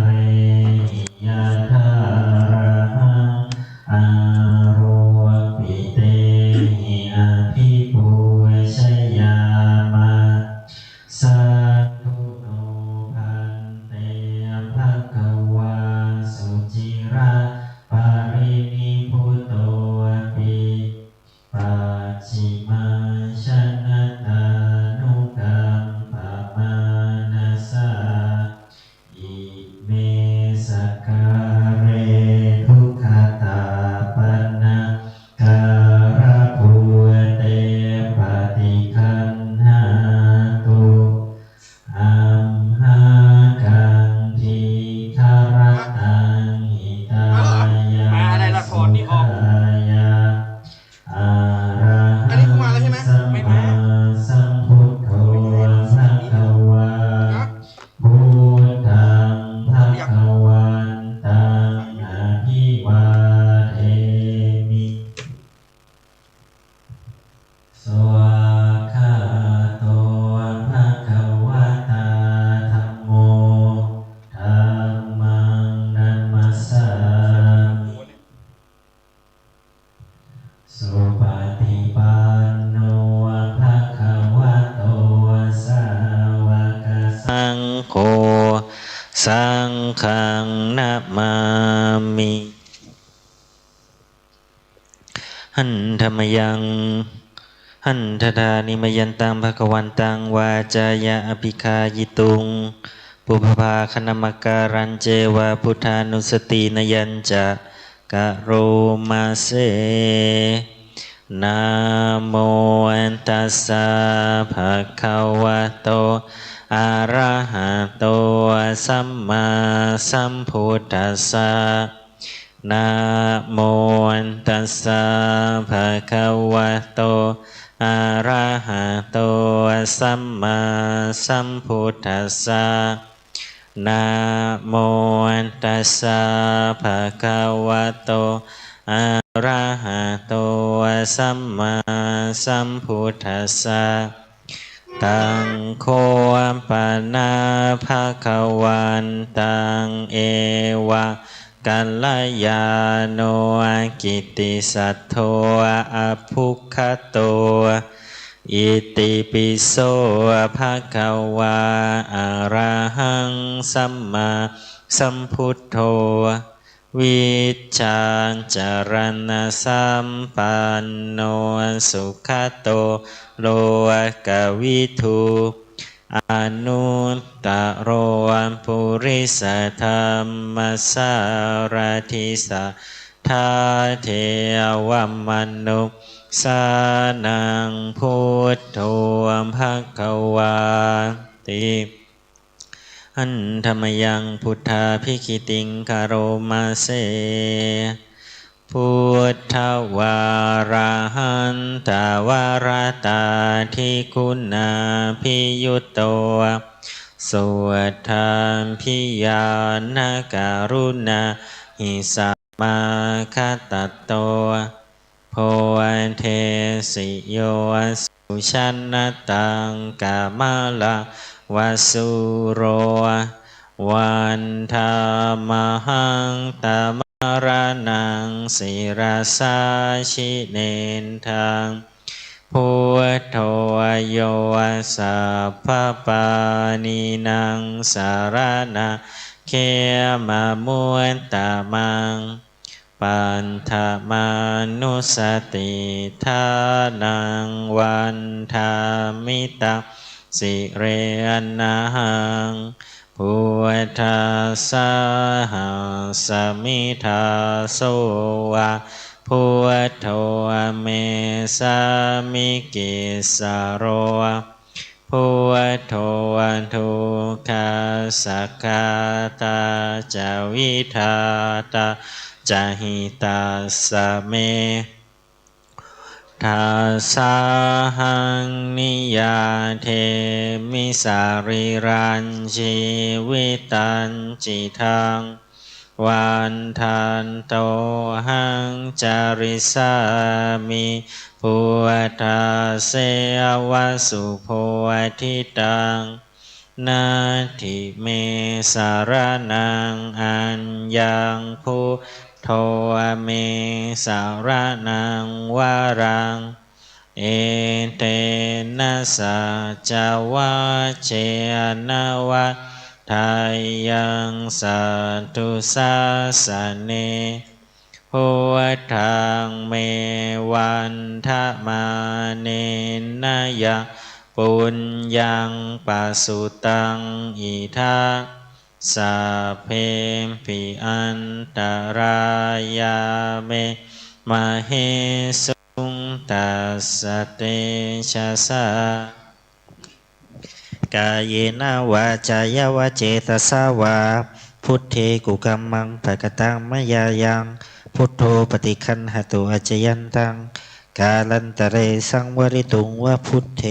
เรยะธาระหังอาโรปิเตหิอาภิปูชยามะสัทธุโนพันเตภคะวาสุจิระปารินิพุตโตติปัจฉิมาชนะตานุกัมปะมานัสสะอิเมสกการะทุกขตาปันนาการะภูเตปฏิคันหาตุอัมหากังทีคารตังหิตายาสุขายาอาระหังสัมมาสัมพุทโธภะคะวาพุทธังภะคะวันตังอะภิวาเทมิสวากขาโตภะคะวะตาธัมโมธัมมังนัมมัสสามิสุปฏิปันโนภะคะวะโตสาวกสังโฆสังฆังนะมามิหันธรรมยังหันทธานิมยันตังภคะวันตังวาจายะอภิคายิตุงปุพพาคณมการันเจวะพุทธานุสตินยัญจะกะโรมาเสนะโมตัสสะภะคะวะโตอะระหะโตสัมมาสัมพุทธัสสะนะโมตัสสะภะคะวะโตอะระหะโตสัมมาสัมพุทธัสสะนะโมตัสสะภะคะวะโตอะระหะโตสัมมาสัมพุทธัสสะตังโฆปนาภะคะวันตังเอวะกัลยาโนกิตติสัทโธอภุคคโตอิติปิโสภะคะวาอะระหังสัมมาสัมพุทโธวิชชาจารณสัมปันโนสุขโตโลกวิทูอนุตตโรปุริสธรรมสารทิสัทธาเทวมนุสานังพุทโธภควาติหันธรรมยังพุทธาภิคิติงคารมาเสพุทธวาระหันตวารตาทิคุณาภิยุตโตสวดธรรมพิยานการุณาหิสัมมาคตโตโพเทสิโยสุชันนตังกามละวสุโรวันธามหังตามรนังศิรสาชิเนนทังพุทโธโยสัพพปานินางสารนาเขมามุตตะมังปันธมานุสติทานังวันธามิตาสิเรนะหังพุทธัสสะหัสมิทาโสวะพุทโธเมสามิกิสโรพุทโธทุกขาสักขตาจาวิทาตาจาหิตาสเมทัสสะหังนิยาเทมิสาริรันชีวิตันจิทังวันทันโตหังจาริสามิพุทธเสวสุโพธิตัง นาทิเมสารนังอัญญังพุทโธเมสารนังวารังเอเตนะสัจวะเชนะวะทายังสัตตุสัสสะเนพุทธังเมวันทะมาเนนะยังปุญญังปัสสุตังอิทัสสะเพมปิอันตรายาเมมะเหสุงตัสสะเตชะสะกายเนวาจายวะเจตสาวาพุทเทกุกัมมังภกตังมยายังพุทโธปฏิคันหตุอจยันตังกาลันตะเรสังวริตุงวะพุทเท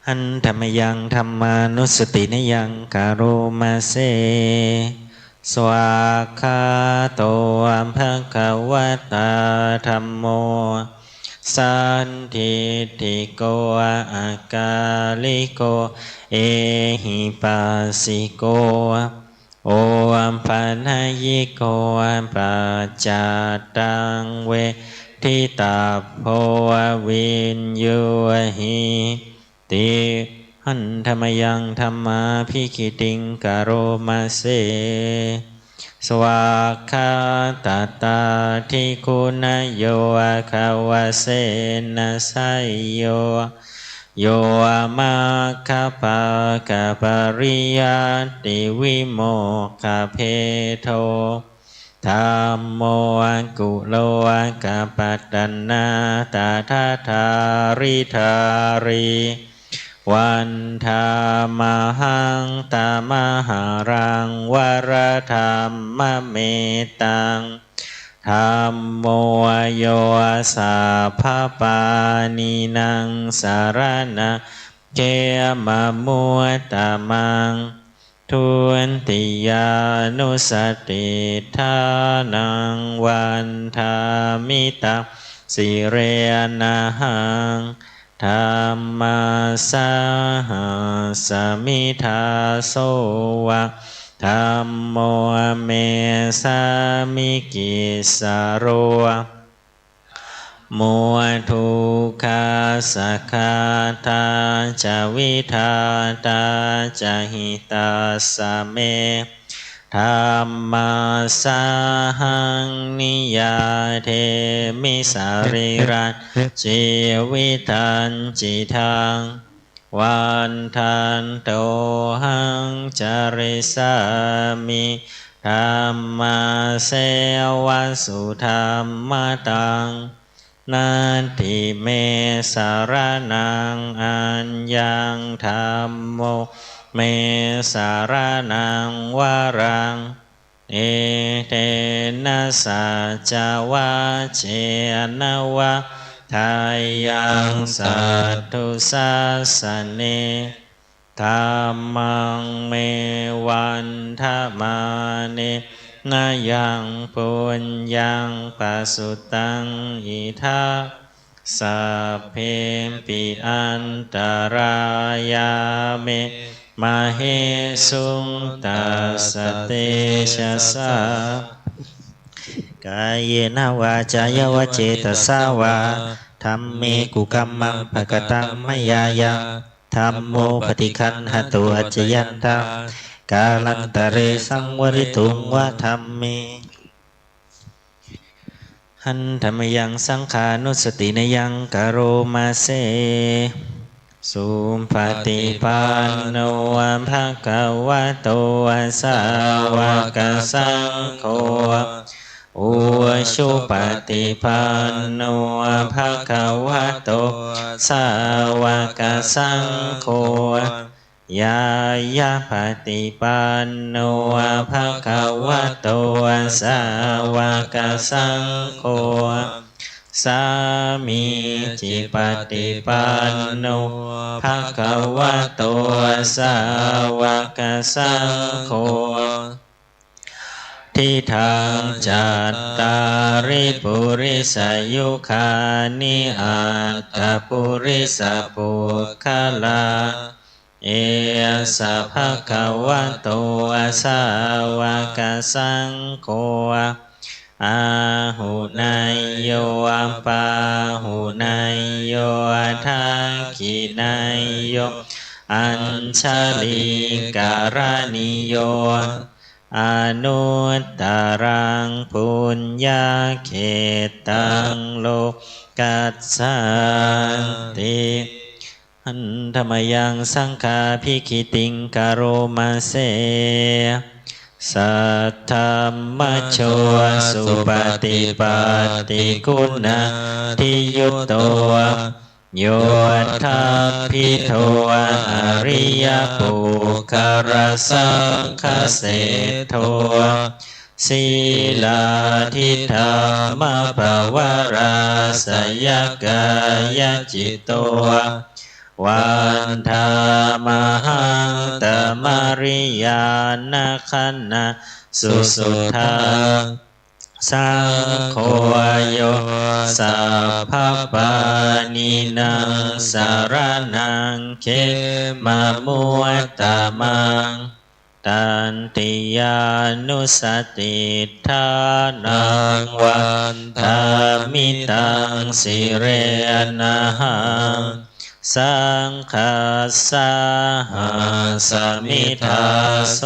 หันธรรมยังธรรมานุสตินยังกาโรมาเสสวากขาโตอัมภคะวะตาธัมโมสันทิติโกอากาลิโกเอหิปัสสิโกโออัมปัญญิโกอัมปัจจตังเวทิตาโพวินยูหิติหันธรรมยังธรรมาภิคิติงกโรมาเสสวากขาตตาทิคุณโยอาคาวะเสนะไสโยโยอามาคาปะกะปริยัติวิโมกขเพโทธัมโมอังกุโลอังกปัตตนาตาทาทาริธารีวันธามหังตามหารังวรธรรมเมตังธัมโมโยสาภาปานินังสารนะเจมะมุตตะมังทุนติยานุสติทานังวันธามิตาสิเรนะหังธัมมาสหัสมิทาโสวะธัมโมเมสามิกิสโรมัวทุกขาสักขาตาจาวิทาตาจาหิตาสเมธัมมาสหังนิยาเทมิสาริรันชีวิตันจิทังวันทันโตหังจาริสามิธัมมาเสวะสุธัมมตังนันติเมสารนังอัญญังธัมโมเมสารนังวารังเอเตนะสัจวะเชนะวะทายังสัตตุสัสสะเนธัมมังเมวันทะมาเนนะยังปุญญังปัสสุตังอิทัสสัพเพปิอันตรายาเมมะเหสุงตัสสะเตชะสะกายเนวาจายวะเจตสาวาธัมเมกุกัมมังภกตังมยายังธัมโมปฏิคันหตุอจยันตังกาลันตะเรสังวริตุงวะธัมเมหันธรรมยังสังขานุสตินยังกโรมาเสสุปฏิปันโนภะคะวะโตสาวกสังโฆอุชุปฏิปันโนภะคะวะโตสาวกสังโฆยายาปฏิปันโนภะคะวะโตสาวกสังโฆสามีจิปฏิปันโนภะคะวะโตสาวกสังโฆ ทิทังจัตตาริปุริสยุคานิอัตตปุริสปุคลาเอสะภะคะวะโตอะสาวกสังโฆอาหุนายโยอัปปาหุนายโยทักขินายโยอัญชลีการณิโยอนุตตรังปุญญาเขตังโลกัสสันติหันธรรมยังสังฆาภิกขิติงกโรมาเสสัทธรรมโชสุปฏิปัตติคุณาทิยุตโตโยทัพพิโทอริยปุคารสังคเสโทศีลาทิธรรมภวราสยกายจิตโตวันธามหังตมริยานาคันนาสุสุทังสังโฆโยสัพพปานินังสารนังเขมามุตตะมังตันติยานุสติทานังวันธามิตังสิเรนะหังสังฆัสสะหัสมิทาโส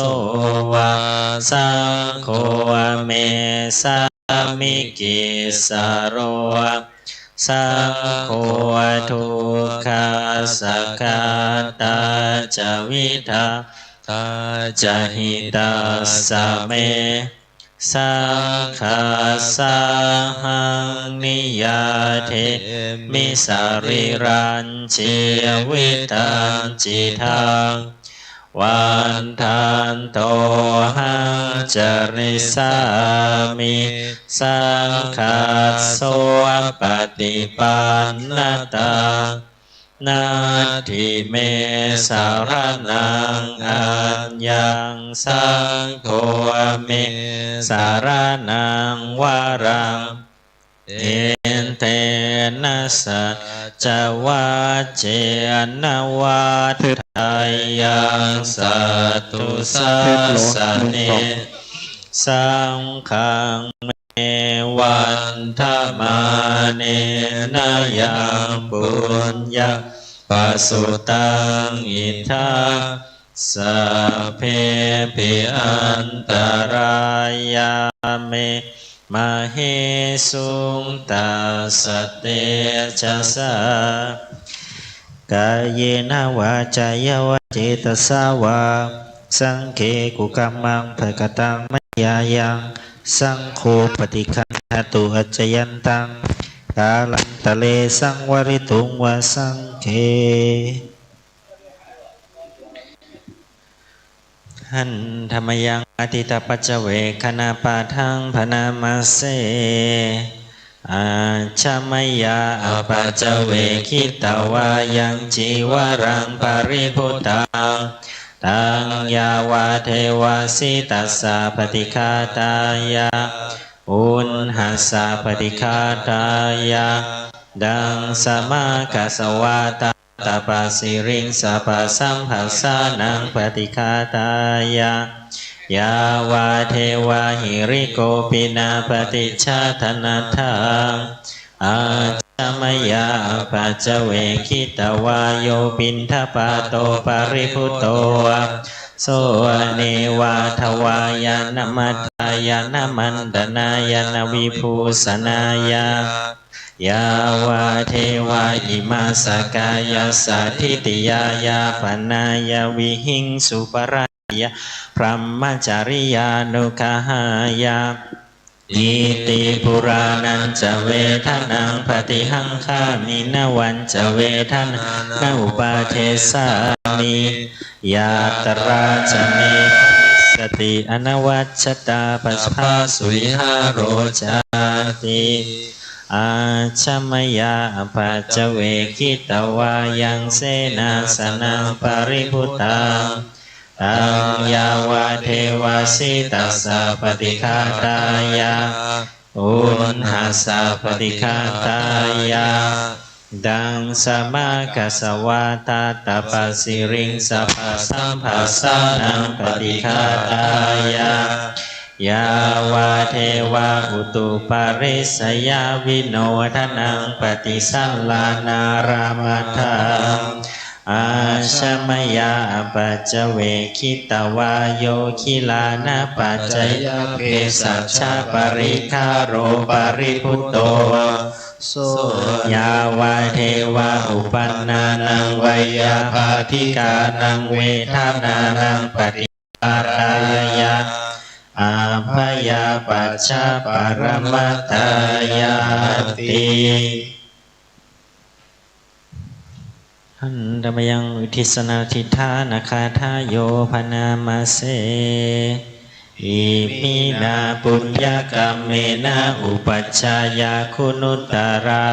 วะสังโฆเมสามิกิสโรสังโฆทุกขาสักขาตาจวิทาตาจหิตาสเมสังฆัสสะหังนิยาเทมิสาริรัญชีวิตังจิทังวันทันโตหังจริสามิสังฆัสโสปฏิปันนตังนาทิเมสารนังอัญญังสังโฆเมสารนังวารังเอนเตนะสัจจวัจเจนะวัฏทายังสัตตุสัสสะเนสังฆังเมวันธมาเนนะยังปุญญาปัสสุตังอิทังสัพเพปิอันตรายาเมมเหสุงตัสสะเตชะสากายเนวาจายวเจตสาวาสังเคกุกัมมังภกตังมัจยายังสังโฆปฏิคันหตุอัจจยันตังกาลันตะเลสังวริตุงวะสังเคหันธรรมยังอติตปัจเจเวคณาปาทังพนามาเสอาชมยาอปัจเจเวคิตวายังจีวรังปริพุตังตังยาวาเทวาสิตัสสะปฏิฆาตายาอุณหัสสะปฏิฆาตายาดังสมากัสวาตาตาปาสิริงสัพพสัมภัสสานังปฏิฆาตายายาวาเทวาหิริโกปินาปฏิชาธนาทังอาจามยาปัจเจเวคิตวาโยปินทปาโตปาริพุตโตโสเนวาทวายานมัตตายานมันดนายานวิภูสนายายาวาเทวาอิมาสกายาสัทธิติยายาปนายาวิหิงสุปรายาพรหมจาริยานุคหายาอิติปุรานันจะเวทนังปฏิหังคามินวันจะเวทนานาอุปาเทสามิยาตราจะเมสติอนวัชตาปัสภาสุวิหารโรจาติอาชมยาปัจเจเวคิตวายังเสนาสนังปริพุตัง ตังยาวะเทวาสิตัสสะปฏิฆาตายะอุณหัสสะปฏิฆาตายะดังสมากัสสวาตาตปะสิริงสัพพสัมภัสสะนังปฏิฆาตายะยาวะเทวะอุตุปาริสยาวิโนทนังปฏิสัลลานารามทังอาชมยาปัจเวคิตวาโยคิลานะปัจจยเพสัชชาปริคาโรปริพุตโตโสยาวะเทวะอุปันนานังวยาภาธิกานังเวทานานังปฏิปารายะอาภยาปัจฉาปรมัตถายาติหันธรรมยังอุทิศนาทิฏฐานาคาทาโยพนามาเสอิมินาปุญญกรรมเมนะอุปัชฌายาคุณุตตรา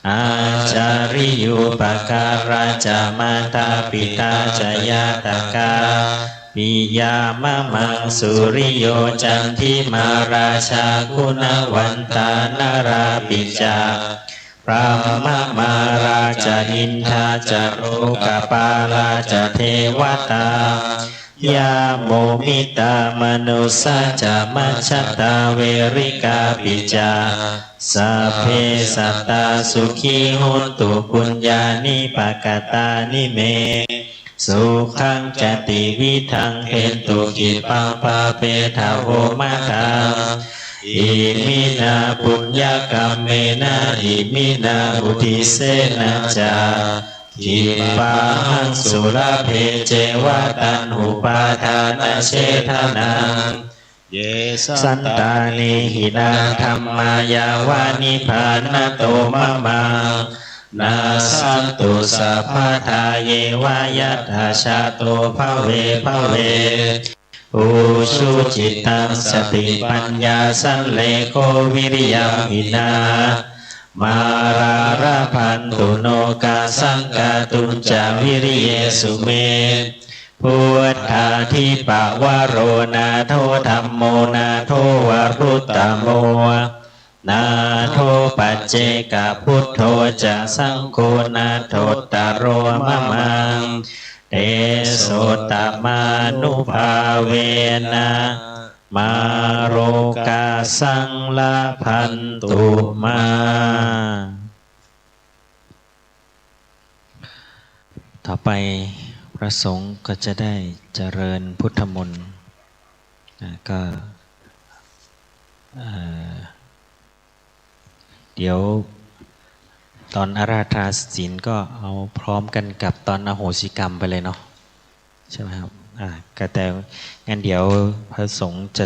อาจาริยุปการาจามาตาปิตาจยาตกาปิยามะมังสุริโยจันทิมาราชาคุณวันตานาราปิจาพระมมาราชอินทาจโรกปาลาจเทวตายาโมมิตามนุสาจามัชตาเวริกาปิจาสัพเพสัตตาสุขีโหตุปุญญานิปกตานิเมสุขังจติวิทังเห็นตุกิปังปาเปทาโวมะคังอิมินาปุญญกรรมเมนะอิมินาอุทิเสนะจากิปังสุรเพเจวะตันหุปาทานะเชทนังเยสันตานิหินาธรรมายาวานิพานโตมะมังนาสันตุสัพพทาเยวายะทาชาโตภเวภเวอุชุจิตังสติปัญญาสันเลโควิริยหินามาราราพันตุโนกาสังกาตุนจาวิริเยสุเมพุทธาทิปะวโรนาโทธัมโมนาโทวรุตตโมนาโทปัจเจกพุทโธจะสังโฆนาโทตโรมะมังเตโสตมานุภาเวนะมาโรกาสังลาพันตุมาต่อไปพระสงฆ์ก็จะได้เจริญพุทธมนต์ก็เดี๋ยวตอนอาราธนาศีลก็เอาพร้อมกันกับตอนอโหสิกรรมไปเลยเนาะใช่ไหมครับก็แต่งั้นเดี๋ยวพระสงฆ์จะ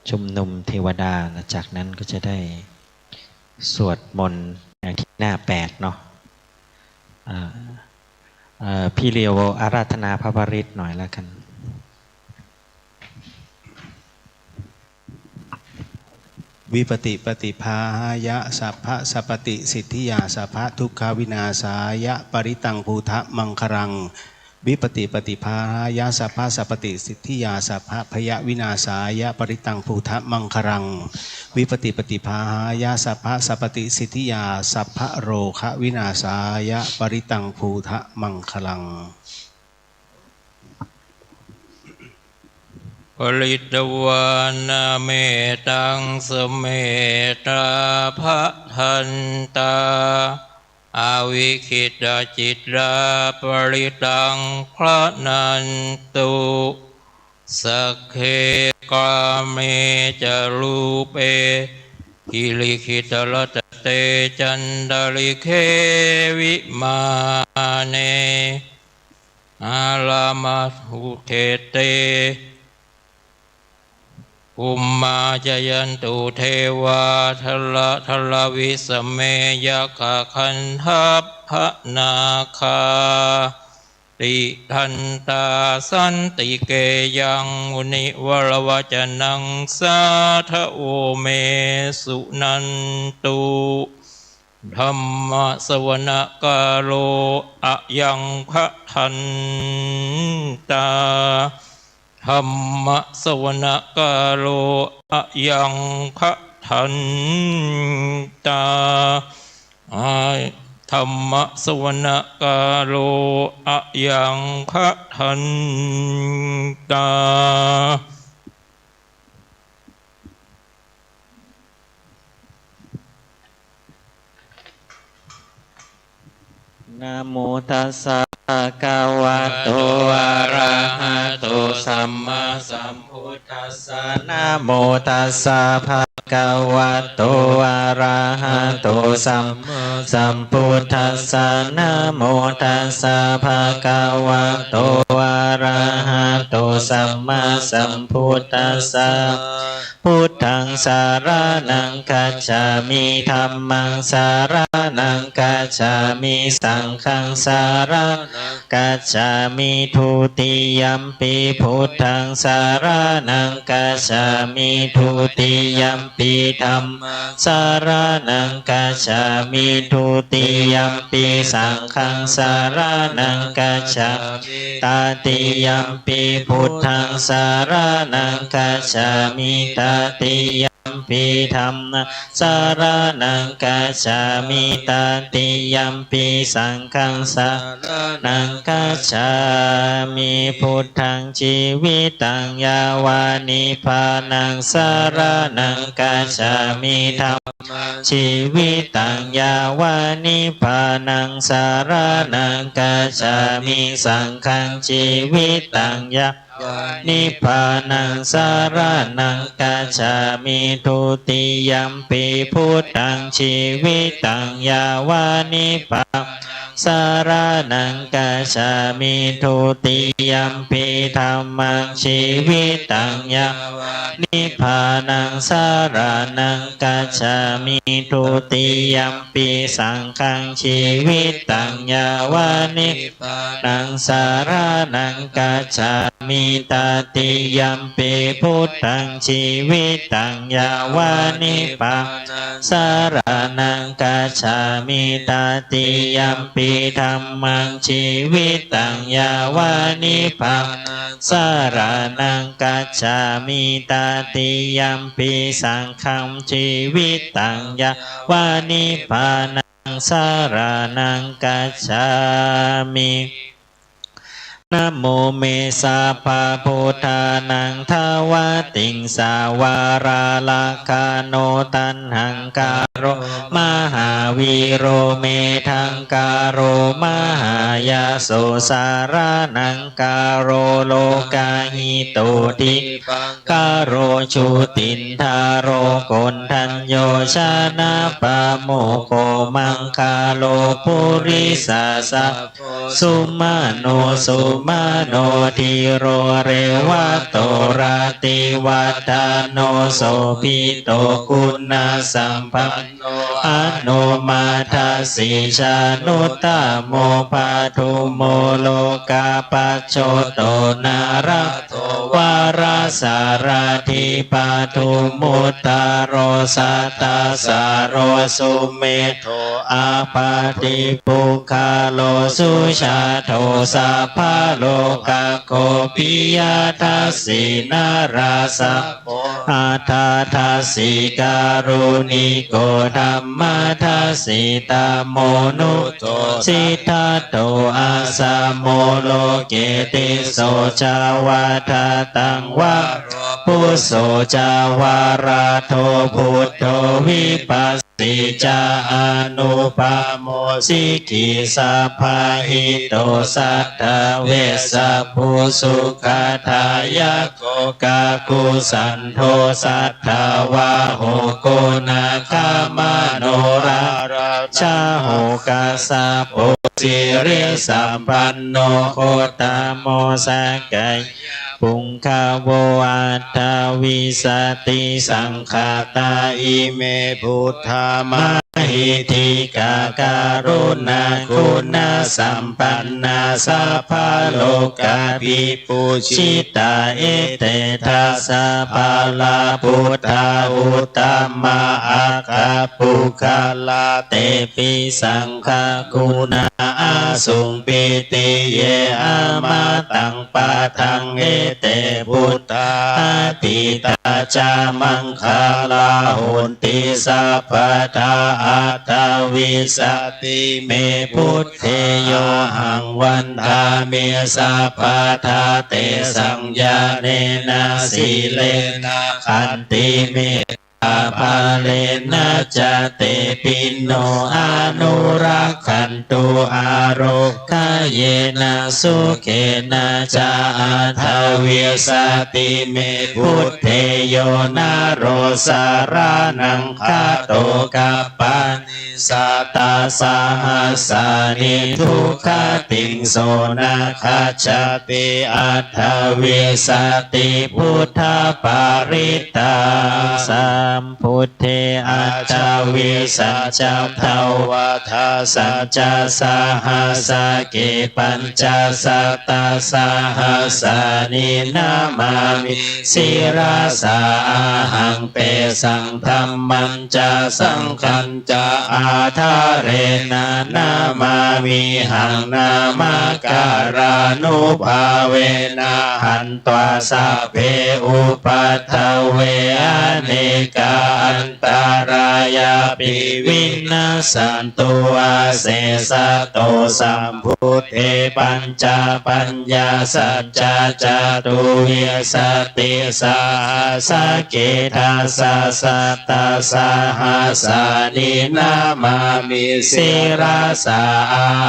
ชุมนุมเทวดาจากนั้นก็จะได้สวดมนต์ที่หน้า8เนาะพี่เลียวอาราธนาพระบริตรหน่อยแล้วกันวิปติปฏิภาหายะสัพพะสัพปติสิทธิยาสัพพะทุกขวินาศายะปริตังภูทะมังครังวิปติปฏิภาหายะสัพพะสัพปติสิทธิยาสัพพะพยวินาศายะปริตังภูทะมังครังวิปติปฏิภาหายะสัพพะสัพปติสิทธิยาสัพพะโรคะวินาศายะปริตังภูทะมังคลังปริตวานาเมตังสเมตาภะทันตาอาวิคิตาจิตราปริตังพระนันตุสักเคกาเมจารูเปกิลิขิตลตเตจันดาลิเควิมาเนอาลามาหุเทเตอุมมาจยันตุเทวาทลวิสเมยกะคันทัพพนาคาติทันตาสันติเกยังมุนิวรวจนังสาทโอเมสุนันตุธรรมสวนกาโลอะยังพะทันตา ธรรมสวนกาโลอะยังพะทันตาธรรมสวนกาโลอะยังพะทันตานะโมตัสสะภะคะวะโตอะระหะโตสัมมาสัมพุทธัสสะนะโมตัสสะภะคะวะโตอะระหะโตสัมมาสัมพุทธัสสะนะโมตัสสะภะคะวะโตอะระหะโตสัมมาสัมพุทธัสสะพุทธังสารนังคัจฉามิธัมมังสารนังคัจฉามิสังฆังสารนังคัจฉามิทุติยัมปิพุทธังสารนังคัจฉามิทุติยัมปิธัมมังสารนังคัจฉามิทุติยัมปิสังฆังสารนังคัจฉามิตติยัมปิพุทธังสารนังคัจฉามิตติยัมปิธัมมังสารนังคัจฉามิตติยัมปิสังฆังสารนังคัจฉามิพุทธังชีวิตังยาวานิพพานังสารนังคัจฉามิธัมมังชีวิตังยาวานิพพานังสารนังคัจฉามิสังฆังชีวิตังยาวานิพพานังสารนังคัจฉามิทุติยัมปิพุทธังชีวิตังยาวานิพพาสารนังคัจฉามิทุติยัมปิธัมมังชีวิตังยาวานิพพานังสารนังคัจฉามิทุติยัมปิสังฆังชีวิตังยาวานิพพานังสารนังคัจฉามิตติยัมปิพุทธังชีวิตังยาวานิพพานังสารนังคัจฉามิตติยัมปิธัมมังชีวิตังยาวานิพพานังสารนังคัจฉามิตติยัมปิสังฆังชีวิตังยาวานิพพานังสารนังคัจฉามินะโมเมสาภาพุทธานังทวติงสาวาราลาคาโนตันหังการโรมหาวีโรเมทังการโรมหายาโสสารานังการโรโลกาหิโตติปังการโรชุตินทาโรกนทัญโยชานาปะโมโคมังคาโลปุริสาสะสุมาโนสุมาโนทิโรเรวะโตราติวัฏาโนโสภิโตคุณาสัมปันโนอโนมาทัสสิชานุตตโมภาทุโมโลกาปัจโชโตนารัตโตวาราสารทิปาทุมุตตารโรสัตตาสารโรสุเมโทอาปาติปุคาโลสุชาโทสัพพะโลกาโคปิยาทัสสินาราสะโพอาทาทัสสิการุณิโกธัมมาทัสสิตาโมนุโตสิทธาโตอาสาโมโลเกติโสจาวาทาตังวะปุโสจาวาราโทพุทโธวิปัสสิจาอนุปาโมสิกิสัพพะหิโตสัทธเวสะภูสุขทายะโกกาคุสันโทสัทธาวาโหโกนาคามโนราชาโหกาสะโพสิริสัมปันโนโคตโมสักกายปุงคาโวอัตถวิสติสังฆาตาอิเมพุทธาม หิทิกาการุณาคุณสัมปันนาสัพพะโลกาภิปุชิตาเอเตทัสสะภาลาพุทธาอุตตมะอาคาปุคาลาเตปิสังฆคุณาอาสุงปิติเยอามาตังปะทังเอเตพุทธาติตาจามังคาลาหุนติสัพพทาอัตตวิสติเมพุทเทโยหังวันทาเมสัพพทาเตสังญาเนนะสีเลนะขันติเมภาเลนะจะเตปิโนอนุรักขันตุอาโรคาเยนะสุเขนะจาอัทวิสติเมพุทเทโยนาโรสารานังคาโตกัปปานิสัตตาสหัสสานิทุกขติงโสนาคาจติอัทวิสติพุทธปาริตาสัมพุทเทอัจจวิสัจจทวทัสสัจจสหัสสะเกปัญจสัตตาสหัสสานินามามิสิราสาหังเปสังธัมมัญจสังขัญจอาทาเรนะนามามิหังนามการานุภาเวนะหันตวาสัพเพอุปัฏฐเวอเนกาอันตารายาปิวินาสันตุอาเสสะโตสัมพุทเทปัญจปัญญาสัจจะจตุวิสติสาสะเกทัสสะสัตตาสหัสสานินามามิสิราสา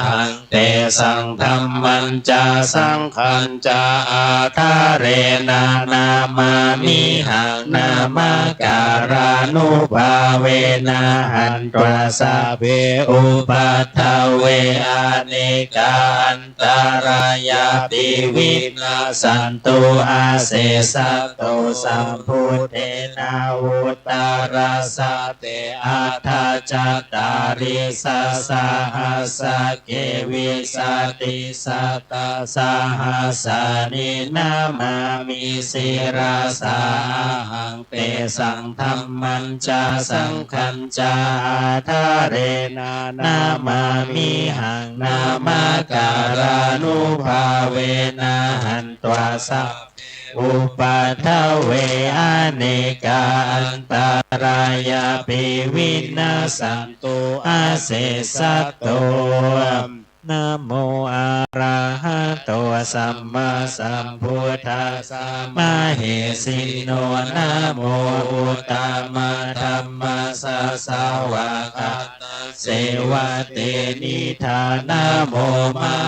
หังเตสังธัมมัญจสังขัญจอาทาเรนะนามามิหังนามการานุภาเวนะหันตวาสัพเพอุปัฏฐเวอเนกาอันตารายาปิวินาสันตุอาเสสะโตสัมพุทเทนาวุตตาราสะเตอัฏฐจัตตาริสัสสะหัสสะเกวิสติสัตตาสหัสสานินามามิสิราสาหังเตสังธัมมัญจสังขัญจาทาเรนะนามามิหังนามการานุภาเวนะหันตวาสัพอุปัฏฐเวอเนกาอันตารายาปิวินาสันตุอาเสสะโตนะโมอะระหะโตสัมมาสัมพุทธัสสะมะเหสิโนนะโมอุตตมะธัมมัสสะสาวกตัสเสวะเตนิธานะโมมหา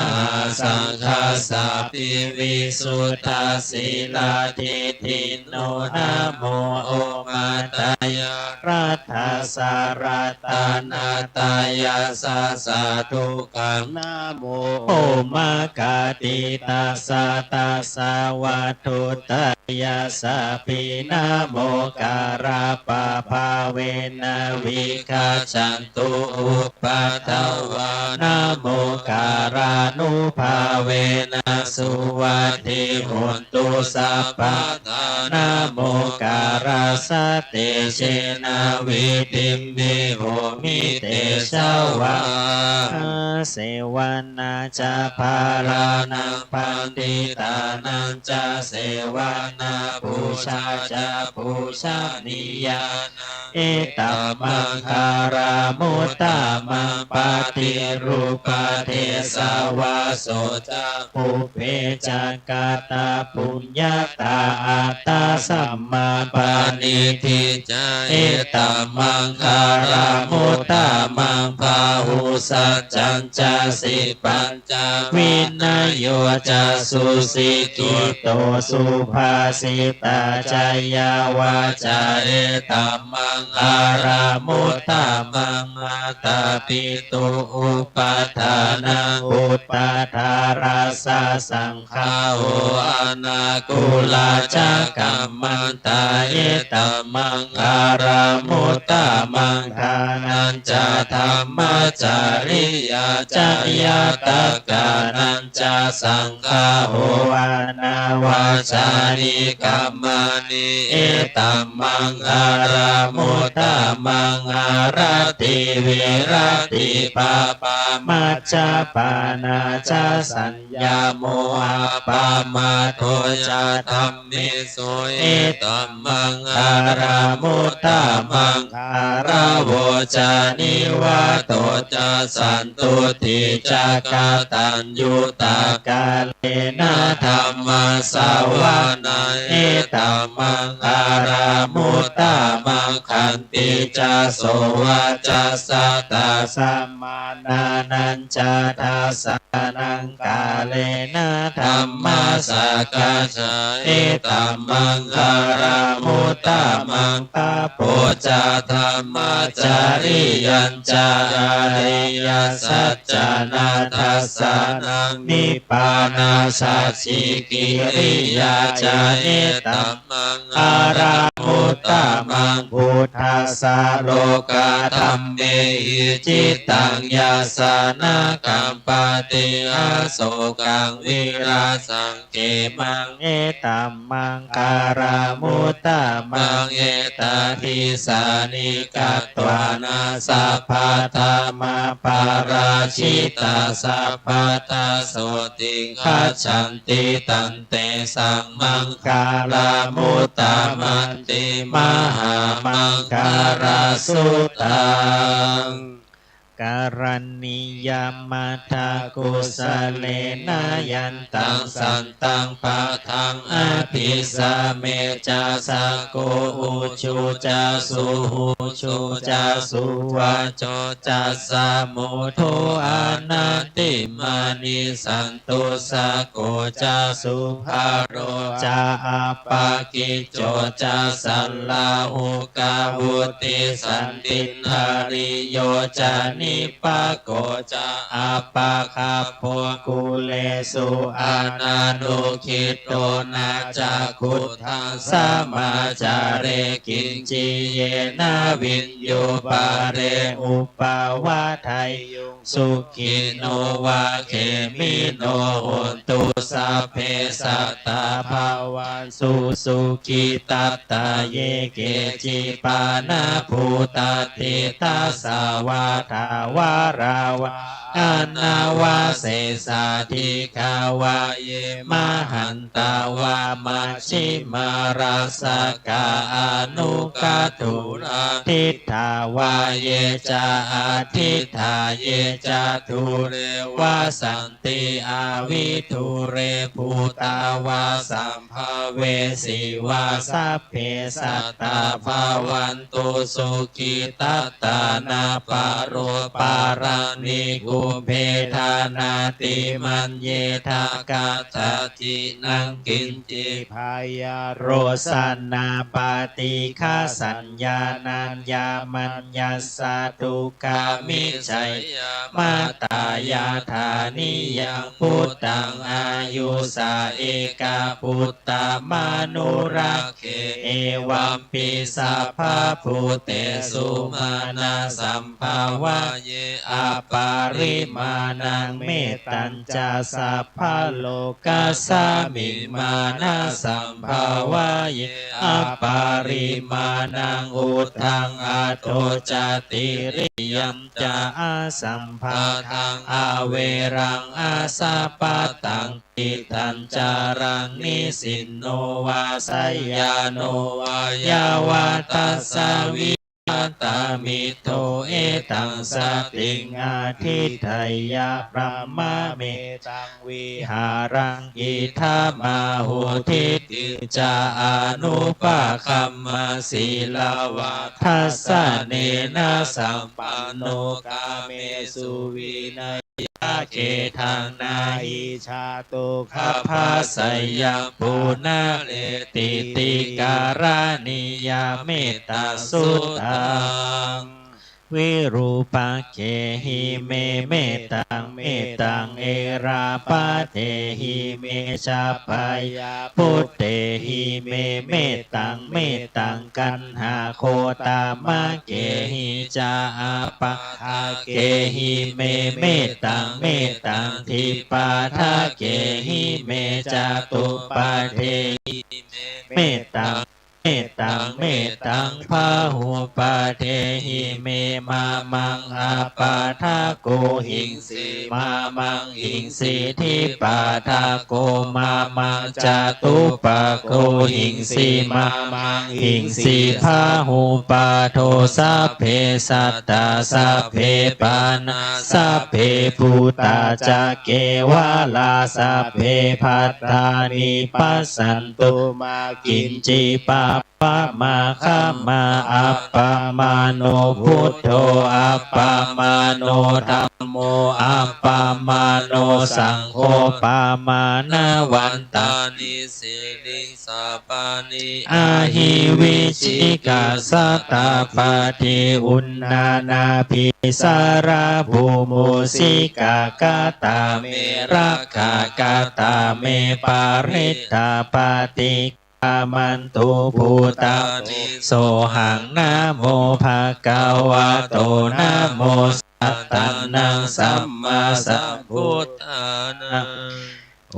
สังฆัสสะปิวิสุทธาสีลาทิทิโนนะโมโอมาตายะรัตถาสารตานาตายาสาสาธุกังนะโมโอมากาติตาสาตาสาวัตถุตายาสาปินะโมการาปะภาเวนะวิคาชันตุอุปัฏฐวานะโมการานุภาเวนะสุวัฏฐิโหนตุสัพพะทานะโมการาสเตเชนะวิติมมิโหมิเตชะวะเสวนาจาภารานังปันติตานังจาเสวนาปูชาจาปูชานิยานาเอตัมมังคารามุตตามังปฏิรูปเทสาวาโสจาปุเพจากาตาปุญญาตาอัตตาสัมมาปานิทิจาเอตัมมังคารามุตตามังพาหุสัจจัญจสิปัญจวินัยโยจะสุสิกิโตสุภาสิตาจายาวาจาเอตัมมัง งอารามุตตามังมาตาปิตุอุปาทานังอุปปาทาราสะสังขาโออนาคุลาจักกัมมันตาเยตัมมังอารามุตตามังทานันจะธรรมจาริยาจายาตกานันจะสังฆาโหอานาวาจานิกัมมานิเอตัมมังอารามุตตามังอารติวิรติปาปามัจจปานาจาสัญญาโมหะปามาโทจะธรรมิสุเอตัมมังอารามุตตามังอาราโวจานิวาโตจะสันตุติจักตัญญูตากาเลนะธรรมสาวานาเอตัมมังอารามุตตามังขันติจะโสวาจะสัตตาสัมมานานันจะทัสสะนังกาเลนะธรรมสกาจาเอตัมมังอารามุตตามังตาโพจาธรรมจาริยัญจาริยสัจจานาทัสสะนังนิพพานาสัจฉิกิริยาจาเอตัมมังอารามุตตามังพุทธัสสะโลกาธัมเมหิจิตตังยาสานากัมปติอาโศกังวิราสังเกมังเอตัมมังการามุตตามังเอตทิสานิกัตวานาสัพพะธรรมาปาราชิตาสัพพะตาโสติขัจฉันติตันเตสังมังการามุตตามันติมหามังการาสุตังการณิยามัทากุสเลนะยันตังสันตังปะทังอภิสาเมจาสะโกอุชุจาสุหุชุจาสุวาโจจาสะโมโทอานาติมานิสันตุสะโกจาสุภาโรจาอาปากิโจจาสัลลาหุกาวุติสันตินหาริโยจานิปะโกจะอาปะคาโพกุเลสุอานานุคิโตนาจักขุทังสมาจาเรกินจิเยนาวินโยปาเรอุปาวาไทยยุงสุขิโนวาเขมิโนโหนตุสัพเพสัตตาภาวันสุสุขิตัตตาเยเกจิปานาภูตติตาสาวาทาวาราวาอนาวาเสสาธิคาวาเยมหันตาวามัชชิมาราสกาอนุกาตุราทิฏฐาวาเยจาอาทิฏฐาเยจาทุเรวาสันติอาวิทุเรภูตาวาสัมภเวสีวาสัพเพสัตตาภาวันตุสุขิตัตตานาปารโรปารานิกุเพทานาติมันเยทากาตจินังกินจิพายาโรสนาปาติฆาสัญญานัญญามัญญาสาตุกามิชัยมาตายาธานิยังพุทธังอายุสาเอกาพุตตามานุรักเขเอวัมปิสัพพะพุเตสุมานาสัมภาวะเยอาปาริมานังเมตตัญจาสัพพะโลกัสสามิมานาสัมภาวะเยอาปาริมานังอุทังอาโตจติริยัมจาอาสัมภาทังอาเวรังอาสาปะตังติตัญจารังนิสินโนวาสยาโนวายาวาตัสสาวิตามิโตเอตังสติงอาทิไทยะพระมะเมตังวิหารังอิทามาหุทิติจาอนุปะคัมมศีลาวะทัสสะเนนะสัมปันโนกาเมสุวินัย เกทังนาหิ ชาตุข ข้าพาสยังปุนาเลติติการานิยาเมตตาสุตังวิรูปะเกหิเมเมตังเมตังเอราปะเตหิเมชาปายาพุทเตหิเมเมตังเมตังกันหาโคตามะเกหิจาอาปะทาเกหิเมเมตังเมตังทิปาทาเกหิเมจาตุปะเทหิเมตังเมตังเมตังพาหุปะเทหิเมมามังอาปาทาโกหิงสีมามังหิงสีทิปาทาโกมามังจาตุปะโกหิงสีมามังหิงสีพาหุปะโทสัพเพสัตตาสัพเพปานาสัพเพภูตาจาเกวาลาสัพเพพัตตานิปัสสันตุมากินจิปาปะมาคามาอัปปมาโนพุทโธอัปปมาโนธัมโมอัปปมาโนสังโฆปามานาวันตานิสิลิงสาปานิอาหิวิชิกาสตาปาติอุณนานาภิสาราภูมุสิกากาตาเมราคากาตาเมปาริตาปาติมันตุภูตานิโสหังนะโมภะคะวะโตนะโมสัตตังนังสัมมาสัมพุทธานัง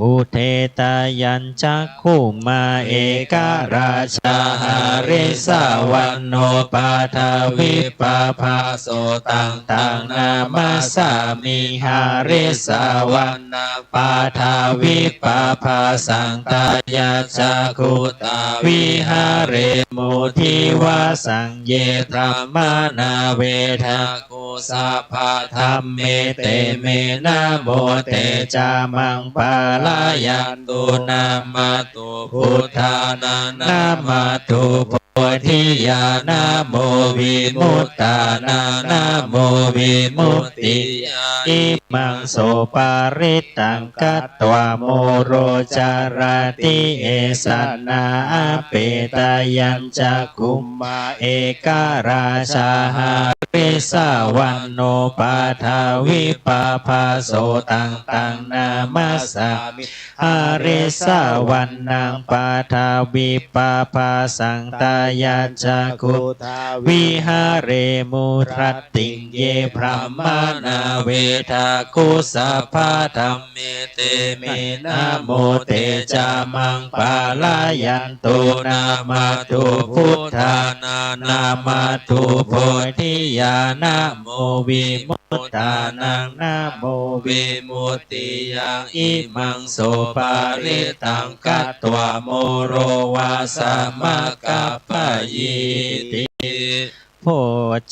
อุเทตายัญจักขุมาเอกราชาหาริสาวันโนปาทาวิปาภาโสตังตังนามาสามิหาริสาวันนาปาทาวิปาภาสังตายาจักขุตาวิหาเรมุทิวาสังเยธรรมานาเวทาโกสัพพะธรรมเมเตเมนะโมเตจามังปาลายันตุนามาตุพุทธานามาตุโพธิญาณโมวิมุตตานาโมวิมุตติญาอิมังโสปาริตังกัตตวาโมโรจารติเอสันนาเปตายัญจักขุมมาเอกราชาหาริสาวันโนปาทาวิปาภาโสตังตังนามาสามิหาริสาวันนางปาทาวิปาภาสังตายาจักขุวิหาเรมุทัตติงเยพรหมานาเวทากุสัพพะธรรมเมเตเมนะโมเตจามังปาลายันตุนามาตุพุทธานามาตุโพธิญาณโมวิมุตตานังนะโมวิมุตติยังอิมังโสปาริตังกัตตวาโมโรวาสามะกัปปะยิติโพ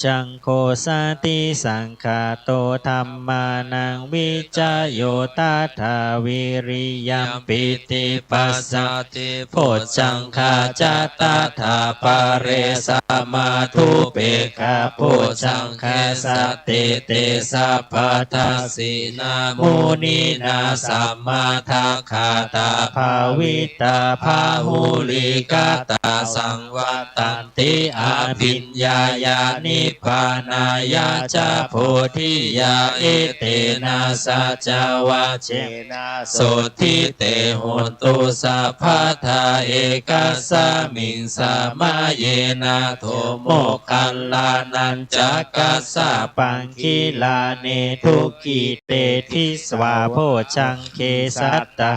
จังโคสติสังคาโตธัมมานังวิจโยตถาวิริยัมปิติปัสสติโพจังคาจตถาปะเรสมาทุเปกะโพจังคาสติเตสัพพทัสสินามุนีนาสัมมาทัคขาตาภาวิตาภาหุลิกาตาสังวัตตันติอาภิญญายานิพพานายาจาโพธิยาเอเตนะสัจวะเชนะโสทิเตโหตุสัพพทาเอกสามิงสามาเยนะโทโมคัลลานันจักกัสสะปังคิลาเนทุกิเตทิสวาโพชังเคสัตตะ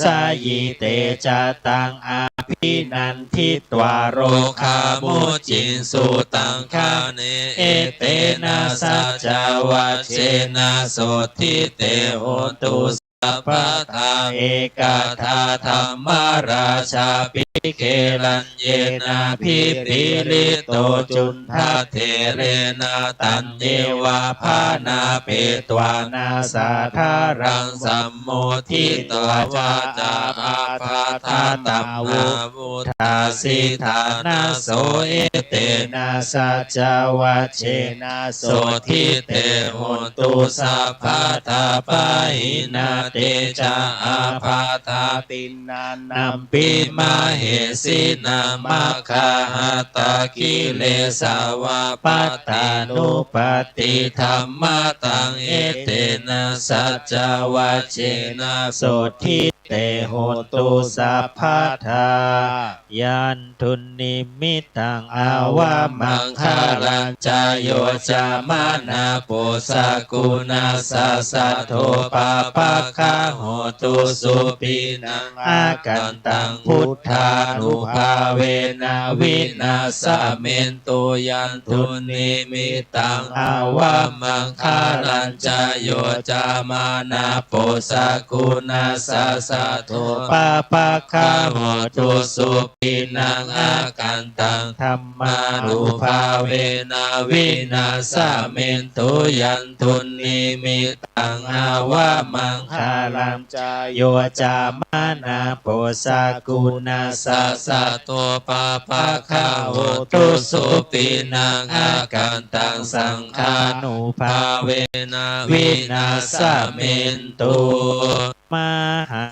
สายิเตจตังอาภินันทิตวาโรคามุจินสุตังคาเนเอเตนะสัจวะเชนะโสทิเตโหตุสัพพทาเอกทาธรรมราชาปิ เคลันเยนาภิปิลิโตจุนทาเทเรนาตันเยวาภานาเปตวานาสาธารังสัมโมทิตวาวาจาอาภาธาตัมนาวุธาสิธานาโสเอเตนะสัจวะเชนะโสทิเตโหตุสัพพะทาปะหินาเตจาอาภาธาตินานัมปิมาเหสินามาคาหตากิเลสาวาปัตตานุปติธรรมตังเอเตนะสัจวะเชนะโสทิเตโหตุสัพพะทายันทุนนิมิตังอาวามังคารัญจโยจามานาปุสกุณาสัสสะโทปาปะคาโหตุสุปินังอากันตังพุทธานุภาเวนะวินาสเมนตุยันทุนนิมิตังอาวามังคารัญจโยจามานาปุสกุณาสัสสะโทปาปะคาโหตุสุปินังอากันตังธัมมานุภาเวนะวินาสเมนตุยันทุนนิมิตังอาวามังคารัญจโยจามานาปุสกุณาสัสสะโตปาปะคาโหตุสุปินังอากันตังสังฆานุภาเวนะวินาสเมนตุมหา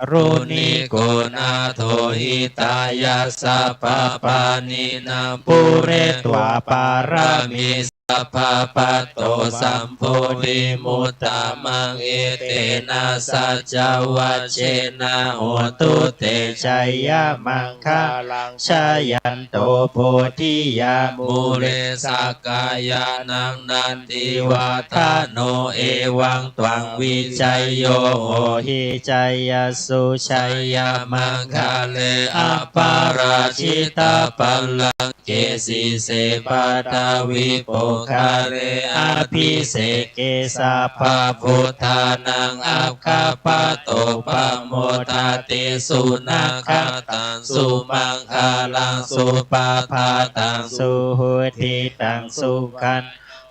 รุณิโกนาโทหิตายาสัพพปานินาปุเรตวาปารามิสัพพปัตโตสัมโพธิมุตตามังเอเตนะสัจวัชเชนะโหตุเตชัยยะมังคาลังชายันโตโพธิยามูเรสักกายานังนันติวาทาโนเอวังตวังวิจัยโยโหหิจัยยสุชัยยะมังคาเลอปาราชิตาปัลลังเกสีเสปตาวิโปคาเรอภิเสเกสาภาพุทธานังอัคคปะโตปะโมทาติสุนาคตังสุมังคาลังสุปาภาตังสุหุติตังสุขัน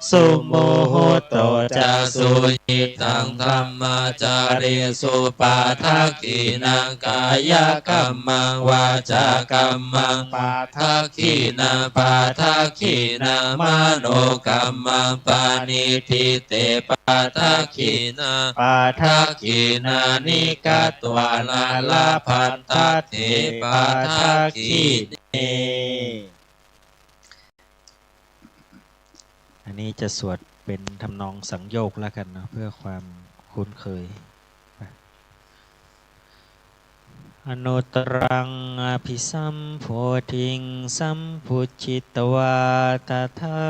สุโมโหโตจะสุยิตังธรรมจาริสุปาทักขินังกายกรรมังวาจากรรมังปาทักขินาปาทักขินามโนกรรมังปานิทิเตปาทักขินาปาทักขินานิกาตวาลาลาพันตเถปาทักขิเนอันนี้จะสวดเป็นทำนองสังโยกแล้วกันนะเพื่อความคุ้นเคยอนุตรังอภิสัมโพธิงสัมพุชิตวาตถา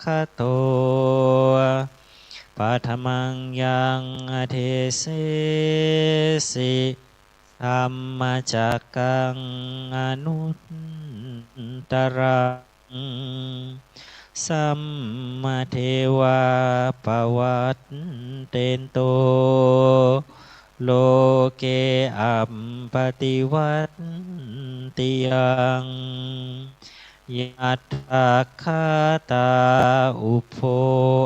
คโตปัทมังยังอเทเสสิธัมมจักกังอนุตตรังสัมมาเทวาปวัตเตนโตโลเกอัมปติวัตติยังยัตถาคาตาอุโภ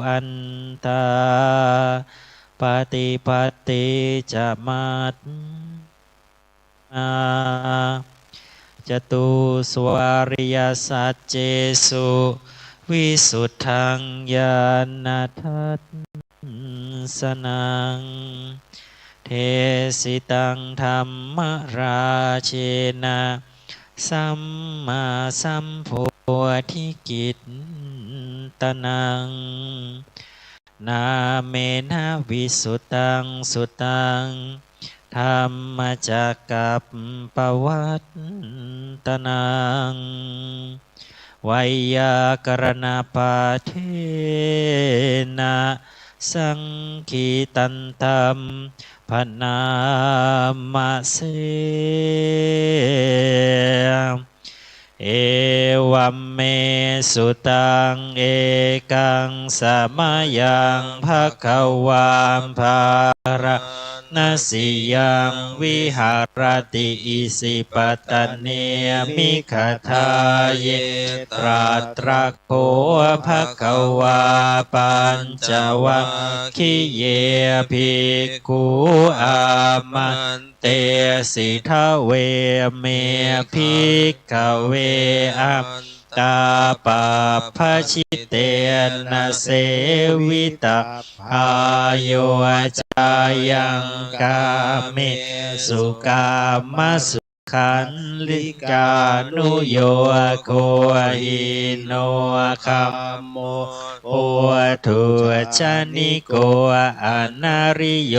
อันตาปฏิปัตติจะมัตนาจตุสวาริยสัจเจสุวิสุทธังญาณทัสสนังเทสิตังธรรมราเชนะสัมมาสัมโพธิกิตตนังนาเมนะวิสุตตังสุตตังธรรมจักกัปปวัตตนังไวยากรณปาเทนะสังคีตันตัมพนามเสเอวัมเม เมสุตังเอกังสมยังภควาภารนาสิยังวิหารติอิสิปตเนมิขทาเยตราตระโคภควาปัญจวัคคีเยภิกขุอามันเตสิทะเวเมภิกขเวอัมตาปาภชิเตนะเสวิตาอายุจายังกาเมสุกามสุขันลิกานุโยโคหิโนคัมโมโอทุชนิโกอนาริโย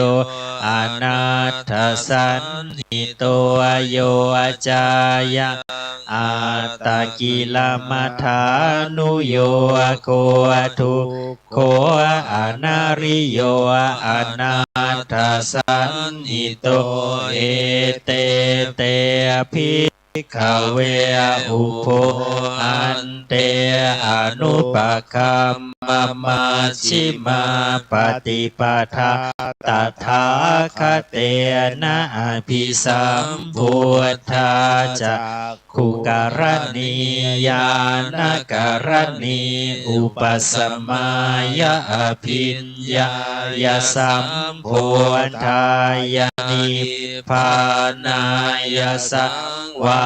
อนาถสันหิโตโยจายะอาตากิลมัฏฐานุโยโคทุโคอนาริโยอนาถสันหิโตเอเตเตภิกขเวอุโภอันเตอนุปคัมมัชฌิมาปฏิปทาตถาคเตนะอภิสัมพุทธาจักขุการณียานการณีอุปสมายะอภิญญายะสัมโพธายะนิพพานายะสังวา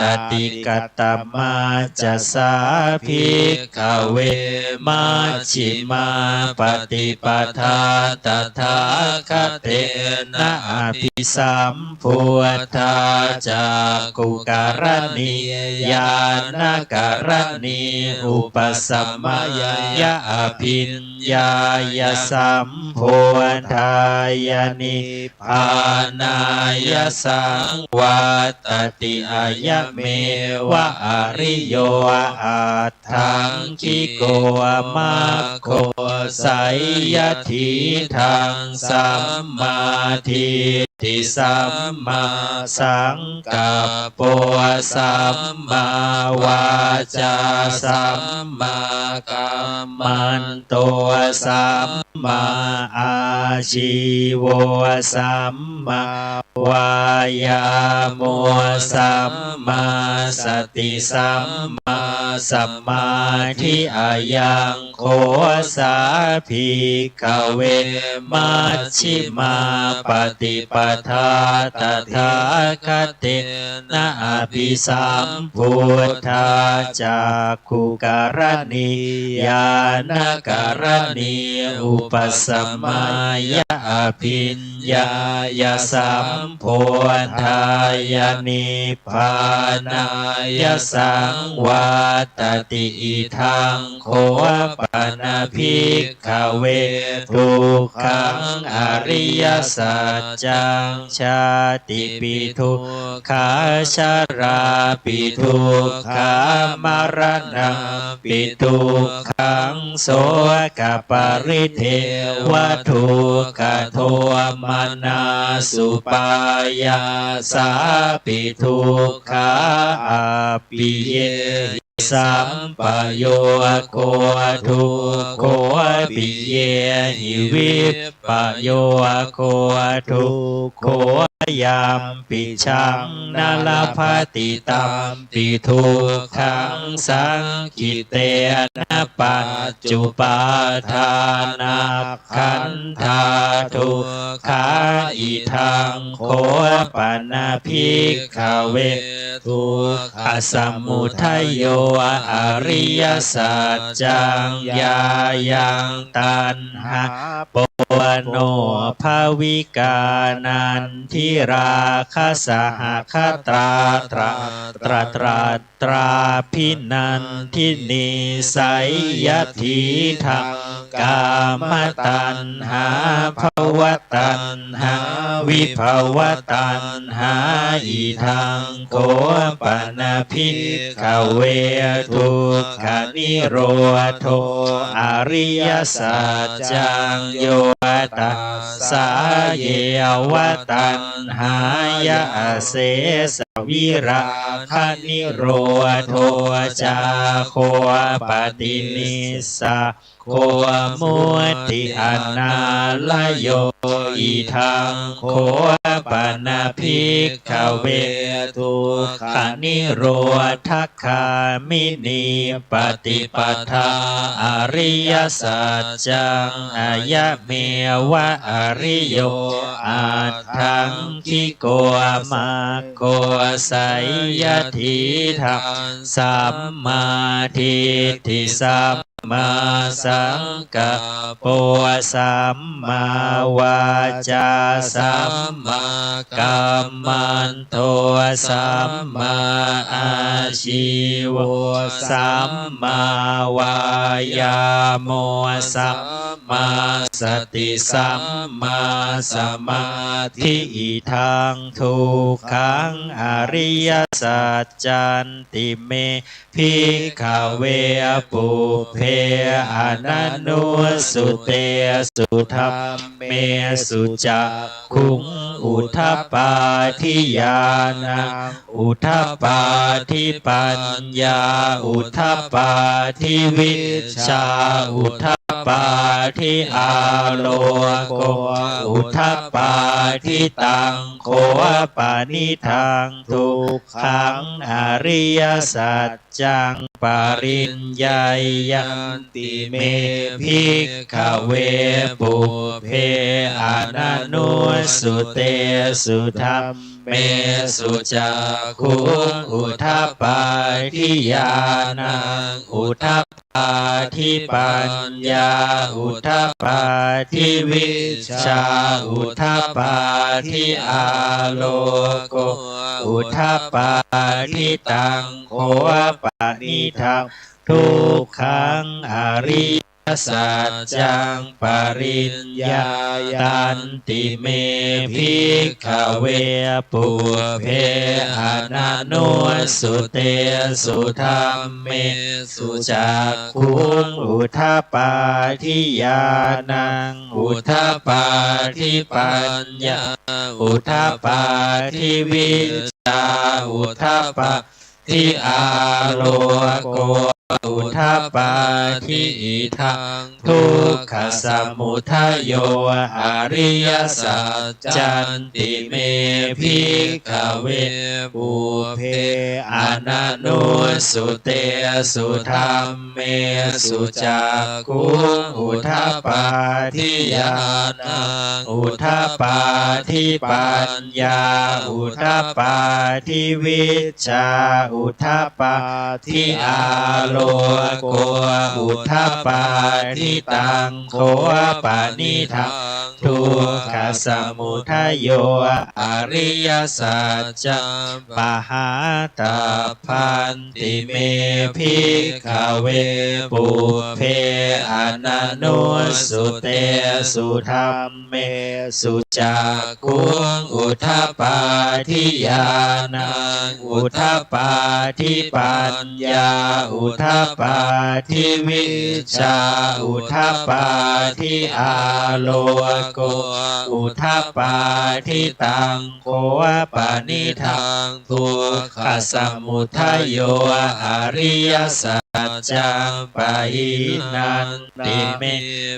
ตติกัตตมาจะสาภิกขเวมัชฌิมาปฏิปทาตถาคเตนะอภิสัมพุทธาจักขุการณีญาณการณีอุปสัมมายะอภิญญายะสัมโพธายะนิพพานายะสังวาตติอายะเมวะอริโยอัตถังคิโกมัคโคไสยทิทังสัมมาทิฏฐิสัมมาสังกัปโปสัมมาวาจาสัมมากัมมันโตสัมมาอาชีโวสัมมาวายาโมสัมมาสติสัมมาสัมมาทิอายังโคสาภิกขเวมัชฌิมาปฏิปทาตถาคเตนะอภิสัมพุทธาจักขุการณีญาณการณีอุปสัมมายะอภิญญายะสัมโพธายะนิพพานายะสังวาตติอิทังโคปนะภิกขเวทุกขังอริยสัจจังชาติปิทุกขาชาราปิทุกขามรณะปิทุกขังโสกปริเทวทุกขโทมานาสุปายาสาปิทุกขาอาปิเยสัมปโยโคทุกโคปิเยหิวิปปโยโคทุกโคยามปิชังนาลภติตัมปิทุกขังสังกิเตนะปัจจุปาทานาขันธาทุกขาอิทังโคปนะภิกขเวทุกขสมุทัยโยอริยสัจจังญายังตัณหาปวโนภาวิกานันทิราคสหคตราตราพินันทินิสัยยทิทังกามตัณหาภวตัณหาวิภวตัณหาอิทังโคปนะภิกขเวทุกขนิโรโธอริยสัจจังโย ตัสสะเยวตันหายะเสสวิราคนิโรโทจาโคปฏินิสสะโคมุติอนาลโยอิทังโคปนาภิกขเวทุกขานิโรธคามินีปฏิปทาอริยสัจจังอายะเมวะอริโยอาทังคิโกมาโกสัยยทิทังสัมมาทิฏฐิสัมมาสังกัปปะสัมมาวาจาสัมมากัมมันโตสัมมาอาชีวะสัมมาวายาโมสัมมาสติสัมมาสมาธิทังทุกขังอริยสัจจันติเมภิกขเวปุเพอนันนุสุเตสุธัมเมสุจักขุงอุทธัปปาทิญาณังอุทธัปปาทิปัญญาอุทธัปปาทิวิชชาอุทธัปปาทิอาโลโกอุทธัปปาทิตังโคปานิทังทุกขังอริยสัจจังปริญญายันติเมภิกขเวปุเพอนันนุสุเตสุธัมเมสุจักขุงอุทธัปปาทิญาณังอุทธัปปาทิปัญญาอุทธัปปาทิวิชชาอุทธัปปาทิอาโลโกอุทธัปปาทิตังโคปานิทังทุกขังอริยสัจจังปริญญายันติเมภิกขเวปุเพอนันนุสุเตสุธัมเมสุจักขุงอุทธัปปาทิญาณังอุทธัปปาทิปัญญาอุทธัปปาทิวิชชาอุทธัปปาทิอาโลโกอุทธัปปาทิทังทุกขสมุทัยโยอริยสัจจันติเมภิกขเวปุเพอนันนุสุเตสุธัมเมสุจักขุงอุทธัปปาทิญาณังอุทธัปปาทิปัญญาอุทธัปปาทิวิชชาอุทธัปปาทิอาโลโกอุทธัปปาทิตังโคปานิทังทุกขสมุทัยโยอริยสัจจังปหาตัพพันติเมภิกขเวปุเพอนันนุสุเตสุธัมเมสุจักขุงอุทธัปปาทิญาณังอุทธัปปาทิปัญญาอุทธัปปาทิวิชชาอุทธัปปาทิอาโลโกอุทธัปปาทิตังโคปานิทังทุกขสมุทัยโยอริยสัจจังปะหินันติเม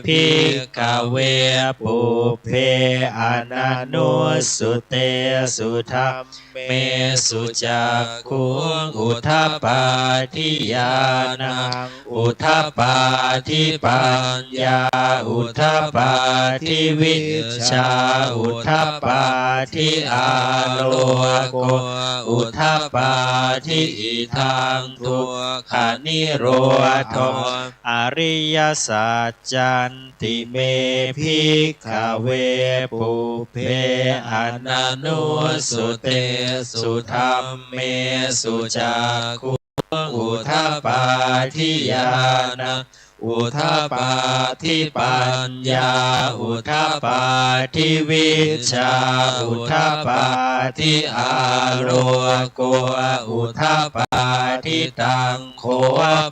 ภิกขเวปุเพอนันนุสุเตสุธัมเมสุจักขุงอุทธัปปาทิญาณังอุทธัปปาทิปัญญาอุทธัปปาทิวิชชาอุทธัปปาทิอาโลโกอุทธัปปาทิทังทุกขานิโรธอริยสัจจันติเมภิกขเวปุเพอนันนุสุเตสุธัมเมสุจักขุงอุทธัปปาทิญาณัง อุทาปาทิปัญญาอุทาปาทิวิชชาอุทาปาทิอาโลโกอุทาปาทิตังโค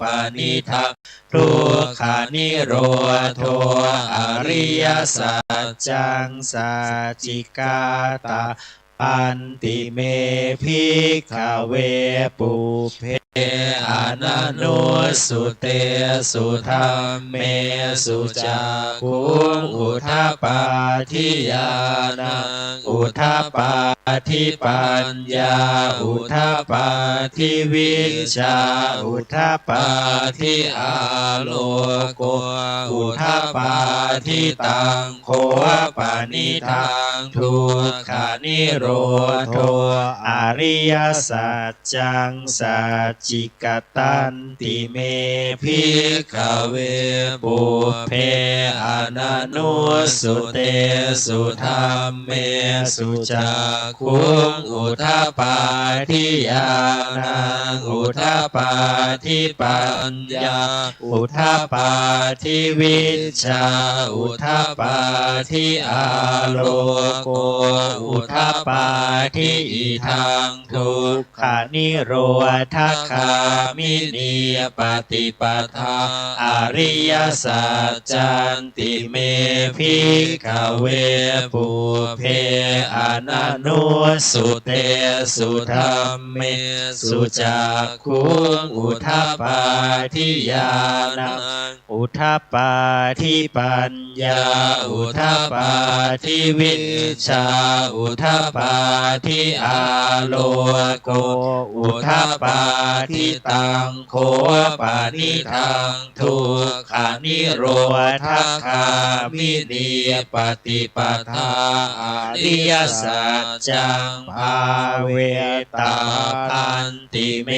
ปานิทังทุกขานิโรโทอริยสัจจังสัจจิกาตาปันติเมภิกขเวปุเพอนันโนสุเตสุธัมเมสุจักขุงอุทาปาทิญาณังอุทาปาทิปัญญาอุทาปาทิวิชชาอุทาปาทิอาโลโกอุทาปาทิตังโคปานิทังทุกขานิโรโทอริยสัจจังสัจจิกตันติเมภิกขเวปุเพอนันโนสุเตสุธัมเมสุจักขุงอุทาปาทิญาณังอุทาปาทิปัญญาอุทาปาทิวิชชาอุทาปาทิอาโลโกอุทาปาทิอิทังทุกขานิโรธคามินีปฏิปทาอริยสัจจันติเมภิกขเวปุเพอนันโนสุเตสุธัมเมสุจักขุงอุทาปาทิญาณังอุทาปาทิปัญญาอุทาปาทิวิชชาอุทาปาทิอาโลโกอุทาปาทิตังโคปานิทังทุกขานิโรธคามินีปฏิปทาอริยสัจจังภาเวตาปันติเม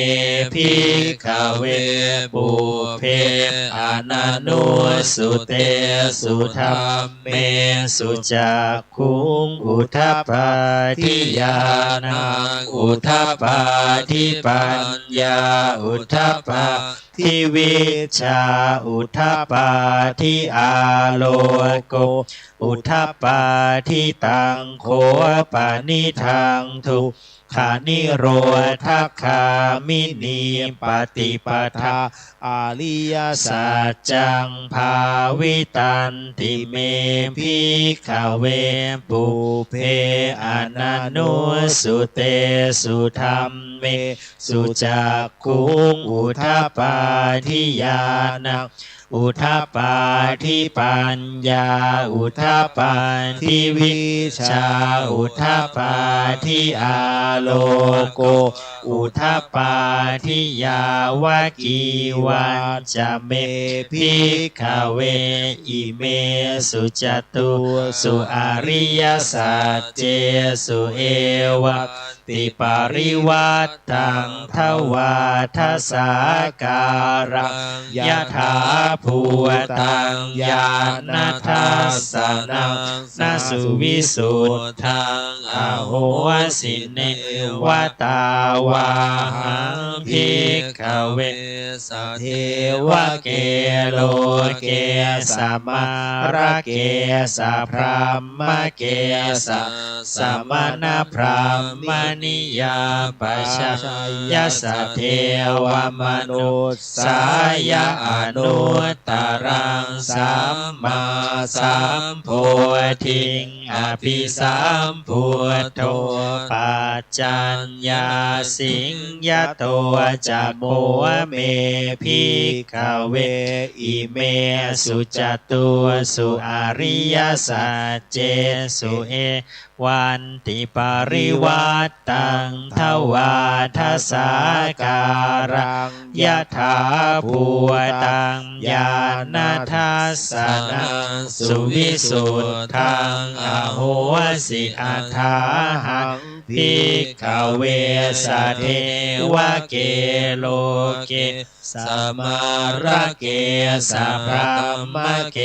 ภิกขเวปุเพอนันโนสุเตสุธัมเมสุจักขุงอุทาปาทิญาณังอุทาปาทิปัญญาอุทาปาทิวิชชาอุทาปาทิอาโลโกอุทาปาทิตังโคปานิทังทุกขานิโรธคามินีปฏิปทาอริยสัจจังภาวิตันติเมภิกขเวปุเพอนันโนสุเตสุธัมเมสุจักขุงอุทาปาทิญาณังอุทาปาทิปัญญาอุทาปาทิวิชชาอุทาปาทิอาโลโกอุทาปาทิยาวกีวันจะเมภิกขเวอิเมสุจตุสุอริยสัจเจสุเอวะติปาริวัตตังทวาทสาการังยะถาภูตังญาณทัสสนังนาสุวิสุทธังอโหสิเนวตาวาหังภิกขเวสเทวะเกโลเกสมาระเกสพรามเกสสมณพรามนิยาปัชยสเทวมนุษสายอนุตตรังสัมมาสัมโพธิงอภิสัมพุทโธปัจจัญญาสิงยโตจะโมเมภิกขเวอิเมสุจตุสุอริยสัจเจสุเอวันติปาริวัตตังทวาทสาการังยะถาภูตังญาณทัสสนังสุวิสุทธังอโหสิอัฏฐาหัง ภิกขเวสเทวะเกโลเกสัมมาระเกสัพพะมะเก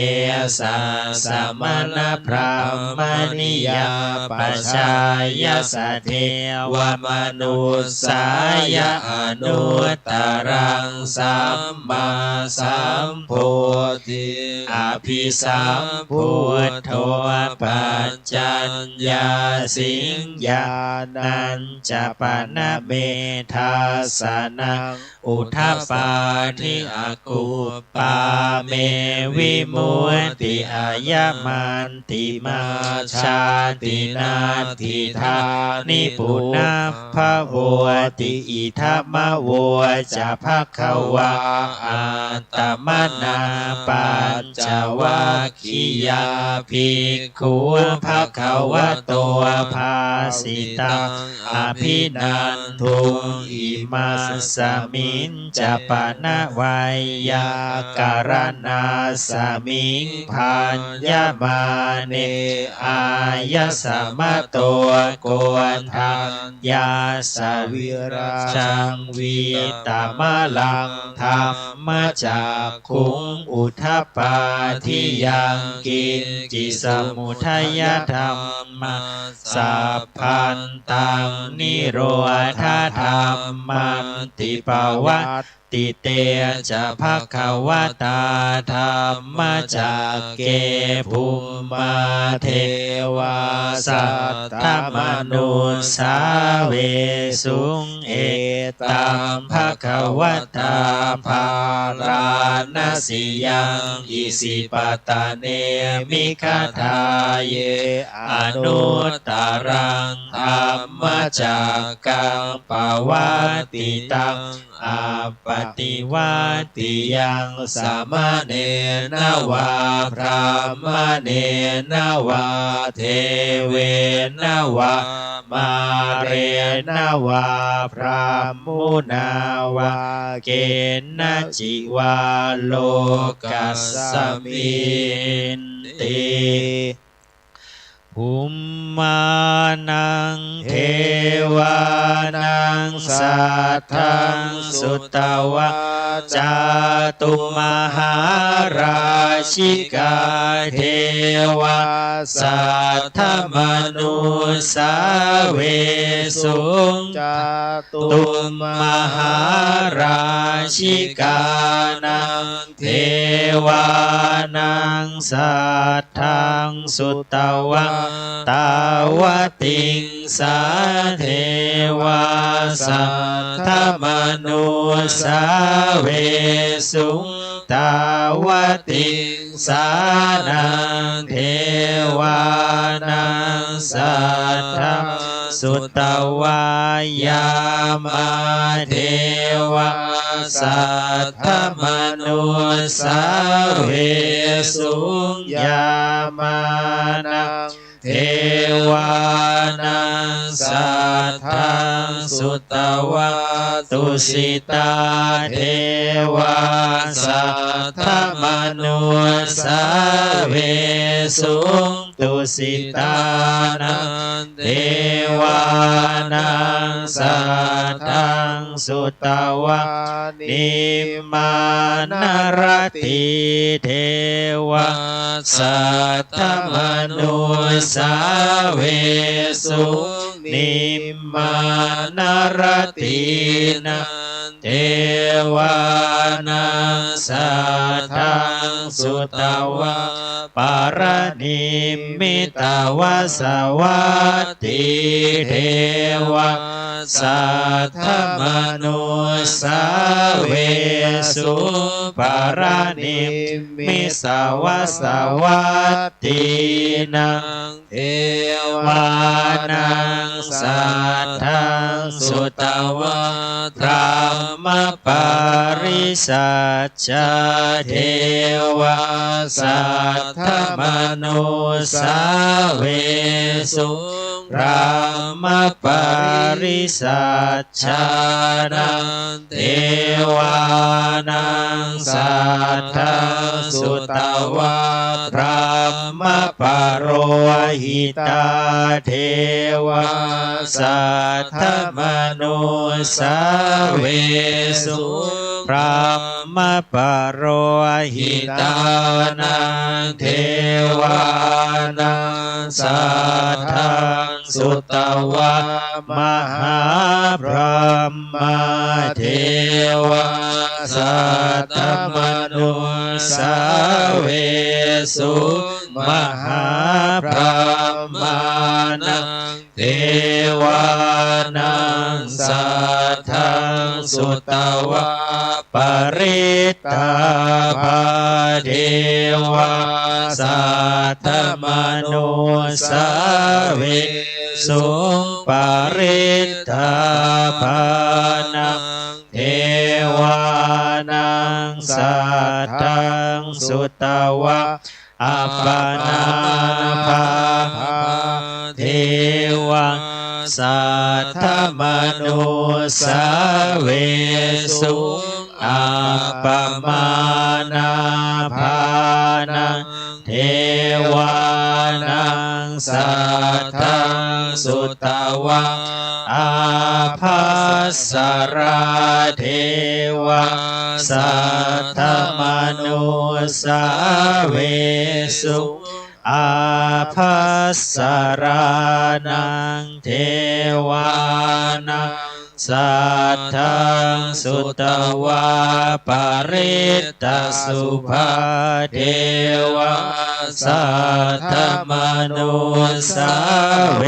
สัสมณพราหมณิยาปัชายาสเทวมนุสสายาอนุตตรังสัมมาสัมโพธิอภิสัมพุทโธปัจจัญญาสิงญานัญจปนเมธาสนังอุทัปปาทิอากุปปาเมวิมุตติอายมันติมาชาตินาทิธานิปุณาภโวติอิทัมโวจะภคะวะอัตตมนาปัญจวัคคียาภิกขุภคะวะโตภาสิตังอภินันทุอิมาสมิงจะปนะวัยยาการณาสมิงพันยมาเนอายสมะโตโกนทัญญาสวิราชังวีตมะลังธรรมจากขุงอุทัปปาทิยังกินจิสมุทัยธรรมสัพพันตังนิโรธาธรรมันติปวัตติเตจะภควตาธรรมจากเกภูมาเทวาสัตตมนุสาเวสุงเอตัมภควตาภาราณสิยังอิสิปตะเนมิคทาเยอนุตตรังธรรมจากกังปวัตติตังอาปฏิวัติยังสามเณรวาพรามเณรวาเทเวนวามาเรนวาพรามมุนาวาเกณจิวาโลกัสสมินติภูมานังเทวานังสัทธังสุตวะจาตุมหาราชิกาเทวาสัทธมนุสาเวสุงจาตุมหาราชิกานังเทวานังสัทธังสุตวะตาวติงสาเทวาสัทธมนุสาเวสุงตาวติงสานังเทวานังสัทธสุตวายามาเทวาสัทธมนุสาเวสุงยามานังเทวานังสัทธังสุตวะตุสิตาเทวาสัทธมนุสาเวสุงตุสิตานังเทวานังสัทธังสุตวะนิมานรติเทวาสัทธมนุสาเวสุนิมมานรตินังเทวานังสัทธังสุตวะปารณิมิตาวาสวัตติเทวาสัทธมนุสาเวสุปารณิมิสาวาสวัตตินังเทวานังสัทธังสุตวะธรรมปาริสัชชะเทวาสัทธมนุสาเวสุ พระมปริสัชชานังเทวานังสัทธสุตวะพระมปโรหิตาเทวาสัทธมนุสาเวสุพระมปโรหิตานังเทวานังสัทธังสุตวะมหาพรหมเทวาสัทธมนุสาเวสุมหาพรหมานังเทวานังสัทธังสุตวะปริตตาภาเทวาสัทธมนุสาเวสุปริตตาภานังเทวานังสัทธังสุตวะอัปปนาภาเทวาสัทธมนุสาเวสุอัปปมานาภานังเทวานังสัทธังสุตวะอาภัสสราเทวาสัทธมนุสาเวสุอาภัสสรานังเทวานังสัทธังสุตวะปริตตสุภาเทวาสัทธมนุสาเว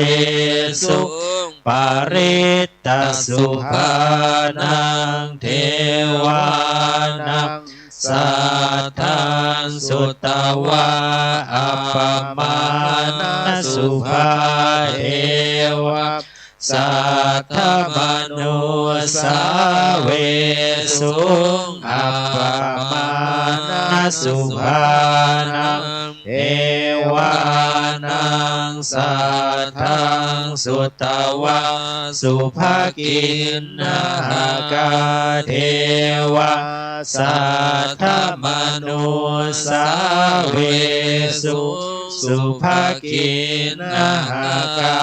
สุปริตตสุภานังเทวานังสัทธังสุตวะอัปปมานะสุภาเทวาสัทธมนุสาเวสุอัปปมานะสุภานังเทวานังสัทธังสุตวะสุภกินนาคาเทวาสัทธมนุสาเวสุสุภกินนาคา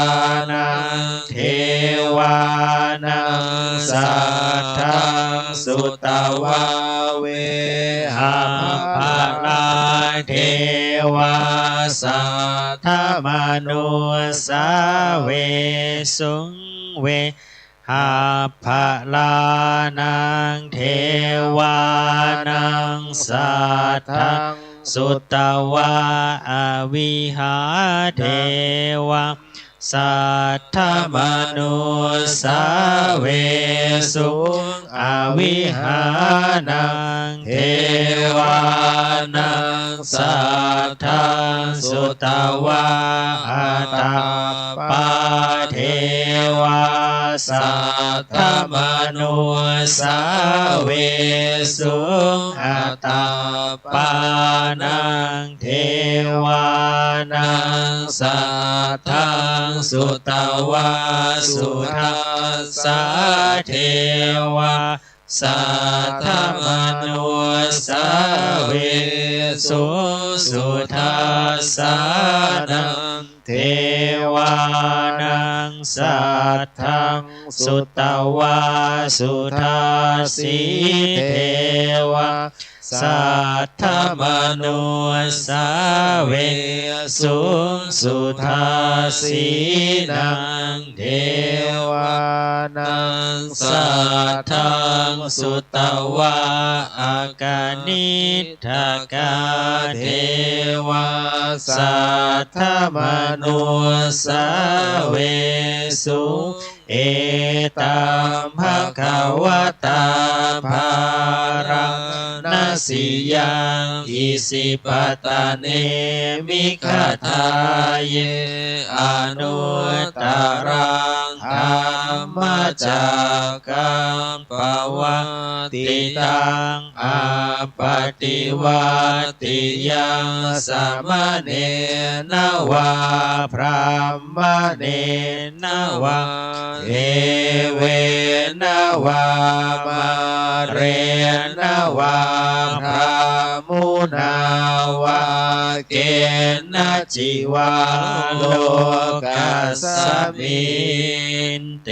นังเทวานังสัทธังสุตวะเวหาภาลาเทวาสัทธมนุสาเวสุเวหาภาลานังเทวานังสัทธังสุตวะอวิหาเทวาสัทธมนุสาเวสุอวิหานังเทวานังสัทธังสุตวะอัตตปาเทวาสัทธมนุสาเวสุอัตตปานังเทวานังสัทธังสุตวะสุทัสสะเทวาสัทธมนุสาเวสุสุทัสสะนังเทวานังสัทธังสุตวะสุทัสสีเทวาสัทธมนุสาเวสุสุทัสสีนังเทวานังสัทธังสุตวะอากานิทากาเทวาสัทธมนุสาเวสุเอตัมภะคะวะตาภารังนัส สิยังอิสิปตาเนมิคทาเยอนุตตรังธรรมจักกังปวัตติตังอาปฏิวัติยังสมเนนวาพรหมเนนวาเอเวนวามาเรนวาพระมุนาวาเกณจิวาโลกัสสมินเต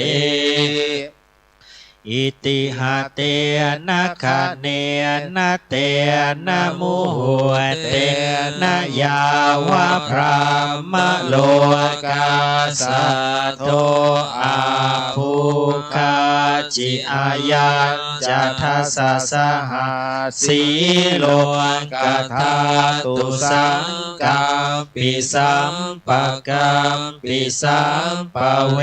อิติหะเตนะคะเนนะเตนะมุหัวเตนะยาวะพระมะโลกาสัตโตอาภูคาจิอายัญจัทธัสสะสหาสีโลกธาตุสังกัปปิสัมปะกัมปิสัมปะเว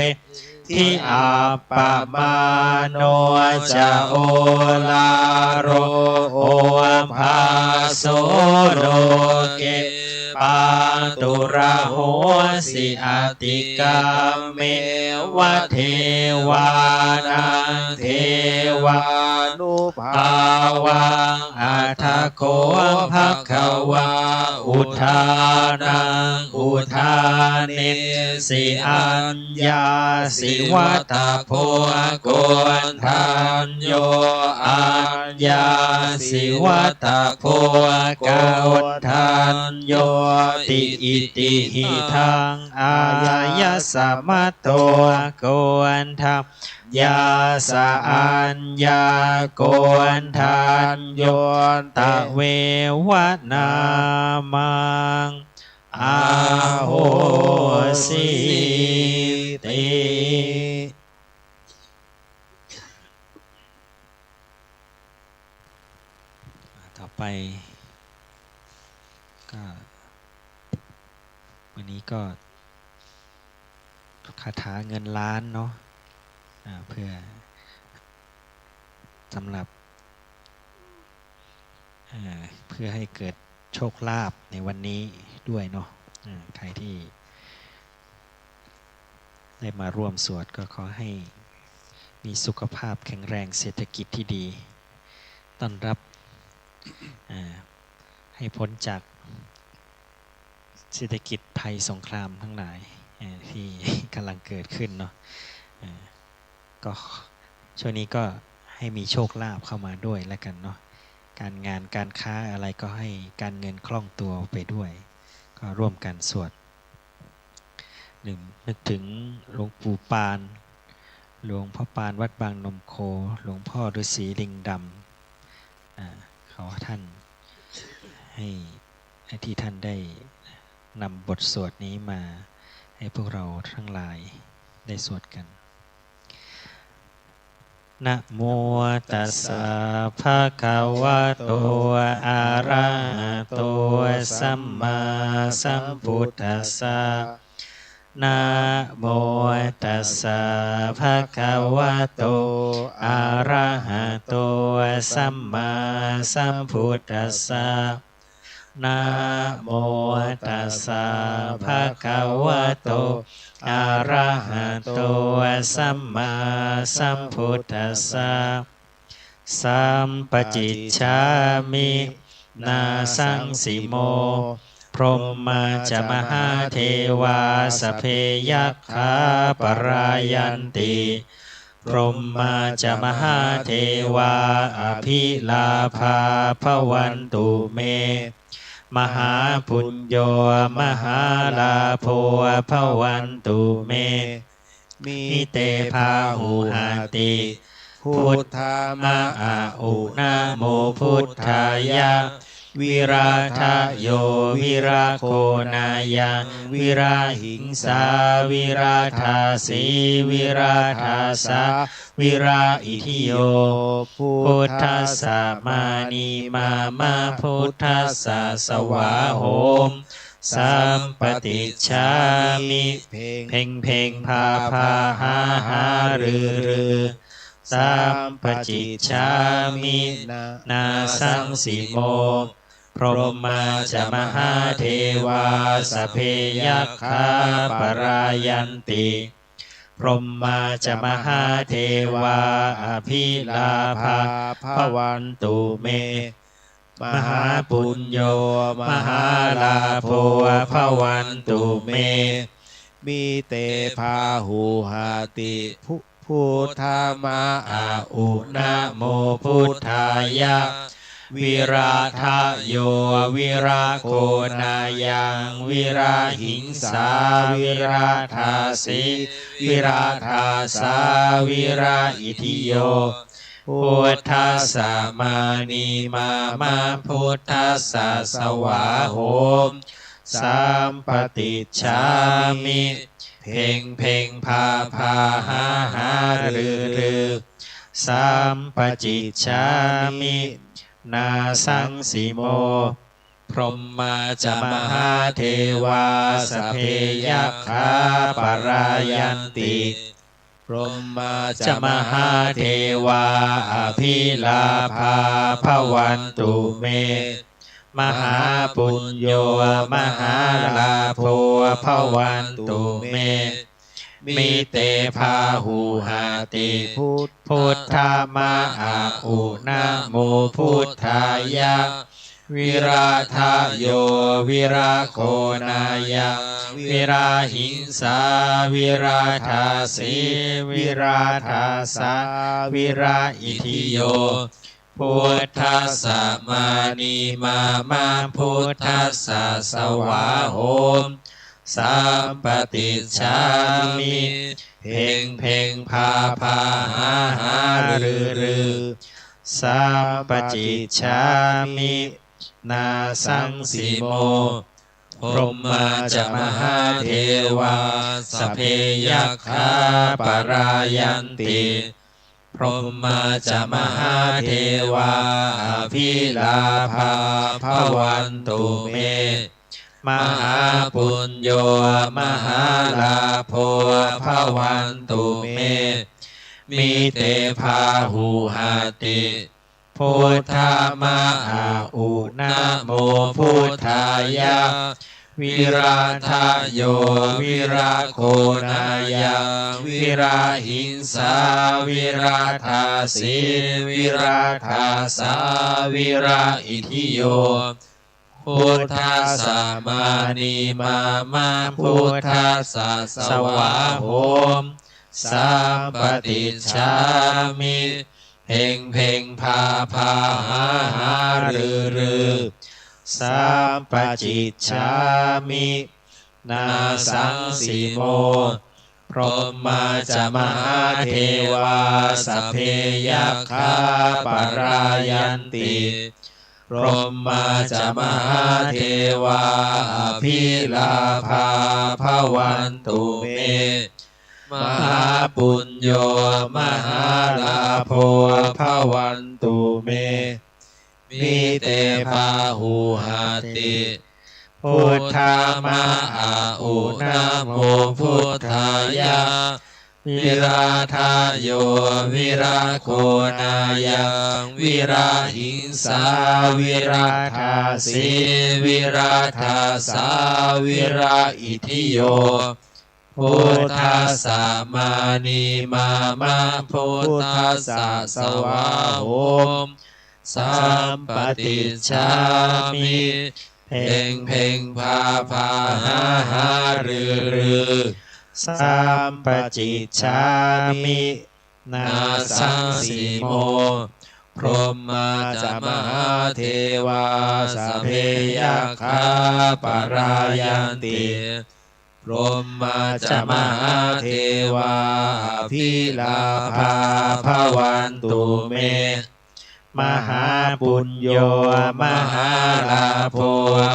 ทิอาปะมาโนจะโอลาโรโอภาโสโลเกปาตุระโหสิอติกามเมวะเทวานังเทวานุภาวังอัฏฐโคภควาอุทานังอุทาเนสิอัญญาสิวัตโพโกนทันโยอัญญาสิวัตโพโกนทันโยติอิติหิทังอายะสมัตโตโกนทัมยาสะอัญญาโกนทันโยตะเววนามังอาโหสิติต่อไปก็วันนี้ก็คาถาเงินล้านเนาะเพื่อสำหรับเพื่อให้เกิดโชคลาภในวันนี้ด้วยเนาะใครที่ได้มาร่วมสวดก็ขอให้มีสุขภาพแข็งแรงเศรษฐกิจที่ดีต้อนรับให้พ้นจากเศรษฐกิจภัยสงครามทั้งหลายที่กำลังเกิดขึ้นเนาะก็ช่วงนี้ก็ให้มีโชคลาภเข้ามาด้วยแล้วกันเนาะการงานการค้าอะไรก็ให้การเงินคล่องตัวไปด้วยก็ร่วมกันสวดนึกถึงหลวงปู่ปานหลวงพ่อปานวัดบางนมโคหลวงพ่อฤาษีลิงดำขอท่านให้ที่ท่านได้นำบทสวดนี้มาให้พวกเราทั้งหลายได้สวดกันนะโมตัสสะภะคะวะโตอะระหะโตสัมมาสัมพุทธัสสะนะโมตัสสะภะคะวะโตอะระหะโตสัมมาสัมพุทธัสสะนะโมตัสสะภะคะวะโตอะระหะโตสัมมาสัมพุทธัสสะสัมปจิจฉามินาสังสิโมพรหมจมหาเทวาสพเพยัคขาปรายันติพรหมจมหาเทวาอภิลาภาภวันตุเมมหาปุญโญมหาลาโภภวันตุเมมิเตภาหุหาติพุทธามะอาอุนะโมพุทธายะวิราทะโยวิราโคนายังวิราหิงสาวิราธาสีวิราธาสาวิราอิทิโยพุทธัสสะมานีมาพุทธัสสะสวาโหมสัมปติจฉามิเพ่งพาหารือ สัมปจิชามินาสังสีโมพรหมาจมหาเทวาสพเพยัคฆาปรายันติพรหมาจมหาเทวาอภิลาภาภวันตุเมมหาปุญโยมหาลาโภภวันตุเมมีเตพาหูหาติพุทธามาอาอุนะโมพุทธายะวิราทะโยวิราโคนายังวิราหิงสาวิราธาสิวิราธาสาวิราอิทิโยพุทธัสสะมานีมาพุทธัสสะสวาโหมสัมปติชามิเพ่งพาหารือสัมปจิชามินาสังสีโมพรหมาจมหาเทวาสพเพยัคฆาปรายันติพรหมาจมหาเทวาอภิลาภาภวันตุเมมหาปุญโยมหาลาโภภวันตุเมมีเตพาหูหาติพุทธามาอาอุนะโมพุทธายะวิราทะโยวิราโคนายังวิราหิงสาวิราธาสิวิราธาสาวิราอิทิโยพุทธัสสะมานีมาพุทธัสสะสวาโหมสัมปติชามิเพ่งพาหารือสัมปจิชามินาสังสีโมพรหมาจมหาเทวาสพเพยัคฆาปรายันติพรหมาจมหาเทวาอภิลาภาภวันตุเมมหาปุญโยมหาลาโภภวันตุเมมีเตพาหูหาติพุทธามาอาอุนะโมพุทธายะวิราทะโยวิราโคนายังวิราหิงสาวิราธาสิวิราธาสาวิราอิทิโยพุทธัสสะมานีมาพุทธัสสะสวาโหมสัมปติชามิเพ่งพาหารือสัมปจิชามินาสังสีโมพรหมาจมหาเทวาสพเพยัคฆาปรายันติพรหมาจมหาเทวาอภิลาภาภวันตุเมมหาปุญโยมหาลาโภภวันตุเมมีเตพาหูหาติพุทธามาอาอุนะโมพุทธายะวิราทะโยวิราโคนายังวิราหิงสาวิราธาสิวิราธาสาวิราอิทิโยพุทธัสสะมานีมาพุทธัสสะสวาโหมสัมปติชามิเพ่งพาหารือสัมปจิชามินาสังสีโมพรหมาจมหาเทวาสพเพยัคฆาปรายันติพรหมาจมหาเทวาอภิลาภาภวันตุเมมหาปุญโยมหาลาโภ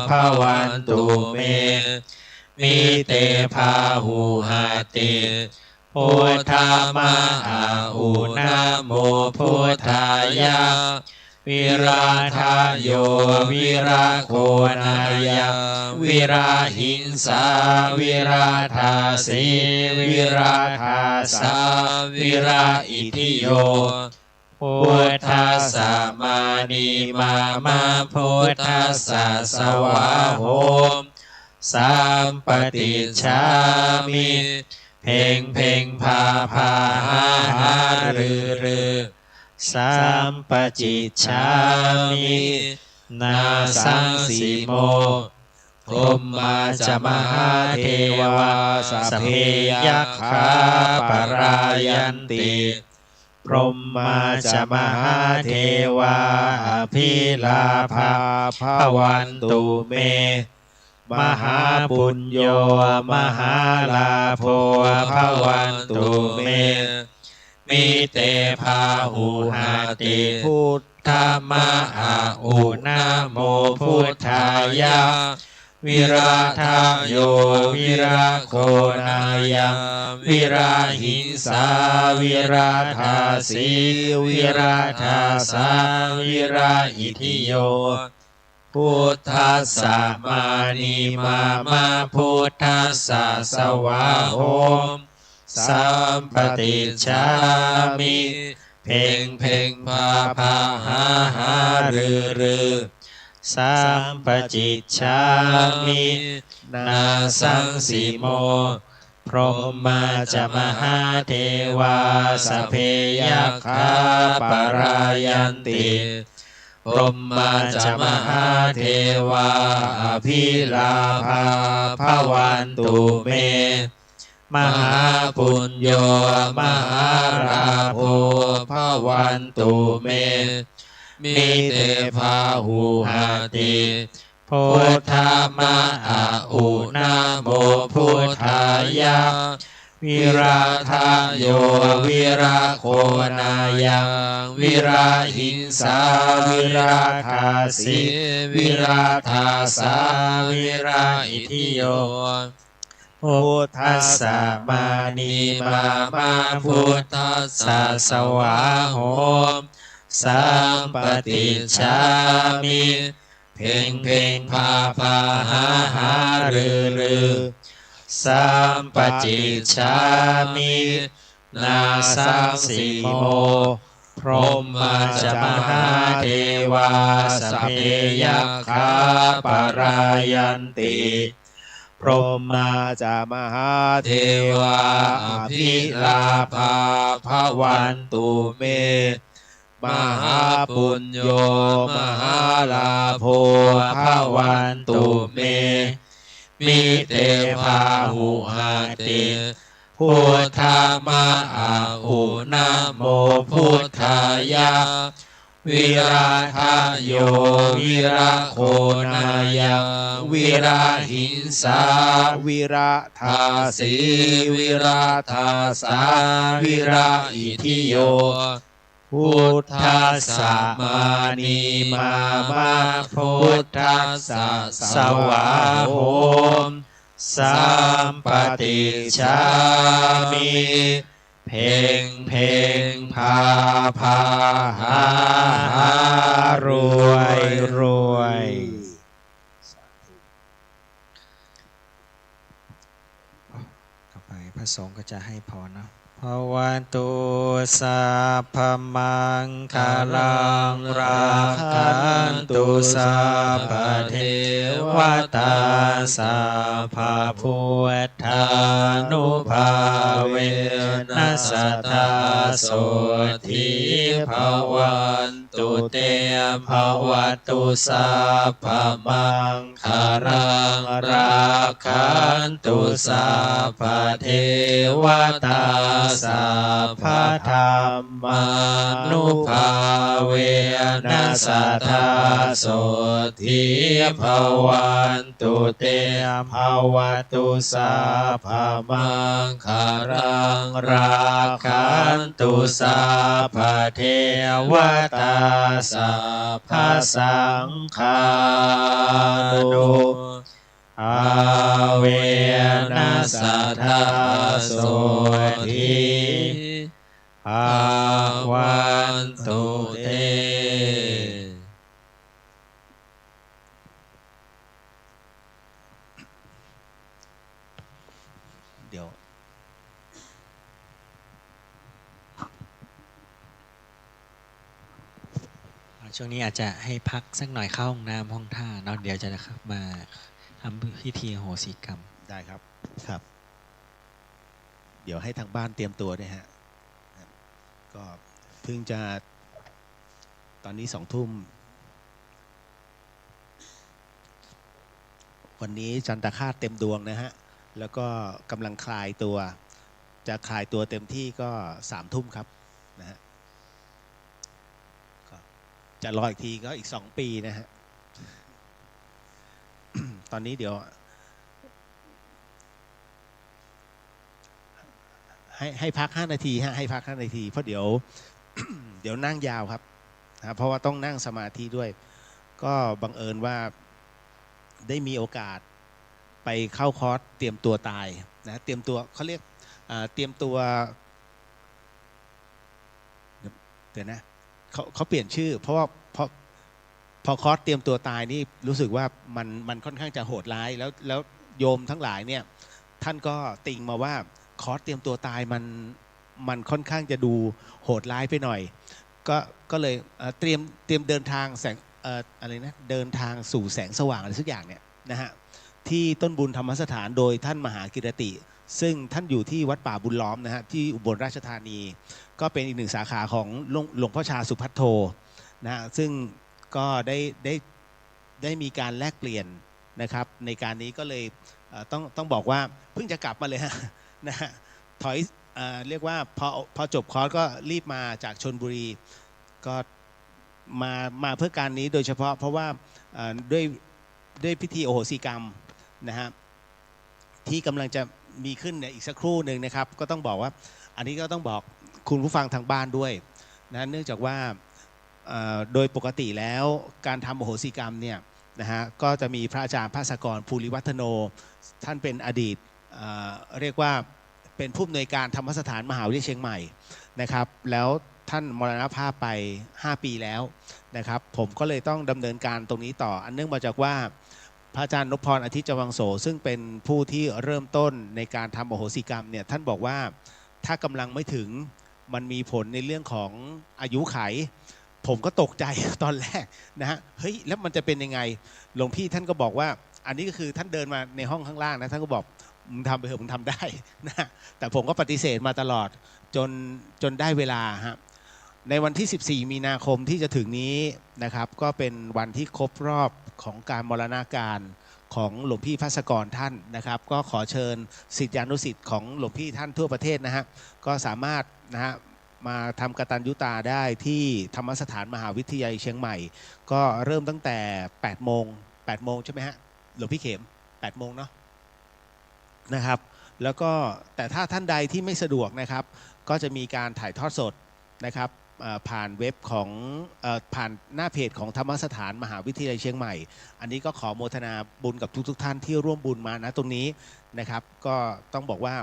ภวันตุเมมีเตพาหูหาติพุทธามาอาอุนะโมพุทธายะ วิราทาโยวิราโคนายังวิราหิงสาวิราธาสีวิราธาสาวิราอิทิโยพุทธัสสะมานีมามาพุทธัสสะสวาโหมสัมปติชามิเพ่งเพ่งพาพาหาหารือรือสัมปจิชามินาสังสีโมพรหมาจมหาเทวาสพเพยัคขาปรายันติพรหมาจมหาเทวาอภิลาภาภวันตุเมมหาปุญโยมหาลาโภภวันตุเมมิเตภาหุหาติพุทธมหาอุนะโมพุทธายะวิราทาโยวิราโคนายังวิราหิงสาวิราธาสีวิราธาสาวิราอิทิโยพุทธัสสะมานีมามาพุทธัสสะสวาโหมสัมปติชามิเพ่งเพ่งพาพาหาหารือรือสัมปจิชามินาสังสีโมพรหมาจมหาเทวาสพเพยัคขาปรายันติพรหมาจมหาเทวาอภิลาภาภวันตุเมมหาปุญโยมหาราโภภวันตุเมมิเตภาหุหาติพุทธมหาอุนะโมพุทธายะวิราทาโยวิราโคนายังวิราหิงสาวิราธาสีวิราธาสาวิราอิทิโยพุทธัสสะมานีมามาพุทธัสสะสวาโหมสัมปติชามิเพ่งเพ่งพาพาหาหารือรือสัมปจิชามินาสังสีโมพรหมาจมหาเทวาสพเพยัคขาปรายันติพรหมาจมหาเทวาอภิลาภาภวันตุเมมหาปุญโยมหาลาโภภวันตุเมมิเตภาหุหาติพุทธมหาอุนะโมพุทธายะวิราทาโยวิราโคนายังวิราหิงสาวิราธาสีวิราธาสาวิราอิทิโยพุทธัสสะมานีมามาพุทธัสสะสวาโหมสัมปติชามิเพ่งเพ่งพาพาหารวยรวยต่อไปพระสงฆ์ก็จะให้พรนะภวันตุสัพพมังคลังราคันตุสัพพเทวตาสัพพพุทธานุภาเวนัสสทธาโสทิภวันตุเตภวตุสัพพมังคลังราคันตุสัพพเทวตาสัพพธรรมานุภาเวนัสสทธาโสทิภวันตุเตภวตุสัพพมังคลังราคันตุสัพพเทวตาสัพพสังฆานุอาเวนัสสทธาโสทิภวันตุเต ช่วงนี้อาจจะให้พักสักหน่อยเข้าห้องน้ำห้องท่าเนาะเดี๋ยวจะมาทำพิธีโหสิกรรมได้ครับครับ เดี๋ยวให้ทางบ้านเตรียมตัวด้วยฮะก็เพิ่งจะตอนนี้2 ทุ่มวันนี้จันทคราสเต็มดวงนะฮะแล้วก็กำลังคลายตัวจะคลายตัวเต็มที่ก็3 ทุ่มครับนะฮะก็จะรออีกทีก็อีก2 ปีนะฮะ ตอนนี้เดี๋ยวให้พัก5 นาทีฮะให้พัก5 นาทีเพราะเดี๋ยว เดี๋ยวนั่งยาวครับนะเพราะว่าต้องนั่งสมาธิด้วยก็บังเอิญว่าได้มีโอกาสไปเข้าคอร์สเตรียมตัวตายนะเตรียมตัวเขาเรียกเตรียมตัวเดี๋ยวนะเขาเปลี่ยนชื่อเพราะว่าพอคอร์สเตรียมตัวตายนี่รู้สึกว่ามันค่อนข้างจะโหดร้ายแล้วโยมทั้งหลายเนี่ยท่านก็ติงมาว่าคอร์สเตรียมตัวตายมันค่อนข้างจะดูโหดร้ายไปหน่อยก็เลยเตรียมเดินทางแสงอะไรนะเดินทางสู่แสงสว่างอะไรสักอย่างเนี่ยนะฮะที่ต้นบุญธรรมสถานโดยท่านมหากิรติซึ่งท่านอยู่ที่วัดป่าบุญล้อมนะฮะที่อุบลราชธานีก็เป็นอีก1 สาขาของหลวงพ่อชาสุพัทโทนะฮะซึ่งก็ได้มีการแลกเปลี่ยนนะครับในการนี้ก็เลยต้องบอกว่าเพิ่งจะกลับมาเลยฮะนะฮะถอยเรียกว่าพอจบคอร์สก็รีบมาจากชลบุรีก็มาเพื่อการนี้โดยเฉพาะเพราะว่าด้วยพิธีโอโหสิกรรมนะฮะที่กำลังจะมีขึ้นเนี่ยอีกสักครู่หนึ่งนะครับก็ต้องบอกว่าอันนี้ก็ต้องบอกคุณผู้ฟังทางบ้านด้วยนะเนื่องจากว่าโดยปกติแล้วการทำโอโหสิกรรมเนี่ยนะฮะก็จะมีพระอาจารย์ภาสกรภูริวัฒโนท่านเป็นอดีตเรียกว่าเป็นผู้อำนวยการธรรมสถานมหาวิทยาลัยเชียงใหม่นะครับแล้วท่านมรณภาพไป5 ปีแล้วนะครับผมก็เลยต้องดำเนินการตรงนี้ต่ออันเนื่องมาจากว่าพระอาจารย์นพพรอาทิตย์จวังโสซึ่งเป็นผู้ที่เริ่มต้นในการทำโอโหสิกรรมเนี่ยท่านบอกว่าถ้ากำลังไม่ถึงมันมีผลในเรื่องของอายุไขผมก็ตกใจตอนแรกนะฮะเฮ้ยแล้วมันจะเป็นยังไงหลวงพี่ท่านก็บอกว่าอันนี้ก็คือท่านเดินมาในห้องข้างล่างนะท่านก็บอกมึงทำไปเถอะมึงทำได้นะแต่ผมก็ปฏิเสธมาตลอดจนได้เวลาฮะในวันที่14 มีนาคมที่จะถึงนี้นะครับก็เป็นวันที่ครบรอบของการมรณาการของหลวงพี่ภาสกรท่านนะครับก็ขอเชิญศิษยานุศิษย์ของหลวงพี่ท่านทั่วประเทศนะฮะก็สามารถนะฮะมาทำกตัญญูตาได้ที่ธรรมสถานมหาวิทยาลัยเชียงใหม่ก็เริ่มตั้งแต่8 โมงใช่ไหมฮะหลวงพี่เข็ม8 โมงเนาะนะครับแล้วก็แต่ถ้าท่านใดที่ไม่สะดวกนะครับก็จะมีการถ่ายทอดสดนะครับผ่านเว็บของผ่านหน้าเพจของธรรมสถานมหาวิทยาลัยเชียงใหม่อันนี้ก็ขอโมทนาบุญกับทุกท่านที่ร่วมบุญมานะตรงนี้นะครับก็ต้องบอกว่า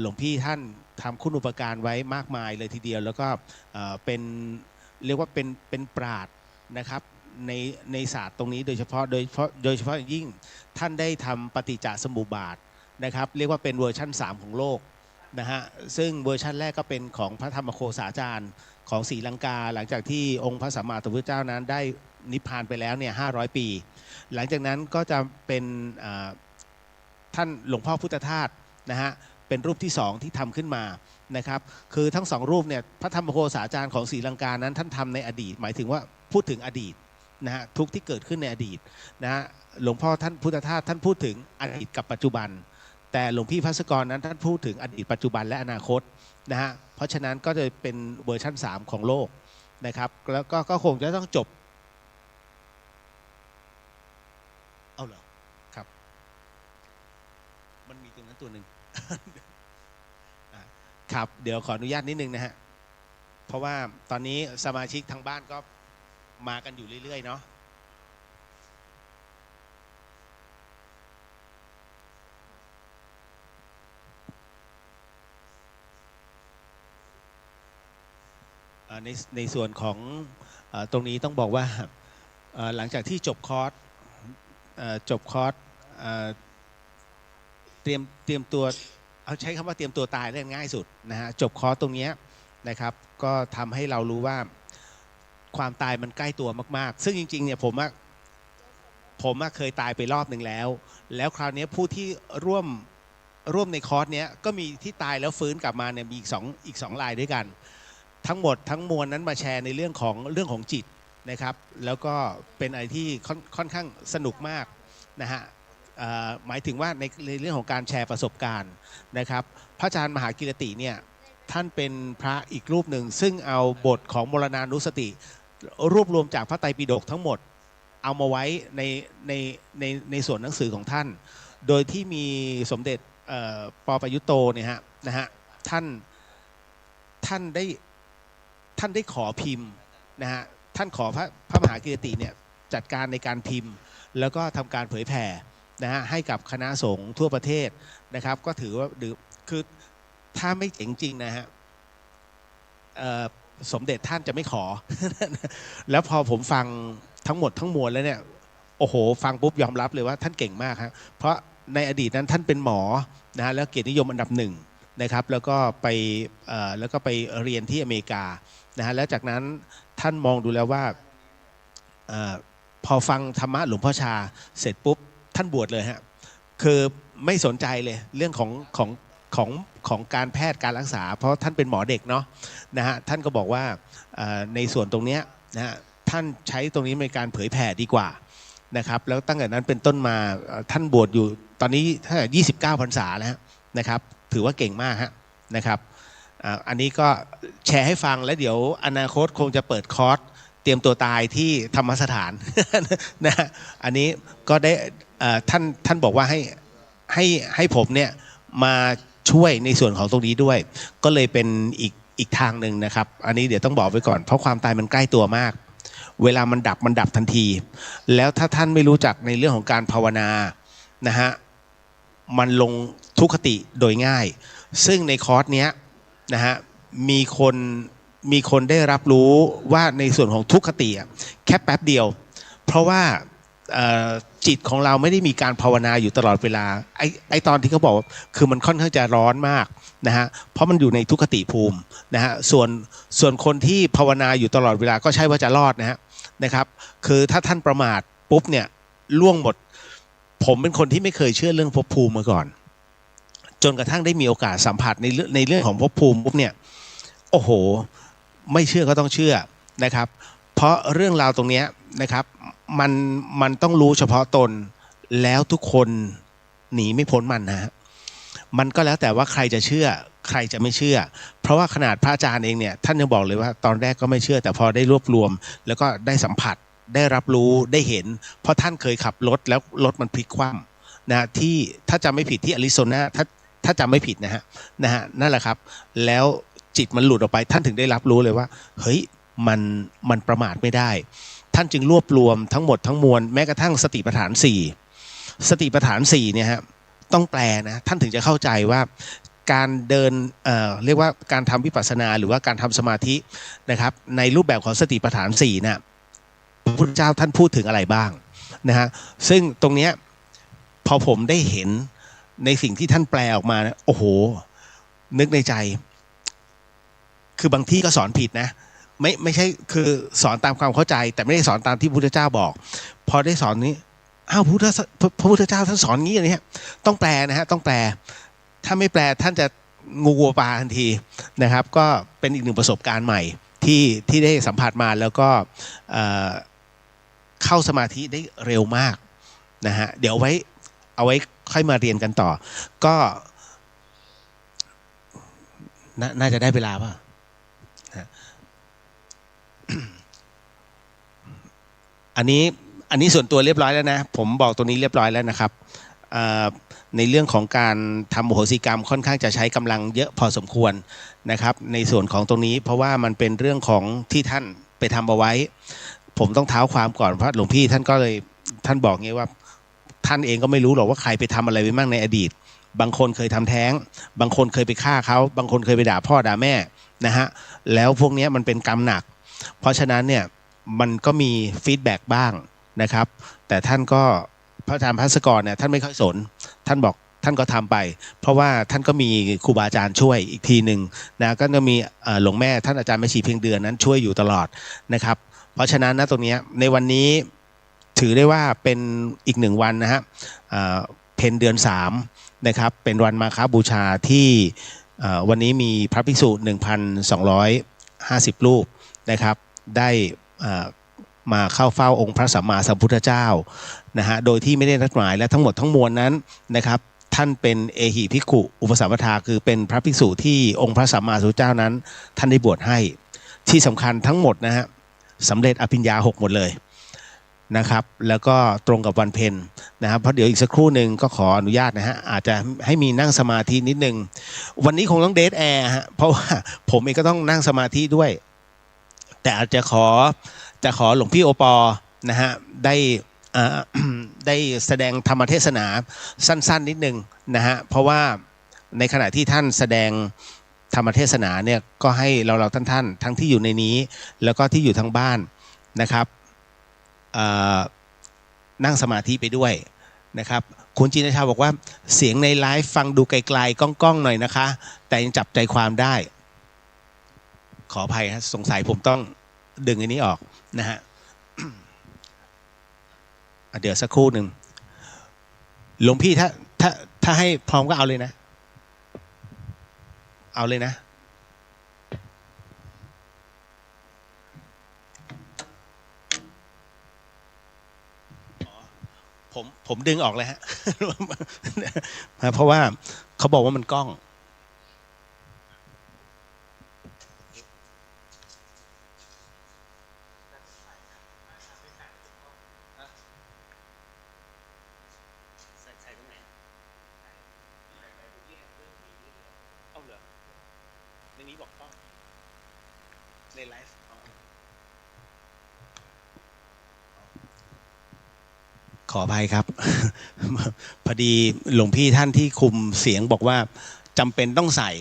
หลวงพี่ท่านทำคุณูปการไว้มากมายเลยทีเดียวแล้วก็เป็นเรียกว่าเป็นปราชญ์นะครับในศาสตร์ตรงนี้โดยเฉพาะอย่างยิ่งท่านได้ทำปฏิจจสมุปบาทนะครับเรียกว่าเป็นเวอร์ชั่น3ของโลกนะฮะซึ่งเวอร์ชั่นแรกก็เป็นของพระธรรมโคสาจารย์ของศรีลังกาหลังจากที่องค์พระสัมมาสัมพุทธเจ้านั้นได้นิพพานไปแล้วเนี่ย500 ปี หลังจากนั้นก็จะเป็นท่านหลวงพ่อพุทธทาสนะฮะเป็นรูปที่2ที่ทำขึ้นมานะครับคือทั้ง2รูปเนี่ยพระธรรมโคสาจารย์ของศรีลังกานั้นท่านทำในอดีตหมายถึงว่าพูดถึงอดีตนะฮะทุกที่เกิดขึ้นในอดีตนะฮะหลวงพ่อท่านพุทธทาสท่านพูดถึงอดีตกับปัจจุบันแต่หลวงพี่ภาสกรนั้นท่านพูดถึงอดีตปัจจุบันและอนาคตนะฮะเพราะฉะนั้นก็จะเป็นเวอร์ชัน3ของโลกนะครับแล้วก็คงจะต้องจบเอาเหรอครับมันมีตรงนั้นตัวหนึ่ง ครับเดี๋ยวขออนุญาตนิดนึงนะฮะเพราะว่าตอนนี้สมาชิกทางบ้านก็มากันอยู่เรื่อยๆเนาะในส่วนของตรงนี้ต้องบอกว่าหลังจากที่จบคอร์สเตรียมตัวเอาใช้คำว่าเตรียมตัวตายได้ง่ายสุดนะฮะจบคอร์สตรงนี้นะครับก็ทำให้เรารู้ว่า ความตายมันใกล้ตัวมากๆซึ่งจริงๆเนี่ยผมเคยตายไปรอบหนึ่งแล้วคราวนี้ผู้ที่ร่วมในคอร์สเนี้ยก็มีที่ตายแล้วฟื้นกลับมาเนี่ยมีอีกสองรายด้วยกันทั้งหมดทั้งมวลนั้นมาแชร์ในเรื่องของจิตนะครับแล้วก็เป็นอะไรที่ค่อนข้างสนุกมากนะฮะหมายถึงว่าในเรื่องของการแชร์ประสบการณ์นะครับพระอาจารย์มหากิรติเนี่ยท่านเป็นพระอีกรูปหนึ่งซึ่งเอาบทของมรณานุสติรวบรวมจากพระไตรปิฎกทั้งหมดเอามาไว้ในส่วนหนังสือของท่านโดยที่มีสมเด็จป.ประยุตโตเนี่ยนะฮะท่านได้ขอพิมพ์นะฮะท่านขอพระมหากิรติเนี่ยจัดการในการพิมพ์แล้วก็ทำการเผยแผ่นะฮะให้กับคณะสงฆ์ทั่วประเทศนะครับก็ถือว่าคือถ้าไม่เจ๋งจริงนะฮะสมเด็จท่านจะไม่ขอ แล้วพอผมฟังทั้งหมดทั้งมวลแล้วเนี่ยโอ้โหฟังปุ๊บยอมรับเลยว่าท่านเก่งมากครับเพราะในอดีตนั้นท่านเป็นหมอนะฮะแล้วเกียรตินิยมอันดับหนึ่งนะครับแล้วก็ไปเรียนที่อเมริกานะฮะแล้วจากนั้นท่านมองดูแล้วว่าพอฟังธรรมะหลวงพ่อชาเสร็จปุ๊บท่านบวชเลยฮะคือไม่สนใจเลยเรื่องของการแพทย์การรักษาเพราะท่านเป็นหมอเด็กเนาะนะฮะท่านก็บอกว่าในส่วนตรงนี้นะฮะท่านใช้ตรงนี้ในการเผยแผ่ดีกว่านะครับแล้วตั้งแต่นั้นเป็นต้นมาท่านบวชอยู่ตอนนี้ถ้า29 พรรษาแล้วนะครับถือว่าเก่งมากฮะนะครับอันนี้ก็แชร์ให้ฟังแล้วเดี๋ยวอนาคตคงจะเปิดคอร์สเตรียมตัวตายที่ธรรมสถาน นะอันนี้ก็ได้ท่านบอกว่าให้ผมเนี่ยมาช่วยในส่วนของตรงนี้ด้วยก็เลยเป็นอีกทางหนึ่งนะครับอันนี้เดี๋ยวต้องบอกไว้ก่อนเพราะความตายมันใกล้ตัวมากเวลามันดับทันทีแล้วถ้าท่านไม่รู้จักในเรื่องของการภาวนานะฮะมันลงทุกขติโดยง่ายซึ่งในคอร์สเนี้ยนะฮะมีคนได้รับรู้ว่าในส่วนของทุกขติแค่แป๊บเดียวเพราะว่าจิตของเราไม่ได้มีการภาวนาอยู่ตลอดเวลาไอตอนที่เขาบอกคือมันค่อนข้างจะร้อนมากนะฮะเพราะมันอยู่ในทุกขติภูมินะฮะส่วนคนที่ภาวนาอยู่ตลอดเวลาก็ใช่ว่าจะรอดนะครับคือถ้าท่านประมาทปุ๊บเนี่ยล่วงหมดผมเป็นคนที่ไม่เคยเชื่อเรื่องภพภูมิมาก่อนจนกระทั่งได้มีโอกาสสัมผัสในเรื่องของภพภูมิปุ๊บเนี่ยโอ้โหไม่เชื่อก็ต้องเชื่อนะครับเพราะเรื่องราวตรงนี้นะครับมันต้องรู้เฉพาะตนแล้วทุกคนหนีไม่พ้นมันนะฮะมันก็แล้วแต่ว่าใครจะเชื่อใครจะไม่เชื่อเพราะว่าขนาดพระอาจารย์เองเนี่ยท่านยังบอกเลยว่าตอนแรกก็ไม่เชื่อแต่พอได้รวบรวมแล้วก็ได้สัมผัสได้รับรู้ได้เห็นเพราะท่านเคยขับรถแล้วรถมันพลิกคว่ำนะที่ถ้าจำไม่ผิดที่อาริโซนาถ้าจำไม่ผิดนะฮะนั่นแหละครับแล้วจิตมันหลุดออกไปท่านถึงได้รับรู้เลยว่าเฮ้ยมันประมาทไม่ได้ท่านจึงรวบรวมทั้งหมดทั้งมวลแม้กระทั่งสติปัฏฐาน4เนี่ยฮะต้องแปลนะท่านถึงจะเข้าใจว่าการเดินเรียกว่าการทำวิปัสสนาหรือว่าการทำสมาธินะครับในรูปแบบของสติปัฏฐาน4น่ะพระพุทธเจ้าท่านพูดถึงอะไรบ้างนะฮะซึ่งตรงเนี้ยพอผมได้เห็นในสิ่งที่ท่านแปลออกมาโอ้โหนึกในใจคือบางที่ก็สอนผิดนะไม่ใช่คือสอนตามความเข้าใจแต่ไม่ได้สอนตามที่พระพุทธเจ้าบอกพอได้สอนนี้อ้าวพระพุทธเจ้าท่านสอนงี้อย่างนี้ต้องแปลนะฮะต้องแปลถ้าไม่แปลท่านจะงูวัวปลาทันทีนะครับก็เป็นอีกหนึ่งประสบการณ์ใหม่ที่ได้สัมผัสมาแล้วก็เข้าสมาธิได้เร็วมากนะฮะเดี๋ยวเอาไว้ค่อยมาเรียนกันต่อก็น่าจะได้เวลาป่ะอันนี้ส่วนตัวเรียบร้อยแล้วนะผมบอกตัวนี้เรียบร้อยแล้วนะครับในเรื่องของการทำโหสิกรรมค่อนข้างจะใช้กำลังเยอะพอสมควรนะครับในส่วนของตรงนี้เพราะว่ามันเป็นเรื่องของที่ท่านไปทำเอาไว้ผมต้องเท้าความก่อนเพราะหลวงพี่ท่านก็เลยท่านบอกงี้ว่าท่านเองก็ไม่รู้หรอกว่าใครไปทำอะไรไปบ้างในอดีตบางคนเคยทำแท้งบางคนเคยไปฆ่าเขาบางคนเคยไปด่าพ่อด่าแม่นะฮะแล้วพวกนี้มันเป็นกรรมหนักเพราะฉะนั้นเนี่ยมันก็มีฟีดแบ็กบ้างนะครับแต่ท่านก็พระอาจารย์ภัสกรเนี่ยท่านไม่ค่อยสนท่านบอกท่านก็ทำไปเพราะว่าท่านก็มีครูบาอาจารย์ช่วยอีกทีหนึ่งนะก็จะมีหลวงแม่ท่านอาจารย์แม่ชีเพียงเดือนนั้นช่วยอยู่ตลอดนะครับ เพราะฉะนั้นนะตรงนี้ในวันนี้ถือได้ว่าเป็นอีก1 วันนะฮะเพนเดือน3นะครับเป็นวันมาฆบูชาที่วันนี้มีพระภิกษุ 1,250 รูปนะครับได้มาเข้าเฝ้าองค์พระสัมมาสัมพุทธเจ้านะฮะโดยที่ไม่ได้นัดหมายและทั้งหมดทั้งมวลนั้นนะครับท่านเป็นเอหิภิกขุอุปสัมปทาคือเป็นพระภิกษุที่องค์พระสัมมาสัมพุทธเจ้านั้นท่านได้บวชให้ที่สำคัญทั้งหมดนะฮะสำเร็จอภิญญา6หมดเลยนะครับแล้วก็ตรงกับวันเพ็ญนะครับเพราะเดี๋ยวอีกสักครู่หนึ่งก็ขออนุญาตนะฮะอาจจะให้มีนั่งสมาธินิดนึงวันนี้คงต้องเดทแอร์ฮะเพราะว่าผมเองก็ต้องนั่งสมาธิด้วยแต่อาจจะขอหลวงพี่โอปอนะฮะได้แสดงธรรมเทศนาสั้นๆนิดนึงนะฮะเพราะว่าในขณะที่ท่านแสดงธรรมเทศนาเนี่ยก็ให้เราท่านทั้งที่อยู่ในนี้แล้วก็ที่อยู่ทางบ้านนะครับนั่งสมาธิไปด้วยนะครับคุณจินชาบอกว่าเสียงในไลฟ์ฟังดูไกลๆก้องๆหน่อยนะคะแต่ยังจับใจความได้ขออภัยฮะสงสัยผมต้องดึงอันนี้ออกนะฮะ เดี๋ยวสักครู่หนึ่งหลวงพี่ถ้าให้พร้อมก็เอาเลยนะเอาเลยนะผมดึงออกเลยฮะ เพราะว่าเขาบอกว่ามันกล้องในนี้บอกกล้องในไลฟ์ขออภัยครับ พอดีหลวงพี่ท่านที่คุมเสียงบอกว่าจำเป็นต้องใส่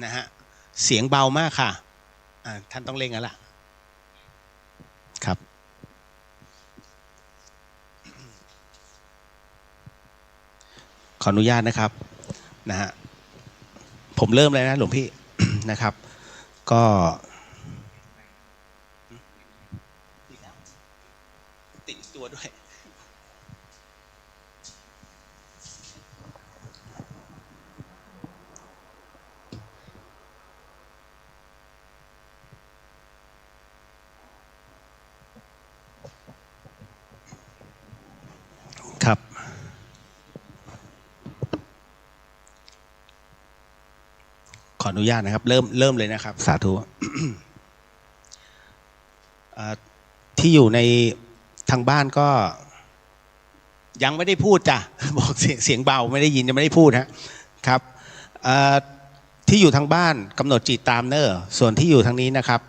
นะฮะเสียงเบามากค่ะท่านต้องเร่งแล้วล่ะครับขออนุญาตนะครับนะฮะผมเริ่มเลยนะหลวงพี่ นะครับก็ติดตัวด้วยครับขออนุญาตนะครับเริ่มเลยนะครับสาธุ ที่อยู่ในทางบ้านก็ยังไม่ได้พูดจ้ะ บอกเสียงเบาไม่ได้ยินยังไม่ได้พูดครับที่อยู่ทางบ้านกำหนดจิตตามเนอะส่วนที่อยู่ทางนี้นะครับ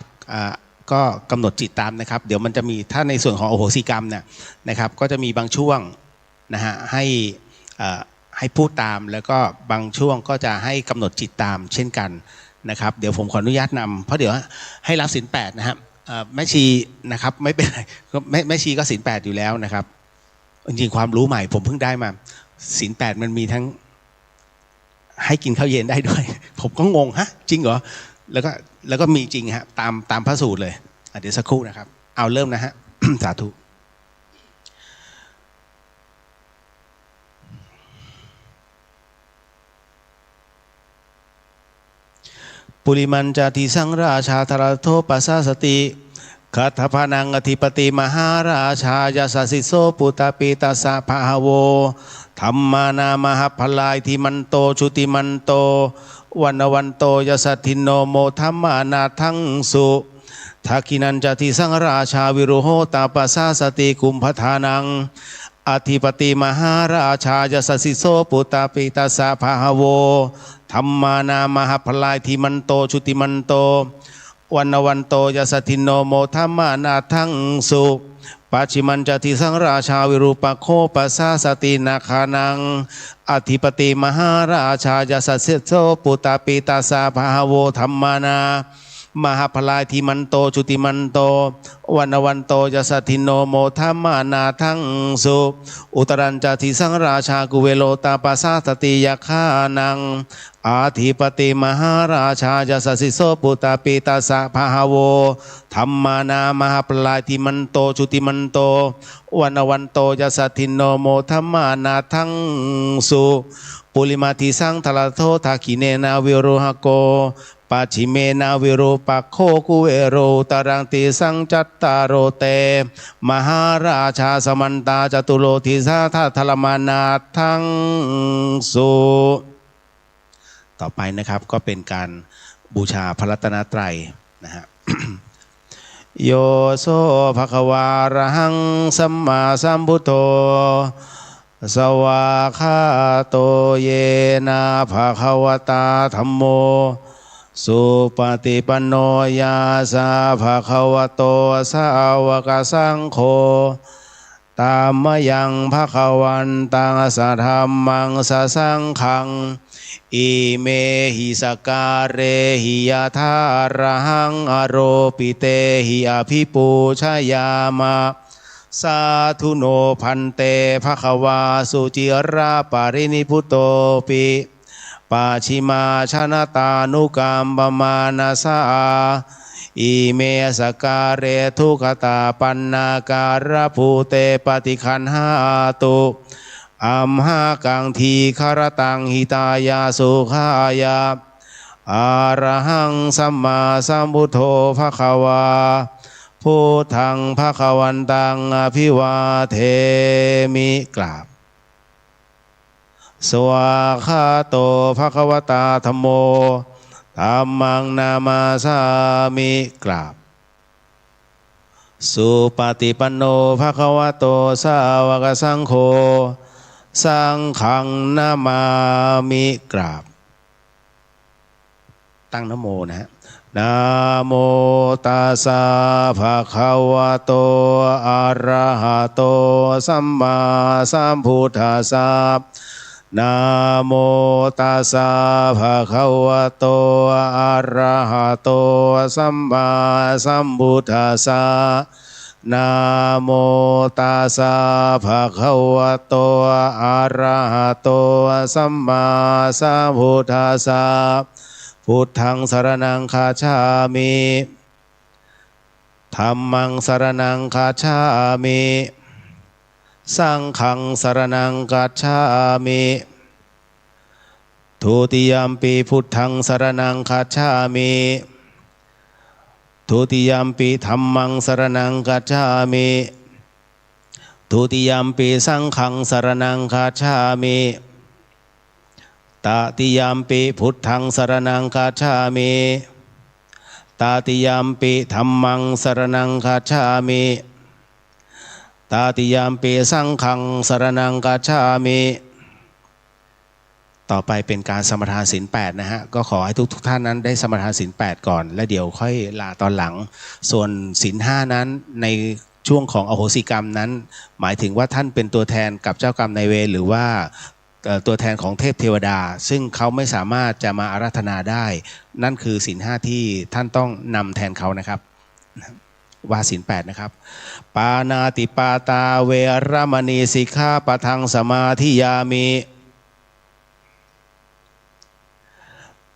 ก็กำหนดจิตตามนะครับเดี๋ยวมันจะมีถ้าในส่วนของอโหสิกรรมเนี่ยนะครับก็จะมีบางช่วงนะฮะให้พูดตามแล้วก็บางช่วงก็จะให้กำหนดจิตตามเช่นกันนะครับเดี๋ยวผมขออนุญาตนำเพราะเดี๋ยวให้รับศีล8นะครับแม่ชีนะครับไม่เป็นไรแม่ชีก็ศีล8อยู่แล้วนะครับจริงๆความรู้ใหม่ผมเพิ่งได้มาศีล8มันมีทั้งให้กินข้าวเย็นได้ด้วย ผมก็งงฮะจริงเหรอแล้วก็มีจริงฮะตามพระสูตรเลยเดี๋ยวสักครู่นะครับเอาเริ่มนะฮะ สาธุปุริมันจติสังราชาธรโทปัสสสติคัตถพานังอธิปติมหาราชายาสสิโสปุตตปิตัสสะภะโวธรรมานามหพลายทิมันโตชุติมันโตวันโตยสัทธินโนโมธรรมานาทังสุทักขินันจติสังราชาวิรุโหตาปัสสสติกุมภทานังอธิปติมหาราชายาสสิโสปุตตปิตัสสะภะโวธรรมานามหพลายทิมันโตชุติมันโตวันโตยสัทธินโนโมธรรมานาทังสุปัจฉิมันจติสังราชาวิรูปโคปัสสสตินาคานังอธิปติมหาราชายาสสิโสปุตตปิตัสสะภะโวธรรมานามหพลายทิมันโตชุติมันโตวันโตยสัทธินโนโมธรรมานาทังสุอุตรัญจติสังราชากุเวโลตาปัสสสติยคานังอ อาธิปติมหาราชาจะสสิโสปุตตปิตาสะภาโวธรรมานามหาปลาติมันโตจุติมันโตวันวันโตจะสัทธินโนโมธรรมานาทังสุปุลิมาติสังทลโททาคิเนนาวิโรหโกปัจฉิเมนาวิโรปัคโคกุเอโรตารังติสังจัตตารโรเตมหาราชาสมันตาจตุโลทิสาทัทลมานาทังสุต่อไปนะครับก็เป็นการบูชาพระรัตนตรัยนะฮะ โยโสภควาระหังสัมมาสัมพุทโธสวากขาโตเยนะภควตาธัมโมสุปฏิปันโนยาสาภควโตสาวกสังโฆตามยังภควันตังสัทธัมมังสสังฆังอิเมหิสการเรหิยะธาระหังอโรปิเตหิอภิปูชยามะสาธุโนพันเตภควาสุจิราปารินิพุตโตปิปาชิมาชนะตานุกรรมปมานาสาอิเมสการเรทุกขตาปันนาการะภูเตปฏิคันหาตุอัมหากังทีคารตังหิตายาสุขายาอะระหังสัมมาสัมพุทโธภควาพุทธังภควันตังอภิวาเทมิกราบสวากขาโตภควตาธัมโมธัมมังนามาสามิกราบสุปฏิปันโนภควโตสาวกสังโฆสังฆังนามามิกราบตั้งนะโมนะฮะนะโมตัสสะภะคะวะโตอะระหะโตสัมมาสัมพุทธัสสะนะโมตัสสะภะคะวะโตอะระหะโตสัมมาสัมพุทธัสสะนะโมตัสสะภะคะวะโตอะระหะโตสัมมาสัมพุทธัสสะพุทธังสรณังคาฉามิธัมมังสรณังคาฉามิสังฆังสรณังคัจฉามิทุติยัมปิพุทธังสรณังคัจฉามิทุติยัมปิธัมมังสรณังคัจฉามิทุติยัมปิสังฆังสรณังคัจฉามิตติยัมปิพุทธังสรณังคัจฉามิตติยัมปิธัมมังสรณังคัจฉามิตติยัมปิสังฆังสรณังคัจฉามิต่อไปเป็นการสมทานศีล8นะฮะก็ขอให้ทุกท่านนั้นได้สมทานศีล8ก่อนและเดี๋ยวค่อยลาตอนหลังส่วนศีล5นั้นในช่วงของอโหสิกรรมนั้นหมายถึงว่าท่านเป็นตัวแทนกับเจ้ากรรมนายเวรหรือว่าตัวแทนของเทพเทวดาซึ่งเขาไม่สามารถจะมาอาราธนาได้นั่นคือศีล5ที่ท่านต้องนำแทนเขานะครับว่าศีล8นะครับปานาติปาตาเวรมณีสิกขาปะทังสมาธิยามิ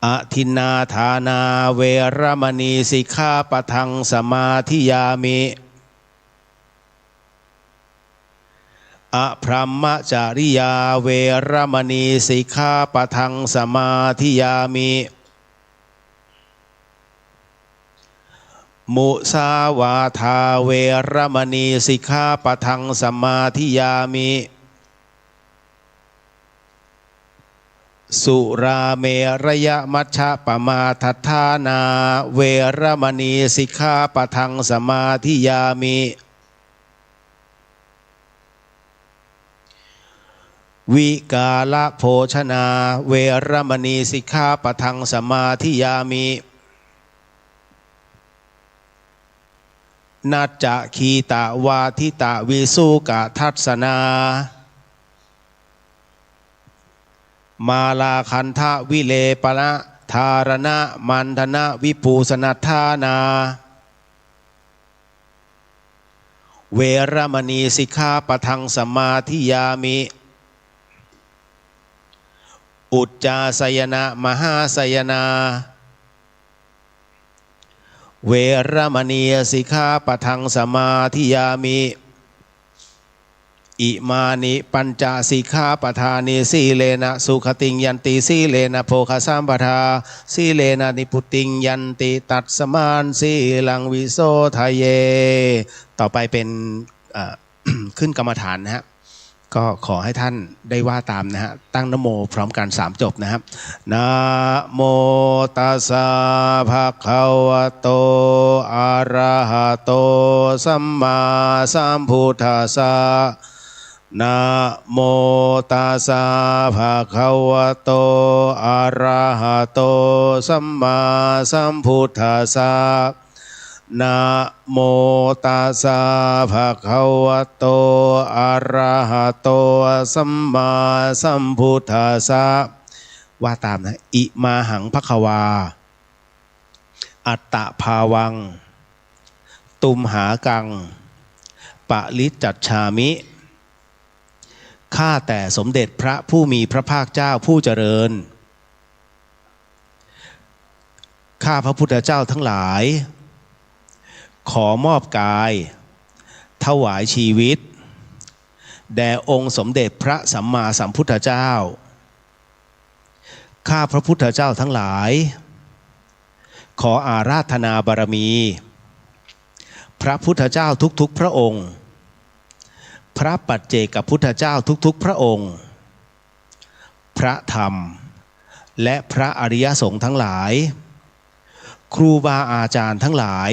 อทินนาทานาเวรมณีสิกขาปะทังสมาธิยามิอพรหมจาริยาเวรมณีสิกขาปะทังสมาธิยามิมุสาวาทาเวรมณีสิกขาปะทังสมาธิยามิสุราเมรยมัชฌะปมาทัฏฐานาเวรมณีสิกขาปะทังสมาธิยามิวิกาลโภชนาเวรมณีสิกขาปะทังสมาธิยามินัจจะคีตะวาทิตะวิสุกะทัสนามาลาคันทะวิเลปนะธารณะมันธนะวิปูสนัทธานาเวรมณีสิกขาปะทังสมาธิยามิ อุจจาสยนะมหาสยนาเวรมณีสิกขาปะทังสมาธิยามิอิมานิปัญจสิกขาปทานิสีเลนะสุขติงยันติสีเลนะโภคสัมปทาสีเลนะนิพุติงยันติตัดสมานสีลังวิโสทะเยต่อไปเป็นขึ้นกรรมฐานนะฮะก็ขอให้ท่านได้ว่าตามนะฮะตั้งนะโมพร้อมกัน3จบนะครับนะโมตัสสะภะคะวะโตอะระหะโตสัมมาสัมพุทธัสสะนะโมตัสสะภะคะวะโตอะระหะโตสัมมาสัมพุทธัสสะนะโมตัสสะภะคะวะโตอะระหะโตสัมมาสัมพุทธัสสะว่าตามนะอิมาหังภควาอัตตะภาวังตุมหากังปะลิจัจฉามิข้าแต่สมเด็จพระผู้มีพระภาคเจ้าผู้เจริญข้าพระพุทธเจ้าทั้งหลายขอมอบกายถวายชีวิตแด่องค์สมเด็จพระสัมมาสัมพุทธเจ้าข้าพระพุทธเจ้าทั้งหลายขออาราธนาบารมีพระพุทธเจ้าทุกๆพระองค์พระปัจเจกพุทธเจ้าทุกๆพระองค์พระธรรมและพระอริยสงฆ์ทั้งหลายครูบาอาจารย์ทั้งหลาย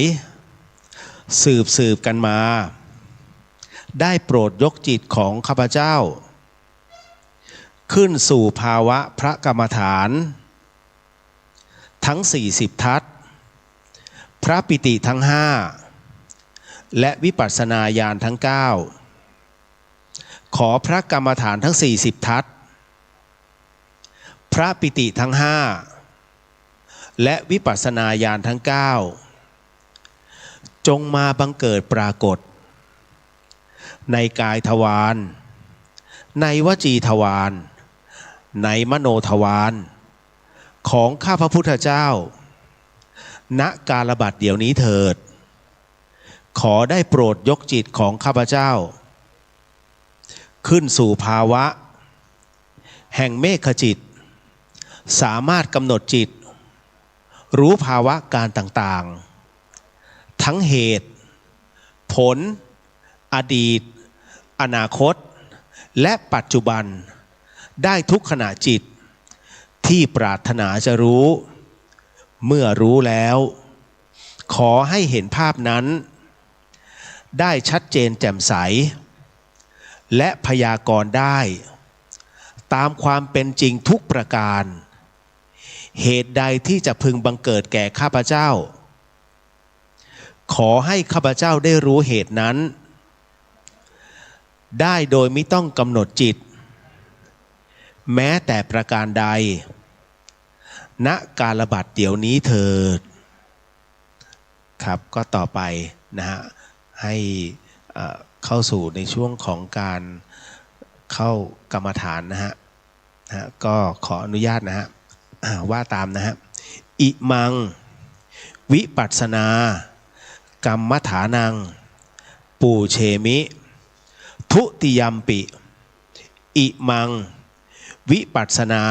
สืบกันมาได้โปรดยกจิตของข้าพเจ้าขึ้นสู่ภาวะพระกรรมฐานทั้ง40ทัศพระปิติทั้ง5และวิปัสสนาญาณทั้ง9ขอพระกรรมฐานทั้ง40ทัศพระปิติทั้ง5และวิปัสสนาญาณทั้ง9จงมาบังเกิดปรากฏในกายทวารในวจีทวารในมโนทวารของข้าพระพุทธเจ้าณกาลบัดเดี๋ยวนี้เถิดขอได้โปรดยกจิตของข้าพเจ้าขึ้นสู่ภาวะแห่งเมฆจิตสามารถกำหนดจิตรู้ภาวะการต่างๆทั้งเหตุผลอดีตอนาคตและปัจจุบันได้ทุกขณะจิตที่ปรารถนาจะรู้เมื่อรู้แล้วขอให้เห็นภาพนั้นได้ชัดเจนแจ่มใสและพยากรณ์ได้ตามความเป็นจริงทุกประการเหตุใดที่จะพึงบังเกิดแก่ข้าพเจ้าขอให้ข้าพเจ้าได้รู้เหตุนั้นได้โดยไม่ต้องกำหนดจิตแม้แต่ประการใดณกาลบัดเดี๋ยวนี้เถิดครับก็ต่อไปนะฮะให้เข้าสู่ในช่วงของการเข้ากรรมฐานนะฮะก็ขออนุญาตนะฮะว่าตามนะฮะอิมังวิปัสสนากรรมฐานังปูเชมิทุติยัมปิอิมังวิปัสสนา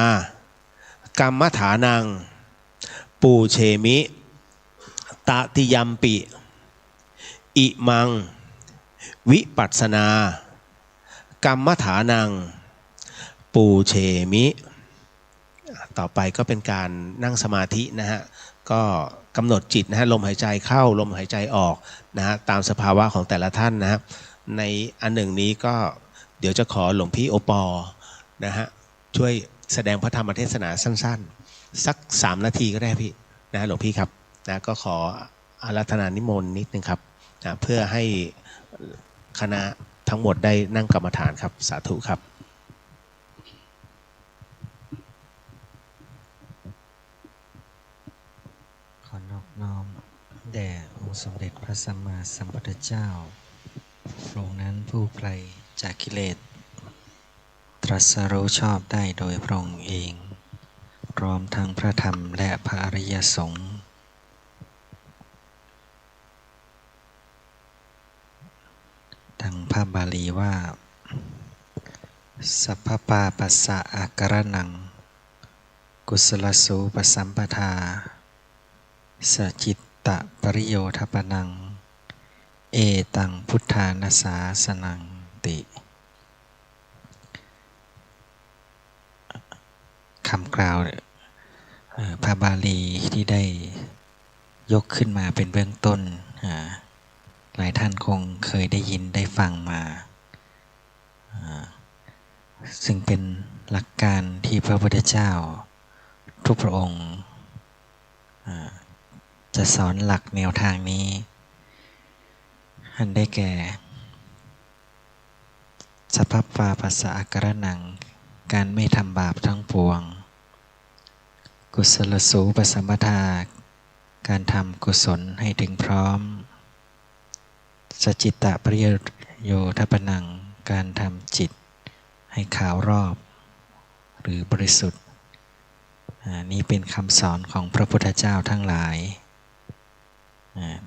กรรมฐานังปูเชมิตติยัมปิอิมังวิปัสสนากรรมฐานังปูเชมิต่อไปก็เป็นการนั่งสมาธินะฮะก็กำหนดจิตนะฮะลมหายใจเข้าลมหายใจออกนะฮะตามสภาวะของแต่ละท่านนะฮะในอันหนึ่งนี้ก็เดี๋ยวจะขอหลวงพี่โอปอนะฮะช่วยแสดงพระธรรมเทศนาสั้นๆสัก3 นาทีก็ได้พี่นะหลวงพี่ครับนะก็ขออาราธนานิมนต์นิดนึงครับนะเพื่อให้คณะทั้งหมดได้นั่งกรรมฐานครับสาธุครับขอนอบน้อมแด่องค์สมเด็จพระสัมมาสัมพุทธเจ้าพระองค์นั้นผู้ไกลจากกิเลสตรัสรู้ชอบได้โดยพระองค์เอง พร้อมทั้งพระธรรมและพระอริยสงฆ์ดังพระบาลีว่าสัพพปาปัสสะอาการนังกุศลสูปสัมปทาสจิตตปริโยทปนังเอตังพุทธานาสาสนังติคำกล่าวพระบาลีที่ได้ยกขึ้นมาเป็นเบื้องต้นหลายท่านคงเคยได้ยินได้ฟังมาซึ่งเป็นหลักการที่พระพุทธเจ้าทุกพระองค์จะสอนหลักแนวทางนี้อันได้แก่สัพพปาปัสสะอาการนังการไม่ทำบาปทั้งปวงกุศลสูปสัมปทาการทำกุศลให้ถึงพร้อมสจิตตปริโยทปนังการทำจิตให้ขาวรอบหรือบริสุทธิ์นี่เป็นคำสอนของพระพุทธเจ้าทั้งหลาย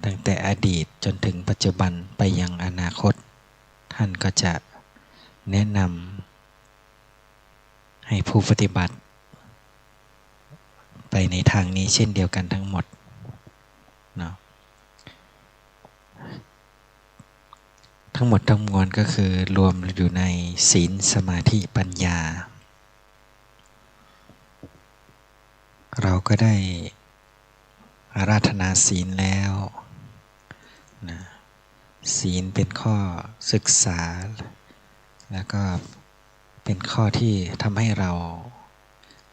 ตั้งแต่อดีตจนถึงปัจจุบันไปยังอนาคตท่านก็จะแนะนำให้ผู้ปฏิบัติไปในทางนี้เช่นเดียวกันทั้งหมดเนาะทั้งหมดทั้งมวลก็คือรวมอยู่ในศีลสมาธิปัญญาเราก็ได้อาราธนาศีลแล้วนะศีลเป็นข้อศึกษาแล้วก็เป็นข้อที่ทำให้เรา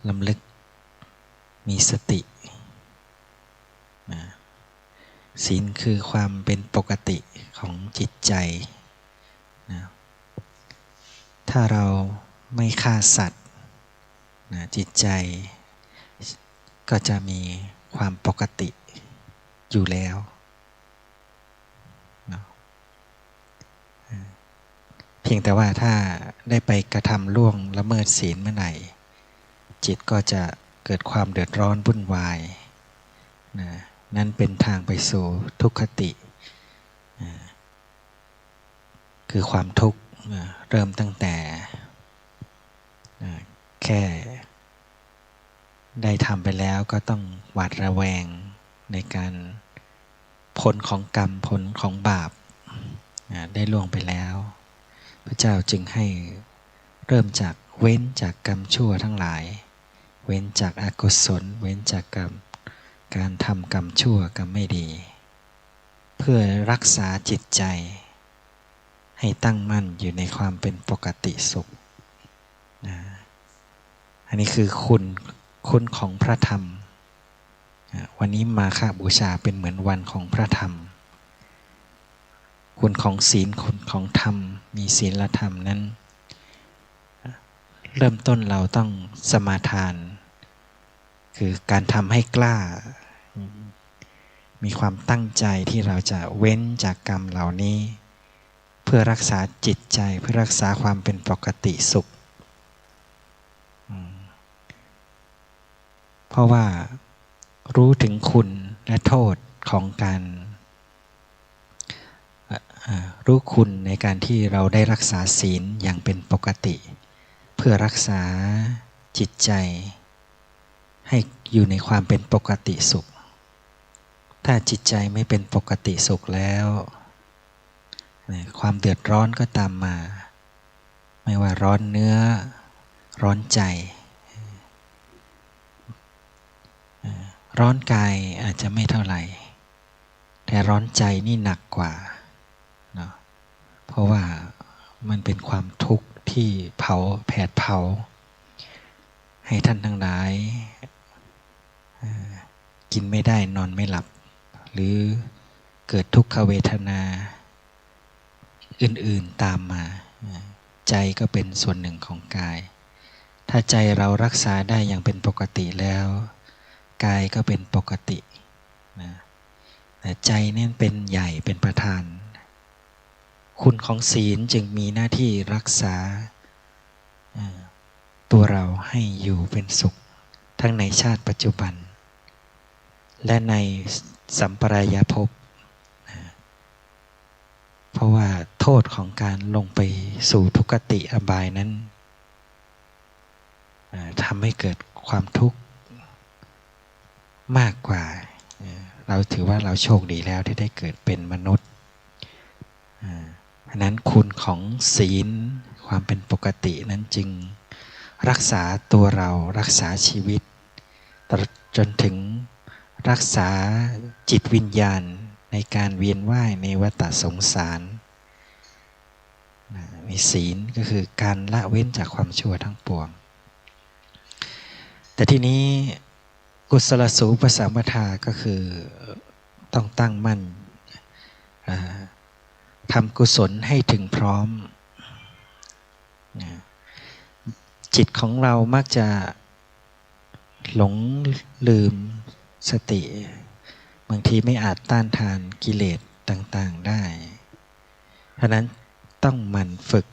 ลำลึกมีสตินะศีลคือความเป็นปกติของจิตใจนะถ้าเราไม่ฆ่าสัตว์นะจิตใจก็จะมีความปกติอยู่แล้วนะเพียงแต่ว่าถ้าได้ไปกระทำล่วงละเมิดศีลเมื่อไหร่จิตก็จะเกิดความเดือดร้อนวุ่นวายนะนั่นเป็นทางไปสู่ทุกขติคือความทุกข์เริ่มตั้งแต่แค่ได้ทำไปแล้วก็ต้องหวาดระแวงในการผลของกรรมผลของบาปได้ล่วงไปแล้วพระเจ้าจึงให้เริ่มจากเว้นจากกรรมชั่วทั้งหลายเว้นจากอกุศลเว้นจากกรรมการทำกรรมชั่วกรรมไม่ดีเพื่อรักษาจิตใจให้ตั้งมั่นอยู่ในความเป็นปกติสุขอันนี้คือคุณของพระธรรมวันนี้มาฆบูชาเป็นเหมือนวันของพระธรรมคุณของศีลคุณของธรรมมีศีลธรรมนั้นเริ่มต้นเราต้องสมาทานคือการทำให้กล้ามีความตั้งใจที่เราจะเว้นจากกรรมเหล่านี้เพื่อรักษาจิตใจเพื่อรักษาความเป็นปกติสุขเพราะว่ารู้ถึงคุณและโทษของการรู้คุณในการที่เราได้รักษาศีลอย่างเป็นปกติเพื่อรักษาจิตใจให้อยู่ในความเป็นปกติสุขถ้าจิตใจไม่เป็นปกติสุขแล้วความเดือดร้อนก็ตามมาไม่ว่าร้อนเนื้อร้อนใจร้อนกายอาจจะไม่เท่าไหร่แต่ร้อนใจนี่หนักกว่าเนาะเพราะว่ามันเป็นความทุกข์ที่แผดเผาให้ท่านทั้งหลายกินไม่ได้นอนไม่หลับหรือเกิดทุกขเวทนาอื่นๆตามมาใจก็เป็นส่วนหนึ่งของกายถ้าใจเรารักษาได้อย่างเป็นปกติแล้วกายก็เป็นปกตินะแต่ใจนี่เป็นใหญ่เป็นประธานคุณของศีลจึงมีหน้าที่รักษาตัวเราให้อยู่เป็นสุข ทั้งในชาติปัจจุบัน และในสัมปรายภพเพราะว่าโทษของการลงไปสู่ทุกขติอบายนั้นทำให้เกิดความทุกข์มากกว่าเราถือว่าเราโชคดีแล้วที่ได้เกิดเป็นมนุษย์เพราะนั้นคุณของศีลความเป็นปกตินั้นจึงรักษาตัวเรารักษาชีวิตจนถึงรักษาจิตวิญญาณในการเวียนว่ายในวัฏสงสารมีศีลก็คือการละเว้นจากความชั่วทั้งปวงแต่ทีนี้กุศลสูปสัมปทาก็คือต้องตั้งมั่นทำกุศลให้ถึงพร้อมจิตของเรามักจะหลงลืมสติบางทีไม่อาจต้านทานกิเลสต่างๆได้เพราะนั้นต้องหมั่นฝึก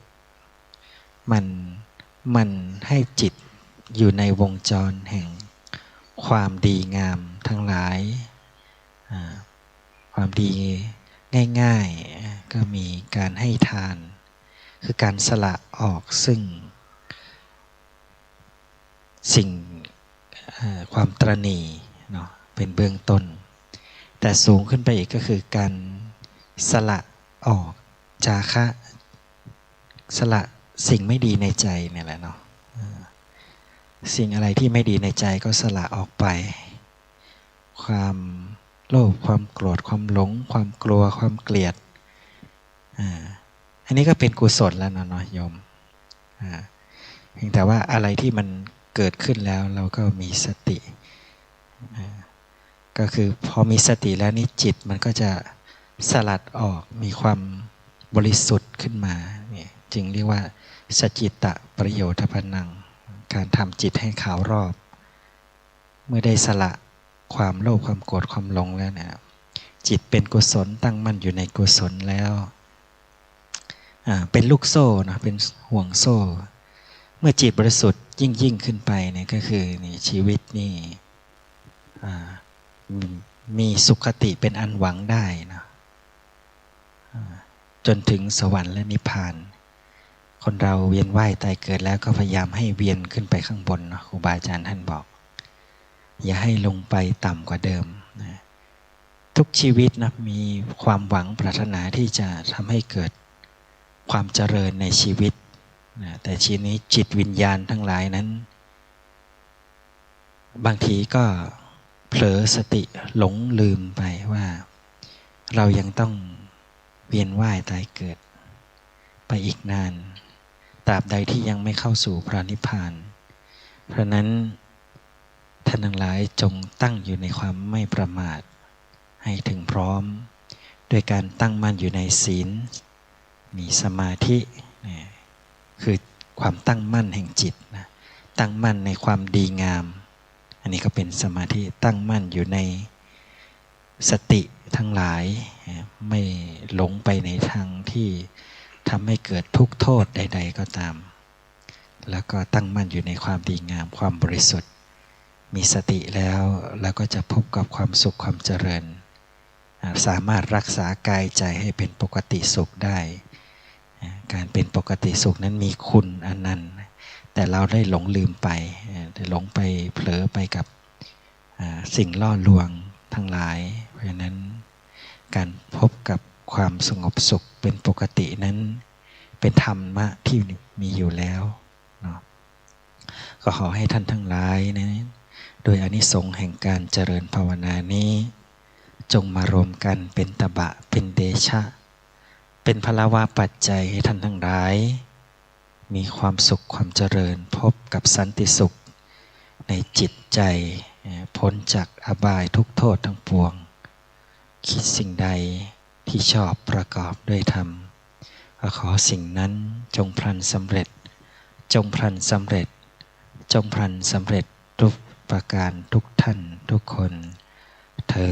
มันให้จิตอยู่ในวงจรแห่งความดีงามทั้งหลายความดีง่ายๆก็มีการให้ทานคือการสละออกซึ่งสิ่งความตระหนี่เนาะเป็นเบื้องต้นแต่สูงขึ้นไปอีกก็คือการสละออกจาคะสละสิ่งไม่ดีในใจเนี่ยแหละเนาะสิ่งอะไรที่ไม่ดีในใจก็สละออกไปความโลภความโกรธความหลงความกลัวความเกลียดอันนี้ก็เป็นกุศลแล้วเนาะโยมเพียงแต่ว่าอะไรที่มันเกิดขึ้นแล้วเราก็มีสติก็คือพอมีสติแล้วนี่จิตมันก็จะสลัดออกมีความบริสุทธิ์ขึ้นมาเนี่ยจึงเรียกว่าสจิตตประโยชน์พนังการทำจิตให้ขาวรอบเมื่อได้สละความโลภความโกรธความหลงแล้วเนี่ยจิตเป็นกุศลตั้งมั่นอยู่ในกุศลแล้วเป็นลูกโซ่นะเป็นห่วงโซ่เมื่อจิตบริสุทธิ์ยิ่งขึ้นไปเนี่ยก็คือนี่ชีวิตนี่มีสุขติเป็นอันหวังได้นะจนถึงสวรรค์และนิพพานคนเราเวียนว่ายตายเกิดแล้วก็พยายามให้เวียนขึ้นไปข้างบนนะครูบาอาจารย์ท่านบอกอย่าให้ลงไปต่ำกว่าเดิมนะทุกชีวิตนะมีความหวังปรารถนาที่จะทำให้เกิดความเจริญในชีวิตนะแต่ชีนี้จิตวิญญาณทั้งหลายนั้นบางทีก็เผลอสติหลงลืมไปว่าเรายังต้องเวียนว่ายตายเกิดไปอีกนานตราบใดที่ยังไม่เข้าสู่พระนิพพานเพราะนั้นท่านทั้งหลายจงตั้งอยู่ในความไม่ประมาทให้ถึงพร้อมโดยการตั้งมั่นอยู่ในศีลมีสมาธิคือความตั้งมั่นแห่งจิตนะตั้งมั่นในความดีงามอันนี้ก็เป็นสมาธิตั้งมั่นอยู่ในสติทั้งหลายไม่หลงไปในทางที่ทำให้เกิดทุกข์โทษใดๆก็ตามแล้วก็ตั้งมั่นอยู่ในความดีงามความบริสุทธิ์มีสติแล้วก็จะพบกับความสุขความเจริญสามารถรักษากายใจให้เป็นปกติสุขได้การเป็นปกติสุขนั้นมีคุณอันนั้นแต่เราได้หลงลืมไปได้หลงไปเผลอไปกับสิ่งล่อลวงทั้งหลายเพราะฉะนั้นการพบกับความสงบสุขเป็นปกตินั้นเป็นธรรมะที่มีอยู่แล้วเนาะก็ขอให้ท่านทั้งหลายนะโดยอานิสงส์แห่งการเจริญภาวนานี้จงมารวมกันเป็นตบะเป็นเดชะเป็นพลวะปัจจัยให้ท่านทั้งหลายมีความสุขความเจริญพบกับสันติสุขในจิตใจพ้นจากอบายทุกโทษทั้งปวงคิดสิ่งใดที่ชอบประกอบด้วยธรรมก็ขอสิ่งนั้นจงพลันสำเร็จจงพลันสำเร็จจงพลันสำเร็จทุกประการทุกท่านทุกคนเถิ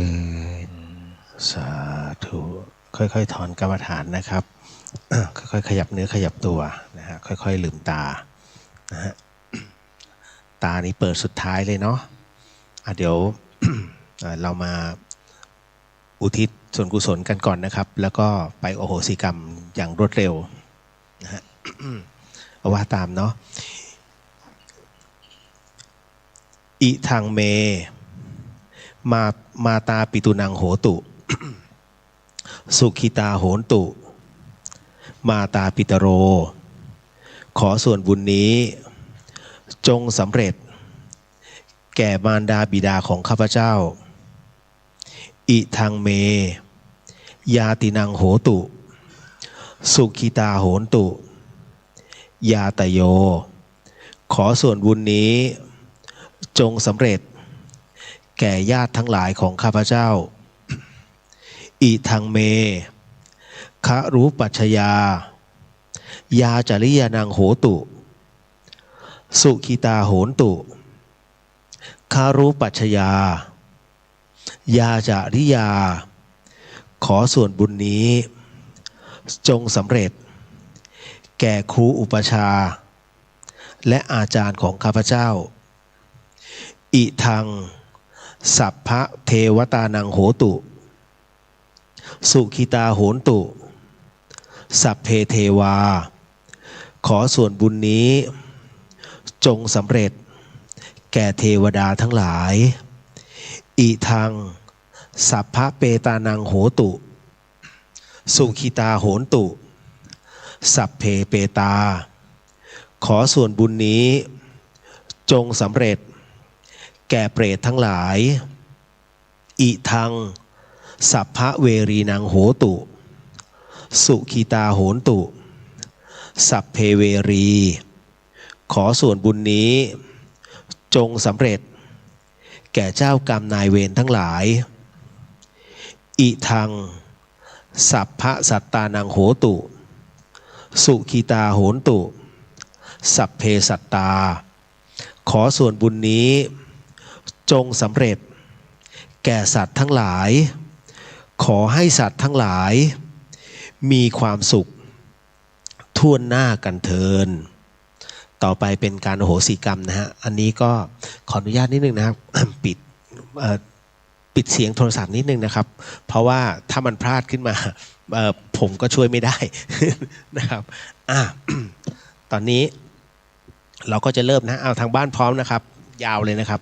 ดสาธุค่อยๆถอนกรรมฐานนะครับ ค่อยๆขยับเนื้อขยับตัวนะฮะค่อยๆลืมตานะฮะ ตานี้เปิดสุดท้ายเลยเนาะเดี๋ยว เรามาอุทิศส่วนกุศลกันก่อนนะครับแล้วก็ไปโอโหสิกรรมอย่างรวดเร็วนะฮะ ว่าตามเนาะอิทังเมมาตาปิตุนังโหตุ สุขิตาโหนตุมาตาปิตโรขอส่วนบุญนี้จงสำเร็จแก่มารดาบิดาของข้าพเจ้าอิทังเมยาตินังโหตุสุขิตาโหนตุยาตโยขอส่วนบุญนี้จงสำเร็จแก่ญาติทั้งหลายของข้าพเจ้าอิทังเมครูปัชยายาจริยานังโหตุสุขิตาโหนตุคารุปัชยายาจริยาขอส่วนบุญนี้จงสำเร็จแก่ครูอุปชาและอาจารย์ของข้าพเจ้าอิทังสัพพะเทวตานังโหตุสุขิตาโหนตุสัพเพเทวาขอส่วนบุญนี้จงสำเร็จแก่เทวดาทั้งหลายอิทังสัพพะเปตานังโหตุสุขิตาโหนตุสัพเพเปตาขอส่วนบุญนี้จงสำเร็จแก่เปรตทั้งหลายอิทังสัพพะเวรีนังโหตุสุขิตาโหนตุสัพเพเวรีขอส่วนบุญนี้จงสำเร็จแก่เจ้ากรรมนายเวรทั้งหลายอิทังสัพพะสัตตานังโหตุสุขิตาโหนตุสัพเพสัตตาขอส่วนบุญนี้จงสำเร็จแก่สัตว์ทั้งหลายขอให้สัตว์ทั้งหลายมีความสุขทั่วหน้ากันเทินต่อไปเป็นการโอโหสิกรรมนะฮะอันนี้ก็ขออนุญาตนิดนึงนะครับ ปิดเสียงโทรศัพท์นิดนึงนะครับเพราะว่าถ้ามันพลาดขึ้นมาผมก็ช่วยไม่ได้ นะครับตอนนี้เราก็จะเริ่มนะเอาทางบ้านพร้อมนะครับยาวเลยนะครับ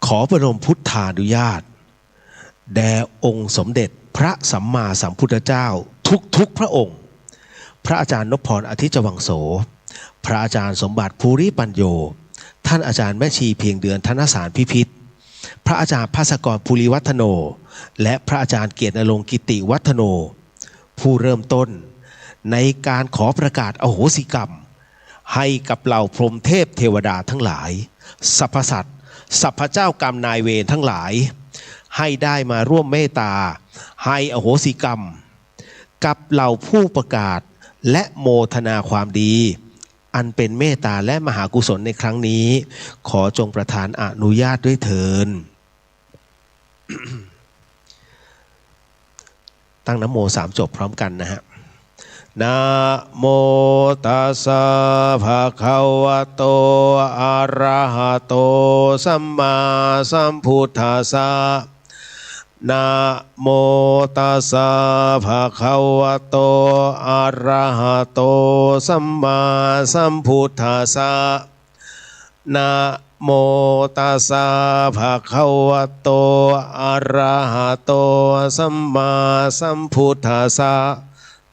ขอบรมพุทธานุญาตแด่องค์สมเด็จพระสัมมาสัมพุทธเจ้าทุกพระองค์พระอาจารย์นพพรอธิจวังโสพระอาจารย์สมบัติภูริปัญโยท่านอาจารย์แม่ชีเพียงเดือนธนสารพิพิธพระอาจารย์ภาสกรภูริวัฒโนและพระอาจารย์เกียรติณรงค์กิติวัฒโนผู้เริ่มต้นในการขอประกาศอโหสิกรรมให้กับเหล่าพรหมเทพเทวดาทั้งหลายสรรพสัตว์สัพพเจ้ากรรมนายเวรทั้งหลายให้ได้มาร่วมเมตตาให้อโหสิกรรมกับเหล่าผู้ประกาศและโมทนาความดีอันเป็นเมตตาและมหากุศลในครั้งนี้ขอจงประทานอนุญาตด้วยเถิด ตั้งนะโม3จบพร้อมกันนะฮะนะโมตัสสะภะคะวะโตอะระหะโตสัมมาสัมพุทธัสสะนะโมตัสสะภะคะวะโตอะระหะโตสัมมาสัมพุทธัสสะนะโมตัสสะภะคะวะโตอะระหะโตสัมมาสัมพุทธัสสะ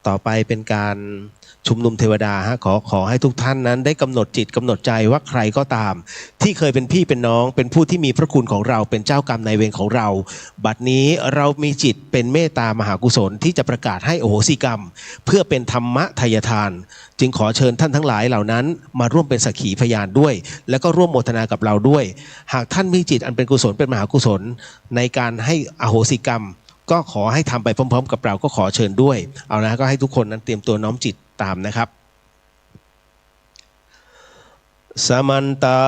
ต่อไปเป็นการชุมนุมเทวดาขอให้ทุกท่านนั้นได้กำหนดจิตกำหนดใจว่าใครก็ตามที่เคยเป็นพี่เป็นน้องเป็นผู้ที่มีพระคุณของเราเป็นเจ้ากรรมนายเวรของเราบัดนี้เรามีจิตเป็นเมตตามหากุศลที่จะประกาศให้อโหสิกรรมเพื่อเป็นธรรมทายทานจึงขอเชิญท่านทั้งหลายเหล่านั้นมาร่วมเป็นสักขีพยานด้วยแล้วก็ร่วมโมทนากับเราด้วยหากท่านมีจิตอันเป็นกุศลเป็นมหากุศลในการให้อโหสิกรรมก็ขอให้ทำไปพร้อมๆกับเราก็ขอเชิญด้วยเอานะก็ให้ทุกคนนั้นเตรียมตัวน้อมจิตตามนะครับสมันตา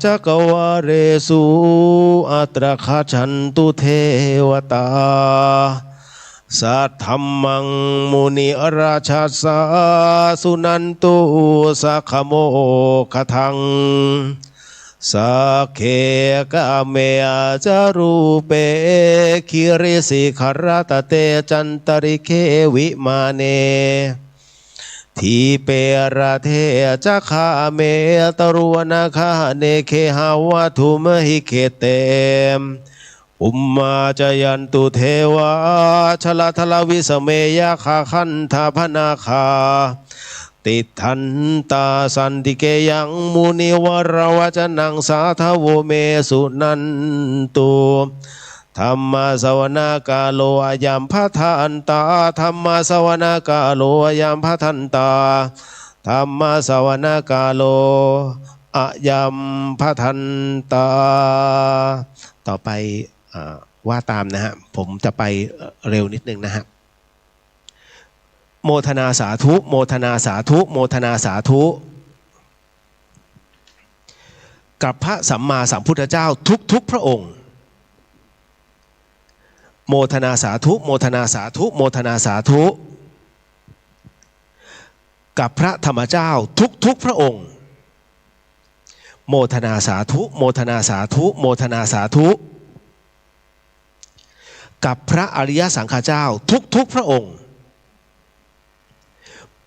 จักวาเรสุอัตระคาชันตุเทวตาสัทธัมมังมุนิราชาสาสุนันตุสัคโมคทังสักเคกะเมอาจารูเปคิริสิขรตเตจันตริเควิมาเนทีเประเทจะคาเมตรุวนาคาเนเคหาวะทุมหิเคเตมอุมมาจยันตุเทวาชลทลวิสเมยาคาคันธาพนาคาติทันตาสันติเกยังมุนิวรวจนังสาทโวเมสุนันตุธรรมสวนากาโลอายัมพัทันตาธรรมสวนากาโลอายัมพัทันตาธรรมสวนากาโลอายัมพัทันตาต่อไปว่าตามนะฮะผมจะไปเร็วนิดนึงนะฮะโมทนาสาธุโมทนาสาธุโมทนาสาธุกับพระสัมมาสัมพุทธเจ้าทุกพระองค์โมทนาสาธุโมทนาสาธุโมทนาสาธุกับพระธรรมเจ้าทุกพระองค์โมทนาสาธุโมทนาสาธุโมทนาสาธุกับพระอริยสังฆเจ้าทุกพระองค์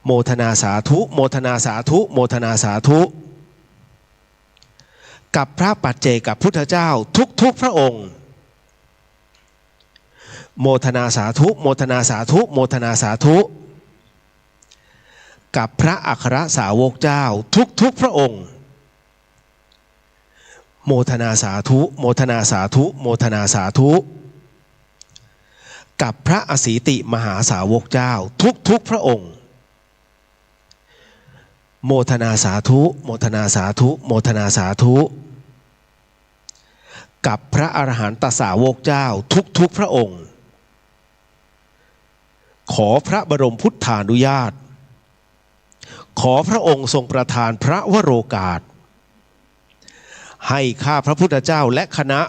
โมทนาสาธุโมทนาสาธุโมทนาสาธุกับพระปัจเจกพุทธเจ้าทุกพระองค์โมทนาสาธุโมทนาสาธุโมทนาสาธุกับพระอัครสาวกเจ้าทุกพระองค์โมทนาสาธุโมทนาสาธุโมทนาสาธุกับพระอสีติมหาสาวกเจ้าทุกพระองค์โมทนาสาธุโมทนาสาธุโมทนาสาธุกับพระอรหันตสาวกเจ้าทุกพระองค์ขอพระบรมพุทธานุญาตขอพระองค์ทรงประทานพระวโรกาสให้ข้าพระพุทธเจ้าและคณะ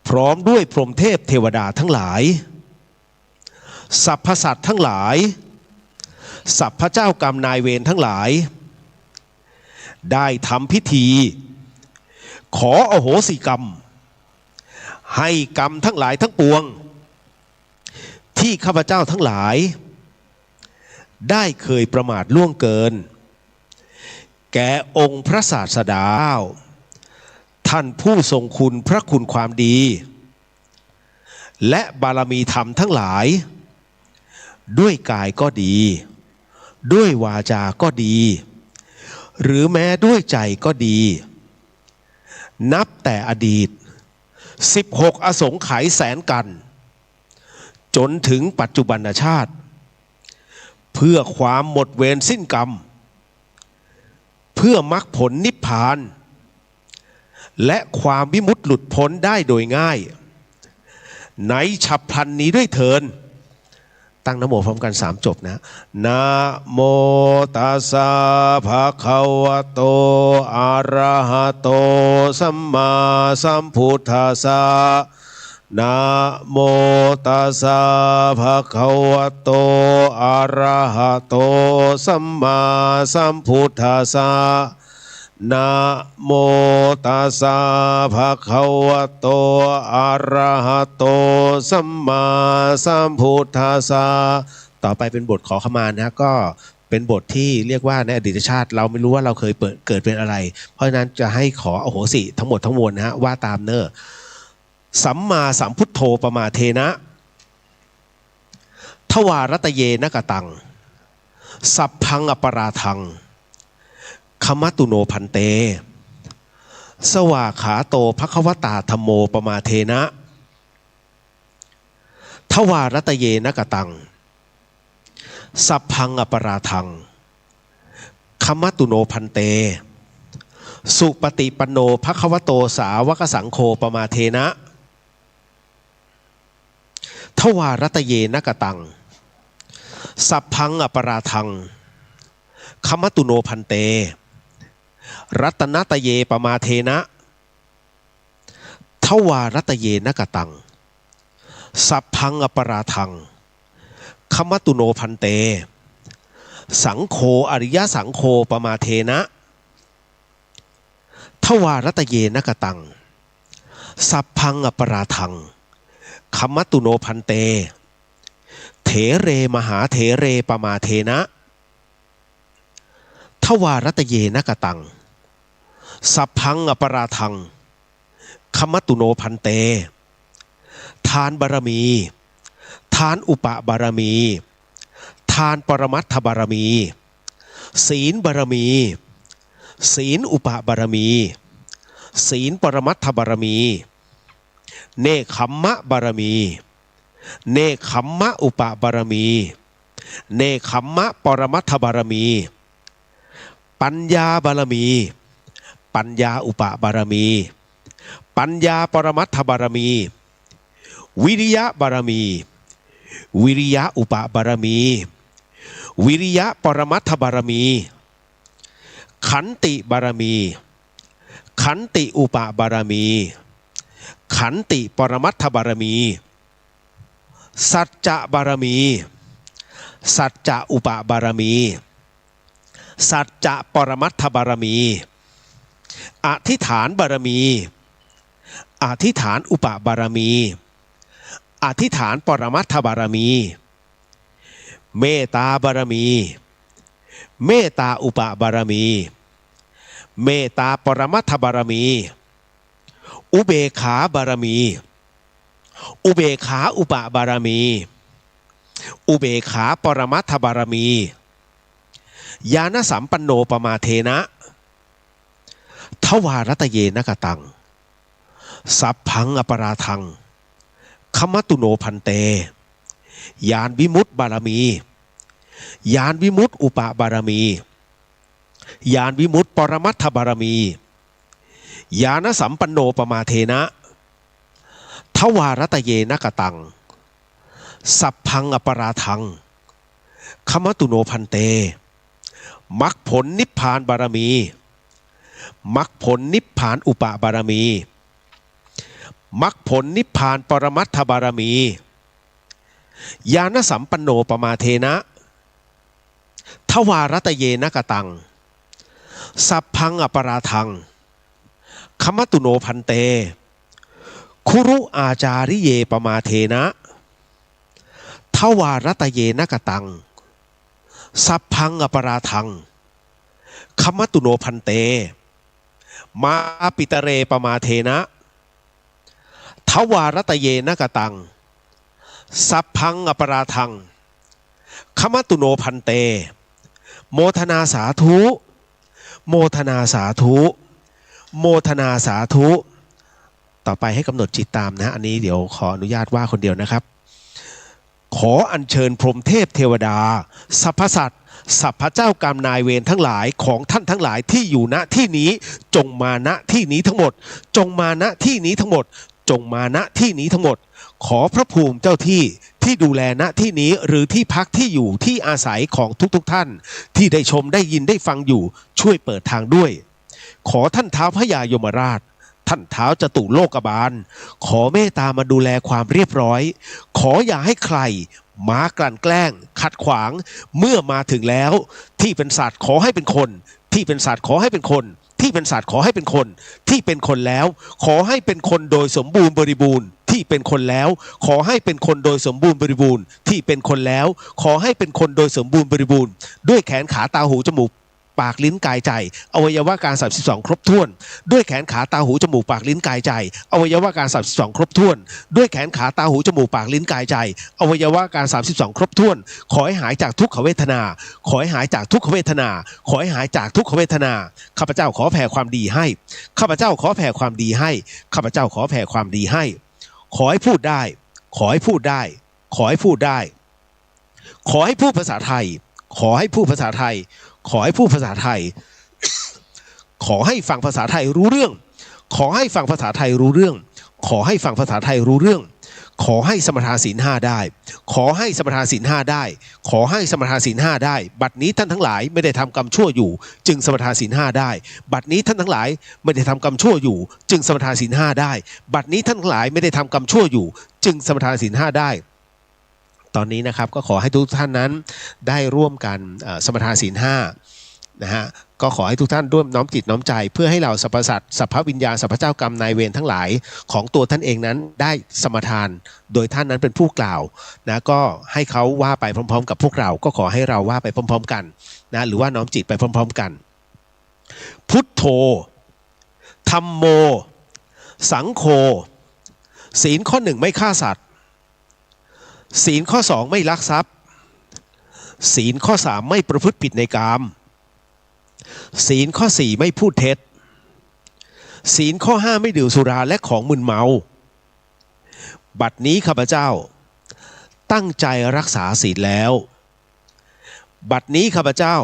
พร้อมด้วยพรหมเทพเทวดาทั้งหลายสรรพสัตว์ทั้งหลายสรรพเจ้ากรรมนายเวรทั้งหลายได้ทำพิธีขออโหสิกรรมให้กรรมทั้งหลายทั้งปวงที่ข้าพเจ้าทั้งหลายได้เคยประมาทล่วงเกินแก่องค์พระศาสดาท่านผู้ทรงคุณพระคุณความดีและบารมีธรรมทั้งหลายด้วยกายก็ดีด้วยวาจาก็ดีหรือแม้ด้วยใจก็ดีนับแต่อดีต16อสงไขยแสนกันจนถึงปัจจุบันชาติเพื่อความหมดเวรสิ้นกรรมเพื่อมรรคผลนิพพานและความวิมุตติหลุดพ้นได้โดยง่ายในฉับพลันนี้ด้วยเถิดตั้งนะโมพร้อมกัน3จบนะนะโมตัสสะภะคะวะโตอะระหะโตสัมมาสัมพุทธัสสะนะโมตัสสะภะคะวะโตอะระหะโตสัมมาสัมพุทธัสสะนะโมตัสสะภะคะวะโตอะระหะโตสัมมาสัมพุทธัสสะต่อไปเป็นบทขอขมานะก็เป็นบทที่เรียกว่าในอดีตชาติเราไม่รู้ว่าเราเคยเกิดเป็นอะไรเพราะฉะนั้นจะให้ขออโหสิทั้งหมดทั้งมวลนะฮะว่าตามเนอสัมมาสัมพุทโธปมาเทนะทวารัตเยนะกตังสัพพังอปราทังขมัตตุโนพันเตสวาขาโตภควตาธัมโมปมาเทนะทวารัตเยนะกตังสัพพังอปราทังขมัตตุโนพันเตสุปฏิปันโนภควโตสาวกสังโฆปมาเทนะทวารัตเยนะกตังสัพพังอปราทังขมัตตุโนพันเต รัตนตเยปมาเทนะทวารัตเยนกตังสัพพังอปราทังขมตุโนพันเตสังโฆอริยสังโฆปมาเทนะทวารัตเยนกตังสัพพังอปราทังขมตุโนพันเตเถเรมหาเถเรปมาเทนะทวารัตเยนกตังสัพพังอปราทังขมตุโนพันเตทานบารมีทานอุปบารมีทานปรมัตถบารมีศีลบารมีศีลอุปบารมีศีลปรมัตถบารมีเนคขมมะบารมีเนคขมมะอุปบารมีเนคขมมะปรมัตถบารมีปัญญาบารมีปัญญาอุปบารมีปัญญาปรมัตถบารมีวิริยะบารมีวิริยะอุปบารมีวิริยะปรมัตถบารมีขันติบารมีขันติอุปบารมีขันติปรมัตถบารมีสัจจะบารมีสัจจะอุปบารมีสัจจะปรมัตถบารมีอธิษฐานบารมีอธิษฐานอุปบารมีอธิษฐานปรมัตถบารมีเมตตาบารมีเมตตาอุปบารมีเมตตาปรมัตถบารมีอุเบกขาบารมีอุเบกขาอุปบารมีอุเบกขาปรมัตถบารมีญาณสัมปันโนปมาเทนะทวารัตเยนกตังสัพพังอปราทังขมตุโนพันเตญาณวิมุตติบารมีญาณวิมุตติอุปบารมีญาณวิมุตติปรมัตถบารมีญาณสัมปันโนปมาเทนะทวารัตเยนกตังสัพพังอปราทังขมตุโนพันเตมรรคผลนิพพานบารมีมรรคผลนิพพานอุปบารมีมรรคผลนิพพานปรมัตถบารมีญาณสัมปันโนปมาเทนะทวารัตเยนกตังสัพพังอปราทังขมตุโนพันเตคุรุอาจาริเยปมาเทนะทวารัตเยนกตังสัพพังอปราทังขมตุโนพันเตมาปิตเรปมาเทนะทวารัตเยนกตังสัพพังอปราทังขมตุโนพันเตโมทนาสาธุโมทนาสาธุโมทนาสาธุต่อไปให้กำหนดจิตตามนะอันนี้เดี๋ยวขออนุญาตว่าคนเดียวนะครับขออัญเชิญพรหมเทพเทวดาสรรพสัตว์สัพพเจ้ากรรมนายเวรทั้งหลายของท่านทั้งหลายที่อยู่ณที่นี้จงมาณที่นี้ทั้งหมดจงมาณที่นี้ทั้งหมดจงมาณที่นี้ทั้งหมดขอพระภูมิเจ้าที่ที่ดูแลณที่นี้หรือที่พักที่อยู่ที่อาศัยของทุกท่านที่ได้ชมได้ยินได้ฟังอยู่ช่วยเปิดทางด้วยขอท่านท้าวพญายมราชท่านท้าวจตุโลกบาลขอเมตตามาดูแลความเรียบร้อยขออย่าให้ใครมากลั่นแกล้งขัดขวางเมื่อมาถึงแล้วที่เป็นสัตว์ขอให้เป็นคนที่เป็นสัตว์ขอให้เป็นคนที่เป็นสัตว์ขอให้เป็นคนที่เป็นคนแล้วขอให้เป็นคนโดยสมบูรณ์บริบูรณ์ที่เป็นคนแล้วขอให้เป็นคนโดยสมบูรณ์บริบูรณ์ที่เป็นคนแล้วขอให้เป็นคนโดยสมบูรณ์บริบูรณ์ด้วยแขนขาตาหูจมูกปากลิ้นกายใจอวัยวะการ32ครบถ้วนด้วยแขนขาตาหูจมูกปากลิ้นกายใจอวัยวะการ32ครบถ้วนด้วยแขนขาตาหูจมูกปากลิ้นกายใจอวัยวะการ32ครบถ้วนขอให้หายจากทุกขเวทนาขอให้หายจากทุกขเวทนาขอให้หายจากทุกขเวทนาข้าพเจ้าขอแผ่ความดีให้ข้าพเจ้าขอแผ่ความดีให้ข้าพเจ้าขอแผ่ความดีให้ขอให้พูดได้ขอให้พูดได้ขอให้พูดได้ขอให้พูดภาษาไทยขอให้พูดภาษาไทยขอให้พูดภาษาไทยขอให้ฟังภาษาไทยรู้เรื่องขอให้ฟังภาษาไทยรู้เรื่องขอให้ฟังภาษาไทยรู้เรื่อง ขอให้สมทานศีล5ได้ขอให้สมทานศีล5ได้ขอให้สมทานศีล5ได้บัดนี้ท่านทั้งหลายไม่ได้ทำกรรมชั่วอยู่จึงสมทานศีล5ได้บัดนี้ท่านทั้งหลายไม่ได้ทำกรรมชั่วอยู่จึงสมทานศีล5ได้บัดนี้ท่านทั้งหลายไม่ได้ทำกรรมชั่วอยู่จึงสมทานศีล5ได้ตอนนี้นะครับก็ขอให้ทุกท่านนั้นได้ร่วมกันสมทานศีล5นะฮะก็ขอให้ทุกท่านร่วมน้อมจิตน้อมใจเพื่อให้เราสรรพสัตว์สรรพวิญญาณสรรพเจ้ากรรมนายเวรทั้งหลายของตัวท่านเองนั้นได้สมทานโดยท่านนั้นเป็นผู้กล่าวนะก็ให้เขาว่าไปพร้อมๆกับพวกเราก็ขอให้เราว่าไปพร้อมๆกันนะหรือว่าน้อมจิตไปพร้อมๆกันพุทโธธัมโมสังโฆศีลข้อ1ไม่ฆ่าสัตว์ศีลข้อ2ไม่ลักทรัพย์ศีลข้อ3ไม่ประพฤติผิดในกามศีลข้อ4ไม่พูดเท็จศีลข้อ5ไม่ดื่มสุราและของมึนเมาบัดนี้ข้าพเจ้าตั้งใจรักษาศีลแล้วบัดนี้ข้าพเจ้า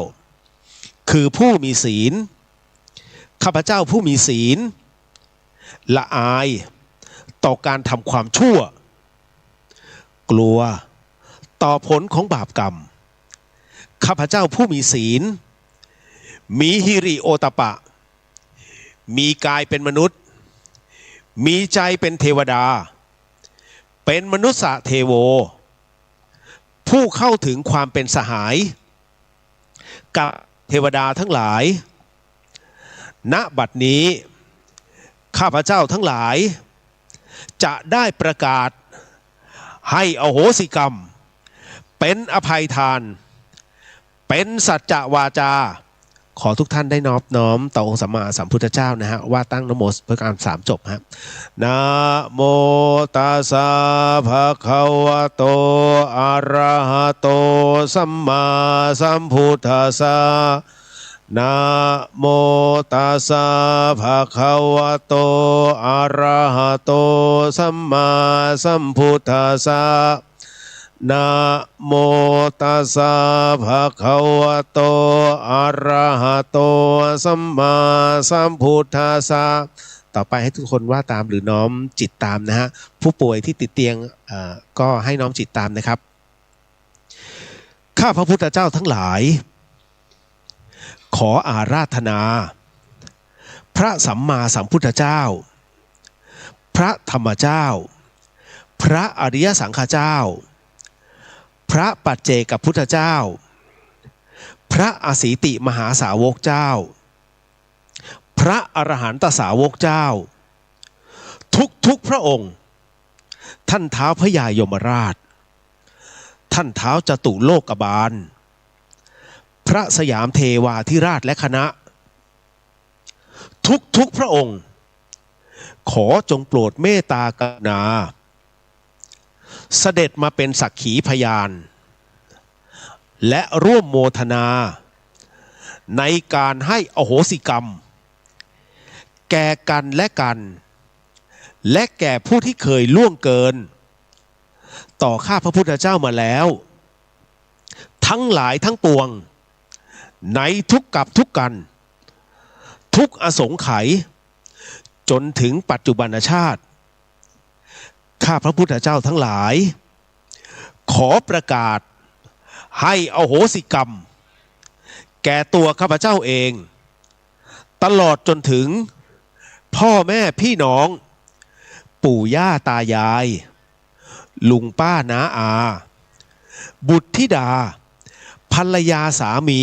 คือผู้มีศีลข้าพเจ้าผู้มีศีลละอายต่อการทำความชั่วกลัวต่อผลของบาปกรรมข้าพเจ้าผู้มีศีลมีฮิริโอตปะมีกายเป็นมนุษย์มีใจเป็นเทวดาเป็นมนุษย์เทโวผู้เข้าถึงความเป็นสหายกับเทวดาทั้งหลายณบัดนี้ข้าพเจ้าทั้งหลายจะได้ประกาศให้อโหสิกรรมเป็นอภัยทานเป็นสัจจวาจาขอทุกท่านได้นอบน้อมต่อองค์สัมมาสัมพุทธเจ้านะฮะว่าตั้งนะโมเพื่อการ3จบฮะนะโมตัสสะภะคะวะโตอะระหะโตสัมมาสัมพุทธัสสะนะโมตัสสะภะคะวะโตอะระหะโตสัมมาสัมพุทธัสสะนะโมตัสสะภะคะวะโตอะระหะโตสัมมาสัมพุทธัสสะต่อไปให้ทุกคนว่าตามหรือน้อมจิตตามนะฮะผู้ป่วยที่ติดเตียงก็ให้น้อมจิตตามนะครับข้าพระพุทธเจ้าทั้งหลายขออาราธนาพระสัมมาสัมพุทธเจ้าพระธรรมเจ้าพระอริยสังฆเจ้าพระปัจเจกพุทธเจ้าพระอสีติมหาสาวกเจ้าพระอรหันตสาวกเจ้าทุกพระองค์ท่านท้าวพญายมราชท่านท้าวจตุโลกบาลพระสยามเทวาธิราชและคณะทุกพระองค์ขอจงโปรดเมตตากรุณาเสด็จมาเป็นสักขีพยานและร่วมโมทนาในการให้อโหสิกรรมแก่กันและกันและแก่ผู้ที่เคยล่วงเกินต่อข้าพระพุทธเจ้ามาแล้วทั้งหลายทั้งปวงในทุกกับทุกกันทุกอสงไขยจนถึงปัจจุบันชาติข้าพระพุทธเจ้าทั้งหลายขอประกาศให้อโหสิกรรมแก่ตัวข้าพเจ้าเองตลอดจนถึงพ่อแม่พี่น้องปู่ย่าตายายลุงป้าน้าอาบุตรธิดาภรรยาสามี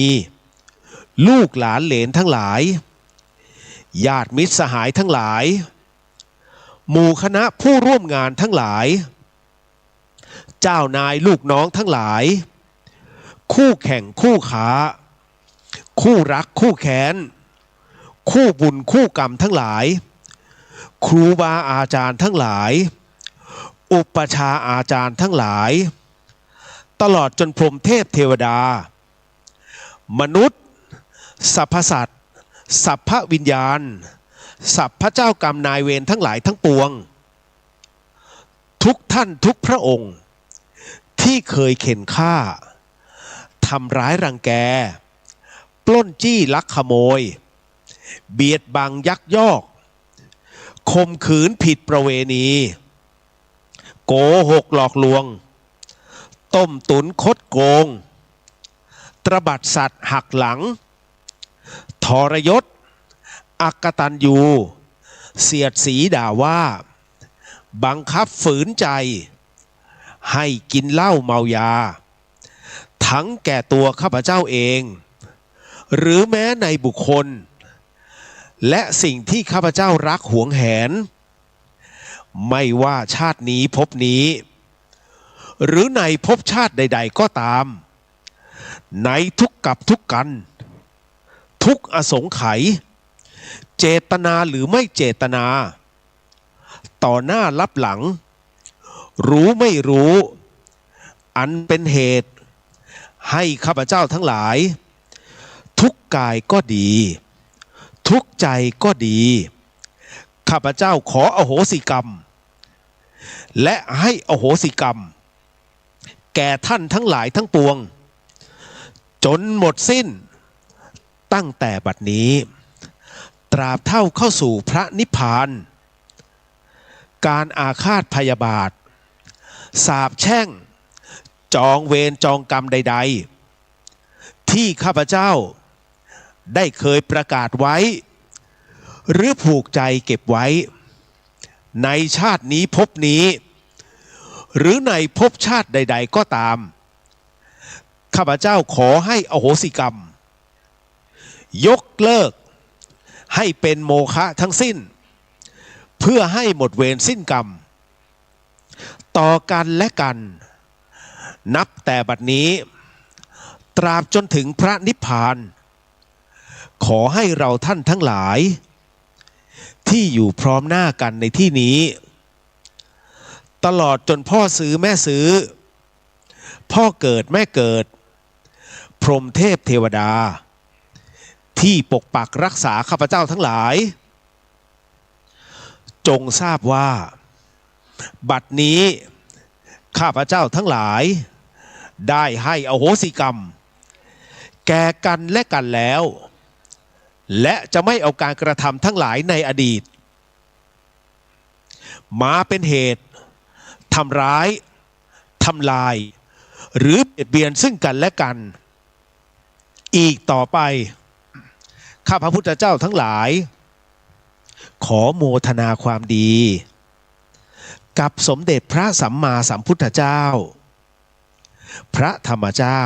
ลูกหลานเหลนทั้งหลายญาติมิตรสหายทั้งหลายหมู่คณะผู้ร่วมงานทั้งหลายเจ้านายลูกน้องทั้งหลายคู่แข่งคู่ค้าคู่รักคู่แค้นคู่บุญคู่กรรมทั้งหลายครูบาอาจารย์ทั้งหลายอุปชาอาจารย์ทั้งหลายตลอดจนพรหมเทพเทวดามนุษย์สรรพสัตว์สัพพวิญญาณสัพพเจ้ากรรมนายเวรทั้งหลายทั้งปวงทุกท่านทุกพระองค์ที่เคยเข็นฆ่าทำร้ายรังแกปล้นจี้ลักขโมยเบียดบังยักยอกข่มขืนผิดประเวณี โกหกหลอกลวงต้มตุนคดโกงตระบัดสัตว์หักหลังทรยศอักตันยูเสียดสีด่าว่าบังคับฝืนใจให้กินเหล้าเมายาทั้งแก่ตัวข้าพเจ้าเองหรือแม้ในบุคคลและสิ่งที่ข้าพเจ้ารักหวงแหนไม่ว่าชาตินี้ภพนี้หรือในภพชาติใดๆก็ตามในทุกกับทุกกันทุกอสงไขยเจตนาหรือไม่เจตนาต่อหน้ารับหลังรู้ไม่รู้อันเป็นเหตุให้ข้าพเจ้าทั้งหลายทุกกายก็ดีทุกใจก็ดีข้าพเจ้าขออโหสิกรรมและให้อโหสิกรรมแก่ท่านทั้งหลายทั้งปวงจนหมดสิ้นตั้งแต่บัดนี้ตราบเท่าเข้าสู่พระนิพพานการอาฆาตพยาบาทสาปแช่งจองเวรจองกรรมใดๆที่ข้าพเจ้าได้เคยประกาศไว้หรือผูกใจเก็บไว้ในชาตินี้ภพนี้หรือในภพชาติใดๆก็ตามข้าพเจ้าขอให้อโหสิกรรมยกเลิกให้เป็นโมฆะทั้งสิ้นเพื่อให้หมดเวรสิ้นกรรมต่อกันและกันนับแต่บัดนี้ตราบจนถึงพระนิพพานขอให้เราท่านทั้งหลายที่อยู่พร้อมหน้ากันในที่นี้ตลอดจนพ่อซื้อแม่ซื้อพ่อเกิดแม่เกิดพรหมเทพเทวดาที่ปกปักรักษาข้าพเจ้าทั้งหลายจงทราบว่าบัดนี้ข้าพเจ้าทั้งหลายได้ให้อโหสิกรรมแก่กันและกันแล้วและจะไม่เอาการกระทำทั้งหลายในอดีตมาเป็นเหตุทำร้ายทำลายหรือเบียดเบียนซึ่งกันและกันอีกต่อไปข้าพระพุทธเจ้าทั้งหลายขอโมทนาความดีกับสมเด็จพระสัมมาสัมพุทธเจ้าพระธรรมเจ้า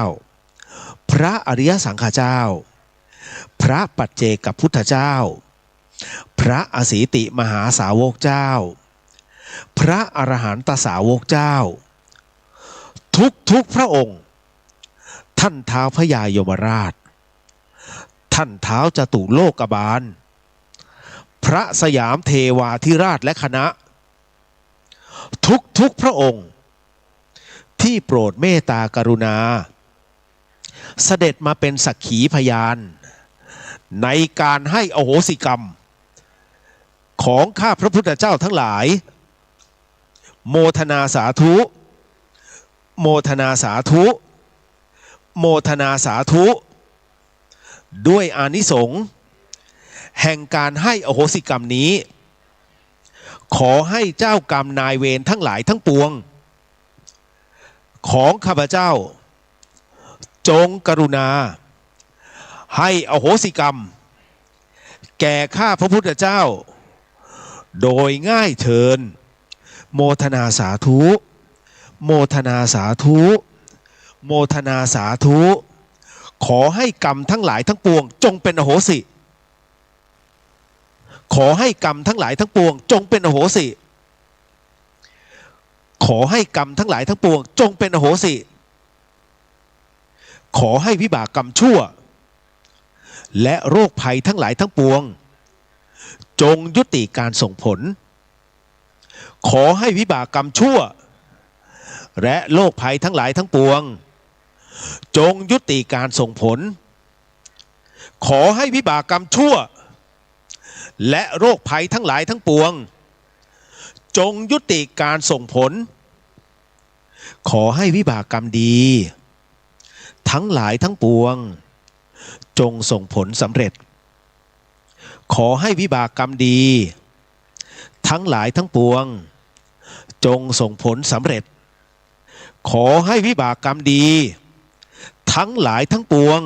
พระอริยสังฆเจ้าพระปัจเจกพุทธเจ้าพระอสีติมหาสาวกเจ้าพระอรหันตสาวกเจ้าทุกพระองค์ท่านท้าวพญายมราชท่านท้าวจตุโลกบาลพระสยามเทวาธิราชและคณะทุกพระองค์ที่โปรดเมตตากรุณาเสด็จมาเป็นสักขีพยานในการให้อโหสิกรรมของข้าพระพุทธเจ้าทั้งหลายโมทนาสาธุโมทนาสาธุโมทนาสาธุด้วยอานิสงส์แห่งการให้อโหสิกรรมนี้ขอให้เจ้ากรรมนายเวรทั้งหลายทั้งปวงของข้าพเจ้าจงกรุณาให้อโหสิกรรมแก่ข้าพระพุทธเจ้าโดยง่ายเถิดโมทนาสาธุโมทนาสาธุโมทนาสาธุขอให้กรรมทั้งหลายทั้งปวงจงเป็นอโหสิขอให้กรรมทั้งหลายทั้งปวงจงเป็นอโหสิขอให้กรรมทั้งหลายทั้งปวงจงเป็นอโหสิขอให้วิบากกรรมชั่วและโรคภัยทั้งหลายทั้งปวงจงยุติการส่งผลขอให้วิบากกรรมชั่วและโรคภัยทั้งหลายทั้งปวงจงยุติการส่งผลขอให้วิบากกรรมชั่วและโรคภัยทั้งหลายทั้งปวงจงยุติการส่งผลขอให้วิบากกรรมดีทั้งหลายทั้งปวงจงส่งผลสำเร็จขอให้วิบากกรรมดีทั้งหลายทั้งปวงจ จงส่งผลสำเร็จขอให้วิบากกรรมดีทั้งหลายทั้งปวง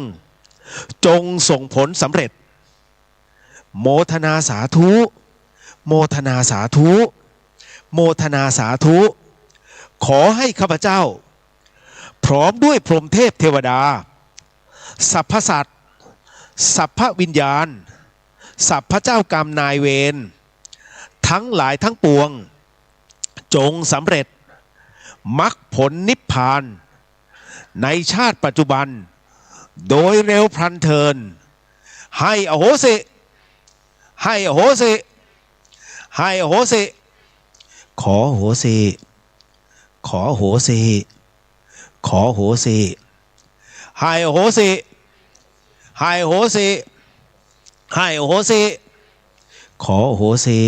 จงส่งผลสำเร็จโมทนาสาธุโมทนาสาธุโมทนาสาธุขอให้ข้าพเจ้าพร้อมด้วยพรหมเทพเทวดาสรรพสัตว์สัพพวิญญาณสัพพเจ้ากรรมนายเวรทั้งหลายทั้งปวงจงสำเร็จมรรคผลนิพพานในชาติปัจจุบันโดยเร็วพลันเทินให้อโหสิให้อโหสิให้อโหสิขอโหสิขอโหสิขอโหสิให้อโหสิให้อโหสิให้อโหสิขอโหสิ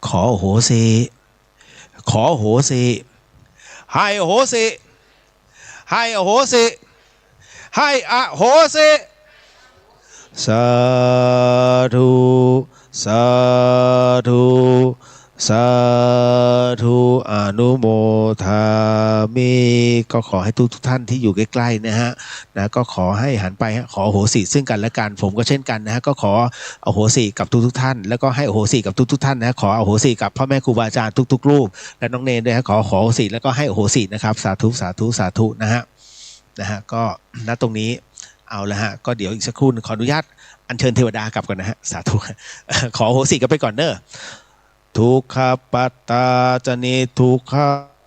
ขอโหสิขอโหสิให้อโหสิให้อโหสิให้อโหสิสาธุสาธุสาธุอนุโมทามิก็ขอให้ทุกท่านที่อยู่ใกล้ๆนะฮะก็ขอให้หันไปขออโหสิซึ่งกันและกันผมก็เช่นกันนะฮะก็ขออโหสิกับทุกท่านแล้วก็ให้อโหสิกับทุกท่านนะขออโหสิกับพ่อแม่ครูบาอาจารย์ทุกๆรูปและน้องเนรด้วยฮะขออโหสิแล้วก็ให้อโหสินะครับสาธุสาธุสาธุนะฮะก็ณตรงนี้เอาละฮะก็เดี๋ยวอีกสักครู่ขออนุญาตอัญเชิญเทวดากลับก่อนนะฮะสาธุขออโหสิกันไปก่อนเนอะทุกขปัตตาจนิทุกข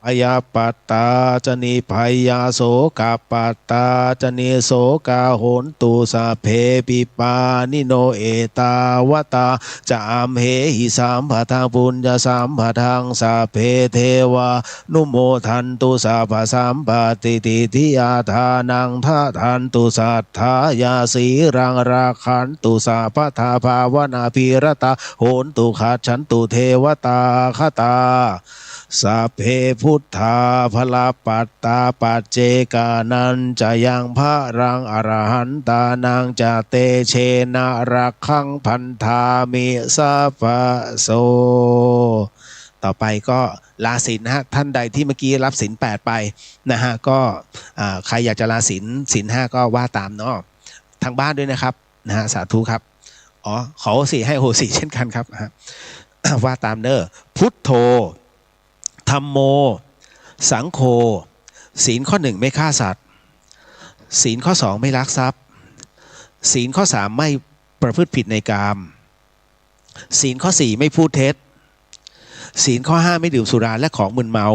พยาปัตตาจนิพยาโสกปัตตาจนิโสกาโหนตุสาเพปิปานิโนเอตาวตาจามเหหิสามภทังปุญญสามภทังสาเพเทวานุโมทันตุสาภสามปฏิติทิยาทานังทาทันตุสัทธายาสีรังราคันตุสาภทาภาวนาภิรตาโหนตุขัดฉันตุเทวตาคตาสัพเพพุทธาภลปัตตาปัจเจกานันจะยังพระรังอรหันตานังจะเตเชนะรักขังพันธามิสัพพโสต่อไปก็ลาศีลนะฮะท่านใดที่เมื่อกี้รับศีล8ไปนะฮะก็ใครอยากจะลาศีล5ก็ว่าตามเนาะทางบ้านด้วยนะครับนะฮะสาธุครับขอโหสิให้โหสิเช่นกันครับว่าตามเด้อพุทโธธัมโมสังโฆศีลข้อ1ไม่ฆ่าสัตว์ศีลข้อ2ไม่ลักทรัพย์ศีลข้อ3ไม่ประพฤติผิดในกามศีลข้อ4ไม่พูดเท็จศีลข้อ5ไม่ดื่มสุราและของมึนเมา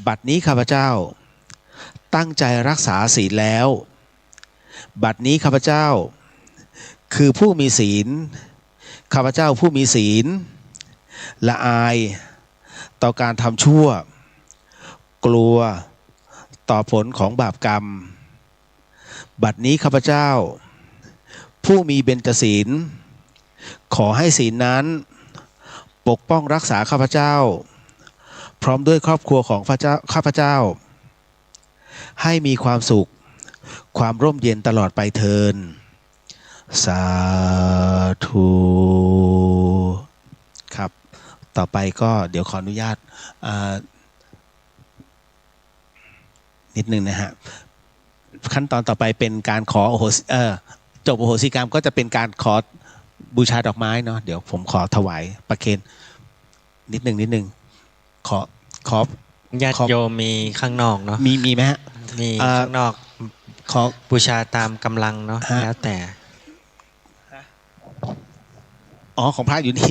บัดนี้ข้าพเจ้าตั้งใจรักษาศีลแล้วบัดนี้ข้าพเจ้าคือผู้มีศีลข้าพเจ้าผู้มีศีลละอายต่อการทำชั่วกลัวต่อผลของบาปกรรมบัดนี้ข้าพเจ้าผู้มีเบญจศีลขอให้ศีลนั้นปกป้องรักษาข้าพเจ้าพร้อมด้วยครอบครัวของข้าพเจ้าให้มีความสุขความร่มเย็นตลอดไปเทินสาธุครับต่อไปก็เดี๋ยวขออนุญาตนิดนึงนะฮะขั้นตอนต่อไปเป็นการขอจบอโหสิกรรมก็จะเป็นการขอบูชาดอกไม้เนาะเดี๋ยวผมขอถวายประเคนนิดนึงขอญาติโยมมีข้างนอกเนาะมีไหมฮะมีข้างนอกขอบูชาตามกำลังเนาะแล้วแต่ของพระอยู่นี่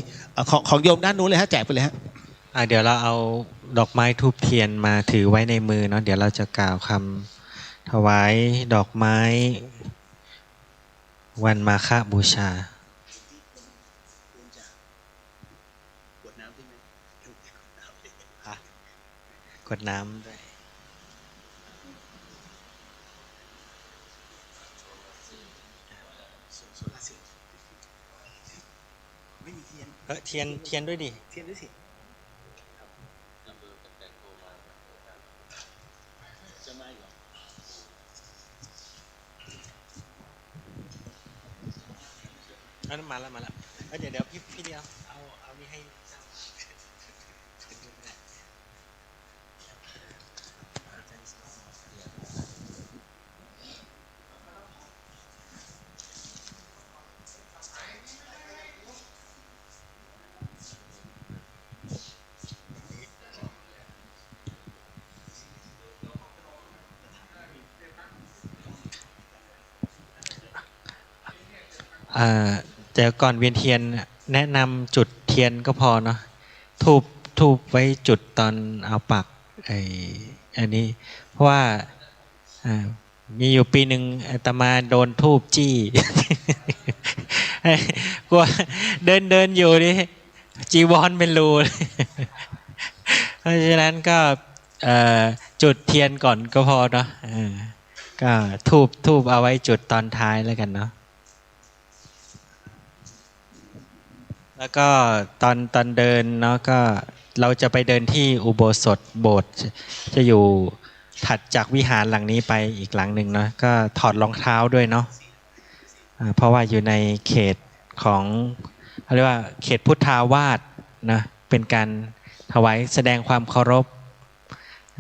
ของโยมด้านนู้นเลยฮะแจกไปเลยฮะเดี๋ยวเราเอาดอกไม้ทูบเทียนมาถือไว้ในมือเนาะเดี๋ยวเราจะกล่าวคำถวายดอกไม้วันมาฆบูชากดน้ำด้วยเทียนด้วยดิเทียนด้วยสิมาแล้วเดี๋ยวพี่เดียวเอานี่ให้ แต่ก่อนเวียนเทียนแนะนำจุดเทียนก็พอเนาะทูบไว้จุดตอนเอาปักอันนี้เพราะว่ามีอยู่ปีหนึ่งอาตมาโดนทูบจี้ กลัวเดินอยู่นี่จีวรเป็นรูเพราะฉะนั้นก็จุดเทียนก่อนก็พอเนาะก็ทูบเอาไว้จุดตอนท้ายแล้วกันเนาะแล้วก็ตอนเดินเนาะก็เราจะไปเดินที่อุโบสถโบสถ์จะอยู่ถัดจากวิหารหลังนี้ไปอีกหลังหนึ่งเนาะก็ถอดรองเท้าด้วยเนาะเพราะว่าอยู่ในเขตของเขาเรียกว่าเขตพุทธาวาสนะเป็นการถวายแสดงความเคารพ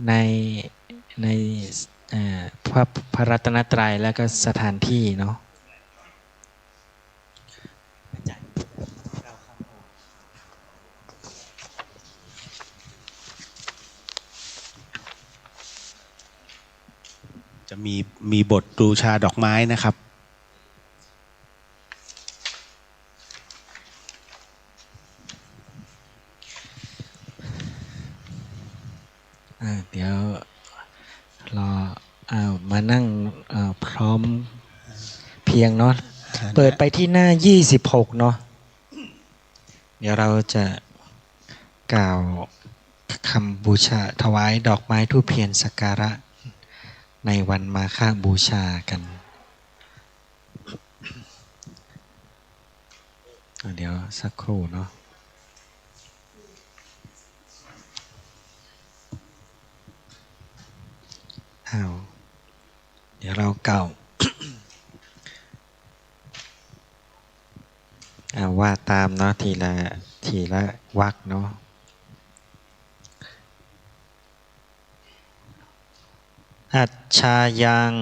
ในพระรัตนตรัยแล้วก็สถานที่เนาะจะมีบทบูชาดอกไม้นะครับเดี๋ยวรอมานั่งพร้อมเพียงเนาะเปิดไปที่หน้า26เนาะเดี๋ยวเราจะกล่าวคำบูชาถวายดอกไม้ธูปเทียนสักการะในวันมาฆบูชากันเดี๋ยวสักครู่เนาะเดี๋ยวเราเก่า ว่าตามเนาะทีละวรรคเนาะอัจฉายัง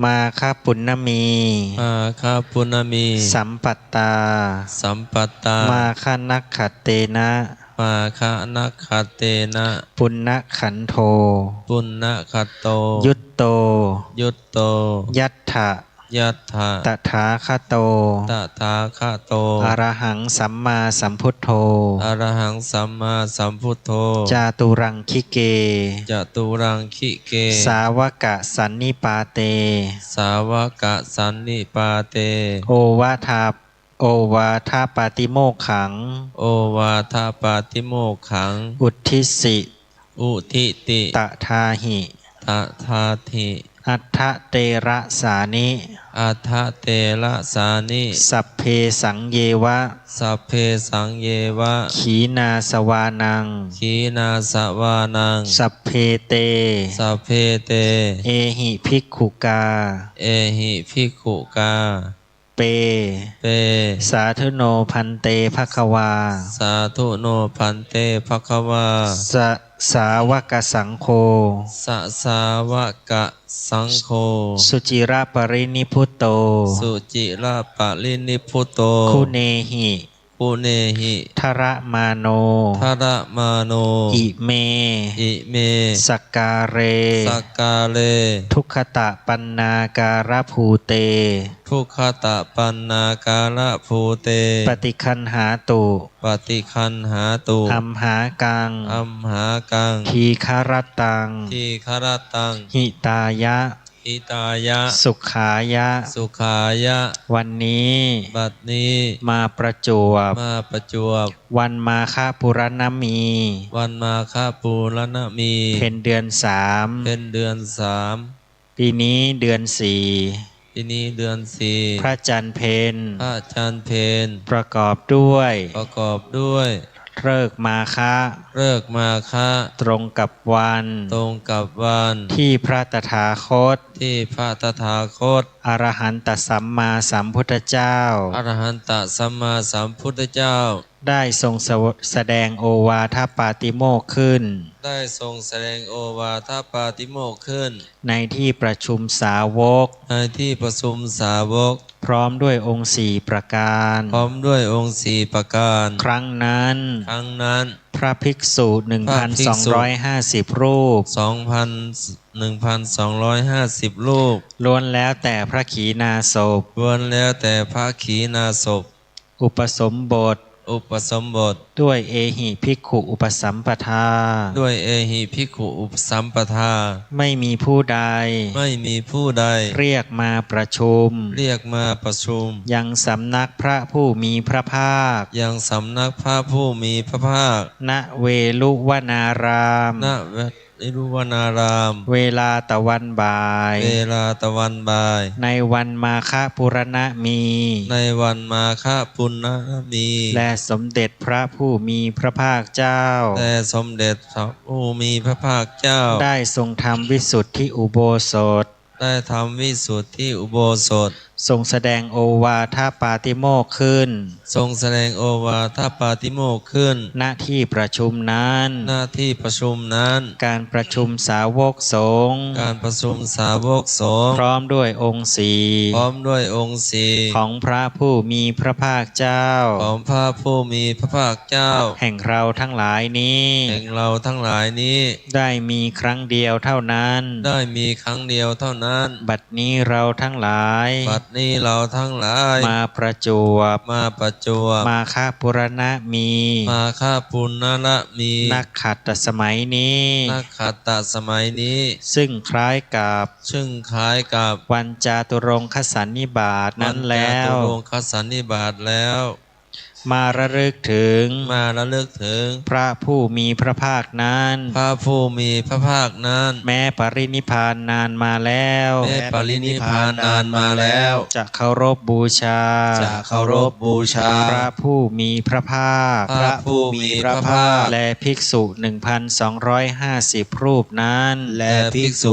มาคปุณณมีมาคปุณณมีสัมปัตตามาคนักขเตนะมาคนักขเตนะปุณณขันโธยุตโตยัตถะตถาคโตอรหังสัมมาสัมพุทโธจาตุรังคิเกสาวกสันนิปาเตโอวาทาปาติโมกขังอุทิสิตถาหิอัฏฐเตระสานิสัพเพสังเยวะขีนาสวานังสัพเพเตเอหิภิกขุกาเปสาธุโนพันเตภควาสาวกสังโฆสุจิระปรินิพุตโตคุเนหิทระมาโนอิเมสักการเรทุกขตะปันนาการภูเตปฏิคันหาตุอัมหากังทีฆรตังหิตายะสุขายะวันนี้มาประจวบวันมาฆปุรณมีเพ็ญเดือน3ปีนี้เดือน4พระจันทร์เพ็ญประกอบด้วยฤกษ์มาฆตรงกับวันที่พระตถาคตอรหันตสัมมาสัมพุทธเจ้าได้ทรงแสดงโอวาทปาติโมกข์ขึ้นในที่ประชุมสาวก พร้อมด้วยองค์สี่ประการ พร้อมด้วยองค์สี่ประการ ครั้งนั้น ครั้งนั้น พระภิกษุ 1,250 รูป 1,250 รูป ล้วนแล้วแต่พระขีณาสพ ล้วนแล้วแต่พระขีณาสพ อุปสมบท อุปสมบท ด้วยเอหิภิกขุอุปสัมปทา ด้วยเอหิภิกขุอุปสัมปทา ไม่มีผู้ใด ไม่มีผู้ใด เรียกมาประชุม เรียกมาประชุม ยังสำนักพระผู้มีพระภาค ยังสำนักพระผู้มีพระภาค ณเวลุวนาราม ณเวรุวนาราม เวลาตะวันบ่าย เวลาตะวันบ่าย ในวันมาฆปุรณมี ในวันมาฆปุณณมี และสมเด็จพระผู้มีพระภาคเจ้า แต่สมเด็จพระผู้มีพระภาคเจ้า ได้ทรงทำวิสุทธิอุโบสถ ได้ทำวิสุทธิอุโบสถ ทรงแสดงโอวาทปาติโมกข์ขึ้น ทรงแสดงโอวาทปาติโมกข์ขึ้น ณที่ประชุมนั้น หน้าที่ประชุมนั้น การประชุมสาวกสงฆ์ การประชุมสาวกสงฆ์ พร้อมด้วยองค์สี่ พร้อมด้วยองค์สี่ ของพระผู้มีพระภาคเจ้า ของพระผู้มีพระภาคเจ้า แห่งเราทั้งหลายนี้ แห่งเราทั้งหลายนี้ ได้มีครั้งเดียวเท่านั้น ได้มีครั้งเดียวเท่านั้น บัดนี้เราทั้งหลาย บัดนี้เราทั้งหลาย มาประจวบ มาประจวบ มาฆปุรณมี มาฆปุณณละมี นักขัตตสมัยนี้ นักขัตตสมัยนี้ ซึ่งคล้ายกับ ซึ่งคล้ายกับ วันจาตุรงคสันนิบาตนั้นแล้ว จตุรงคสันนิบาตแล้ว มาระลึกถึง มาระลึกถึง พระผู้มีพระภาคนั้น พระผู้มีพระภาคนั้น แม้ปรินิพพานนานมาแล้ว แม้ปรินิพพานนานมาแล้ว จะเคารพบูชา จะเคารพบูชา พระผู้มีพระภาค พระผู้มีพระภาค และภิกษุ 1,250 รูปนั้น และภิกษุ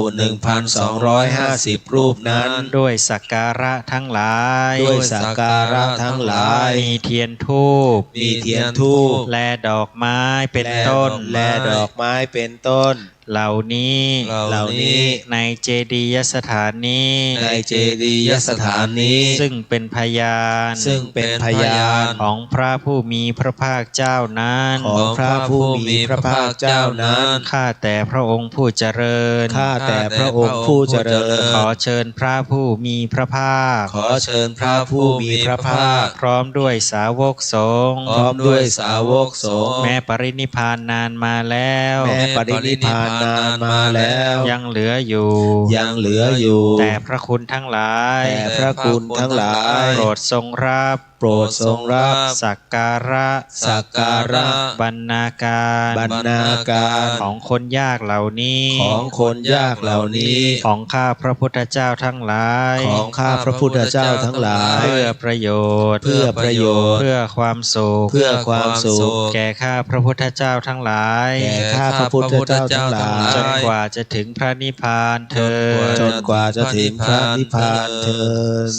1,250 รูปนั้น ด้วยสักการะทั้งหลาย ด้วยสักการะทั้งหลาย มีเทียนธูป มีเทียนธูป และดอกไม้เป็นต้น และดอกไม้เป็นต้น เหล่านี้ เหล่านี้ ในเจดียสถานนี้ ในเจดียสถานนี้ ซึ่งเป็นพยาน ซึ่งเป็นพยาน ของพระผู้มีพระภาคเจ้านั้น ของพระผู้มีพระภาคเจ้านั้น ข้าแต่พระองค์ผู้เจริญ ข้าแต่พระองค์ผู้เจริญ ขอเชิญพระผู้มีพระภาค ขอเชิญพระผู้มีพระภาค พร้อมด้วยสาวกสงฆ์ พร้อมด้วยสาวกสงฆ์ แม้ปรินิพพานนานมาแล้ว แม้ปรินิพพานนานมาแล้ว ยังเหลืออยู่ ยังเหลืออยู่ แต่พระคุณทั้งหลาย แต่พระคุณทั้งหลาย โปรดทรงรับ โปรดทรงรับ สักการะ สักการะ บรรณาการ บรรณาการ ของคนยากเหล่านี้ ของคนยากเหล่านี้ ของข้าพระพุทธเจ้าทั้งหลาย ของข้าพระพุทธเจ้าทั้งหลาย เพื่อประโยชน์ เพื่อประโยชน์ เพื่อความสุข เพื่อความสุข แก่ข้าพระพุทธเจ้าทั้งหลาย แก่ข้าพระพุทธเจ้าทั้งหลาย จนกว่าจะถึงพระนิพพานเถิด จนกว่าจะถึงพระนิพพานเถิด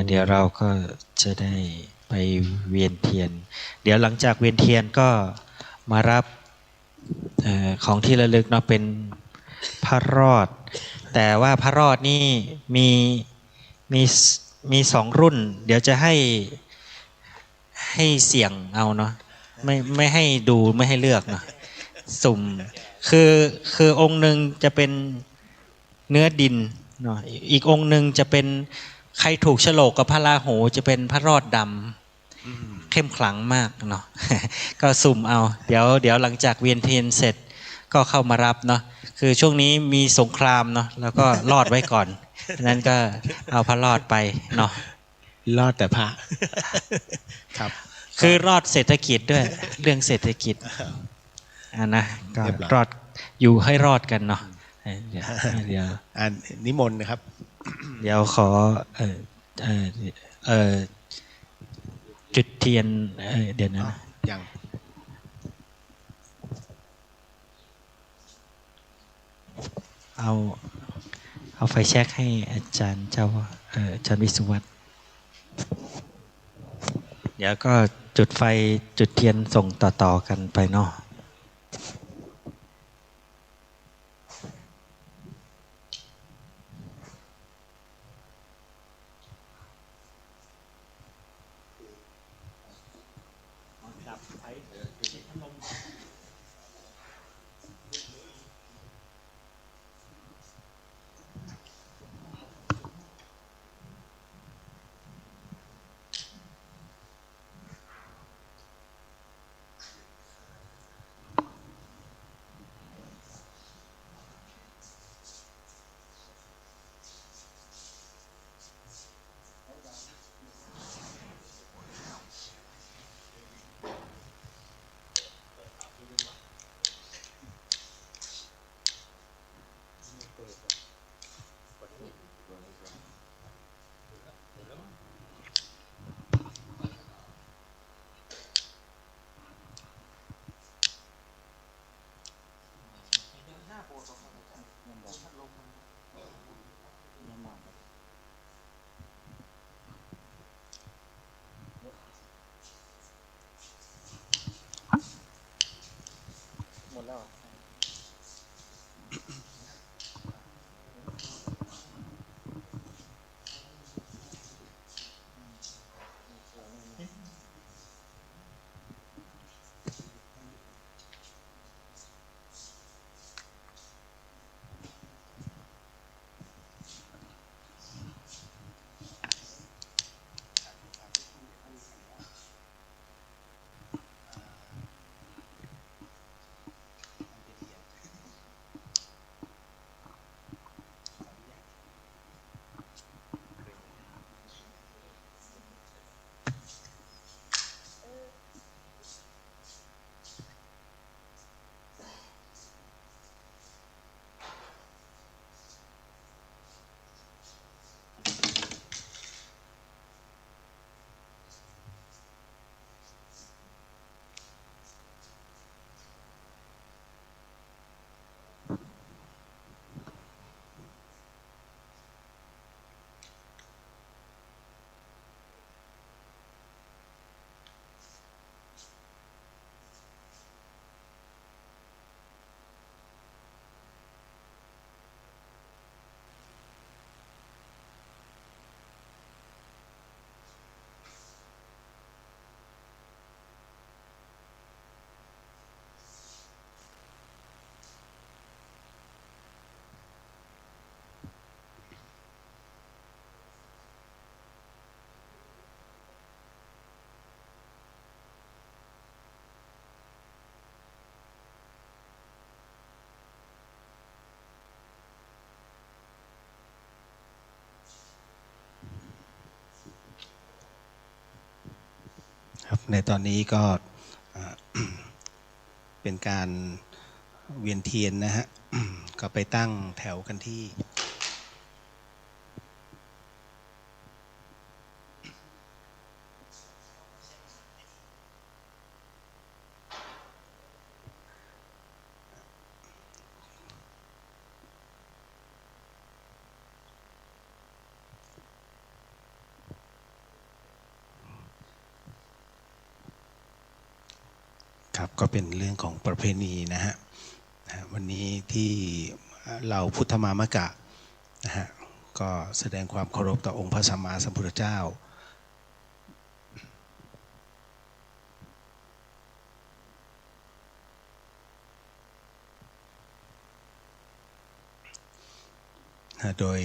เดี๋ยวเราก็จะได้ไปเวียนเทียน เดี๋ยวหลังจากเวียนเทียนก็มารับของที่ระลึกเนาะเป็นพระรอด แต่ว่าพระรอดนี่มีสองรุ่น เดี๋ยวจะให้เสี่ยงเอาเนาะไม่ให้ดูไม่ให้เลือกเนาะสุ่มคือองค์หนึ่งจะเป็นเนื้อดินเนาะอีกองค์หนึ่งจะเป็นใครถูกโฉลกกับพระราหูจะเป็นพระรอดดำเข้มขลังมากเนาะ ก็สุ่มเอาเดี๋ยวหลังจากเวียนเทียนเสร็จก็เข้ามารับเนาะคือช่วงนี้มีสงครามเนาะแล้วก็รอดไว้ก่อนนั้นก็เอาพระรอดไปเนาะ รอดแต่พระครับ คือรอดเศรษฐกิจด้วย เรื่องเศรษฐกิจนะก็รอดอยู่ให้รอดกันเนาะเดี๋ยวนิมนต์นะครับ เดี๋ยวขอจุดเทียนเดี๋ยวนะยังเอาไฟแช็กให้อาจารย์เจ้าอาจารย์วิสุวัฒน์เดี๋ยวก็จุดไฟจุดเทียนส่งต่อกันไปเนาะ ครับในตอนนี้ก็เป็นการเวียนเทียนนะฮะก็ไปตั้งแถวกันที่ครับก็เป็นเรื่องของประเพณีนะฮะวันนี้ที่เราพุทธมามกะนะฮะก็แสดงความเคารพต่อองค์พระสัมมาสัมพุทธเจ้าโดย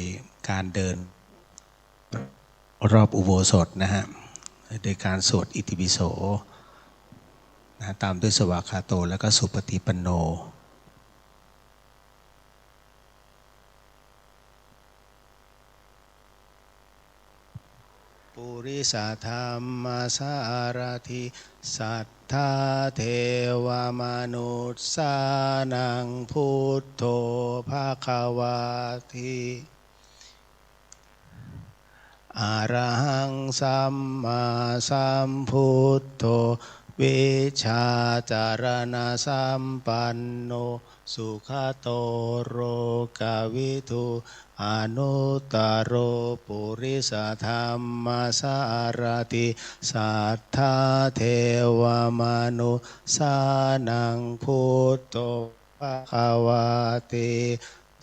การเดินรอบอุโบสถนะฮะโดยการสวดอิติปิโสนะตามด้วยสวากขาโตแล้วก็สุปฏิปันโนปุริสธรรมสารถิสัทธาเทวมนุษย์สานังพุทโธภควาทิอะระหังสัมมาสัมพุทโธวิชาจารณสัมปันโนสุขโตโรกวิทูอนุตตโรปุริสธรรมสารติสัทธาเทวมนุษย์สานังพุทโธภควาติ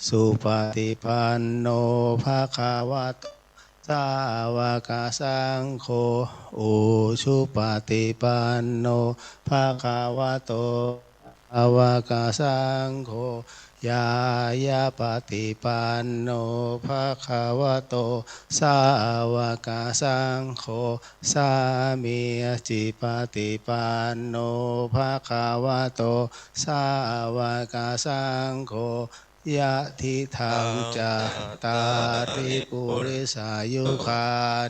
สุปฏิปันโนภควะโต สาวกสังโฆอุชุปฏิปันโนภะคะวะโตสาวกสังโฆยายาปฏิปันโนภะคะวะโตสาวกสังโฆสามีจิปฏิปันโนภะคะวะโตสาวกสังโฆยะทิทังจัตตาริปุริสายุคา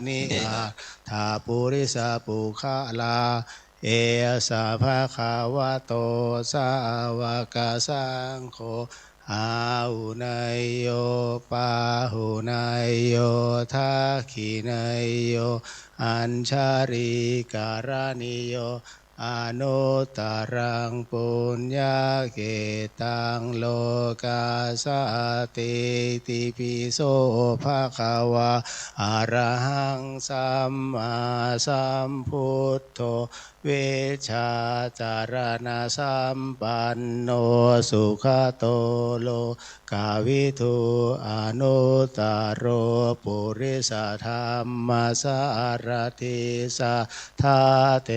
นิอาถาปุริสาปุคะลาเอสะภะคะวะโตสาวกสังโฆอาหุนายโยปาหุนายโยทักขินายโยอัญชาริการณิโยอนุตตรังปุญญาเกตังโลกาสาติติปิโสภะคะวะอะระหังสัมมาสัมพุทโธเวชาจารณะสัมปันโนสุขโตโลกาวิทูอนุตตโรปุริสธรรมสารติสาทาเท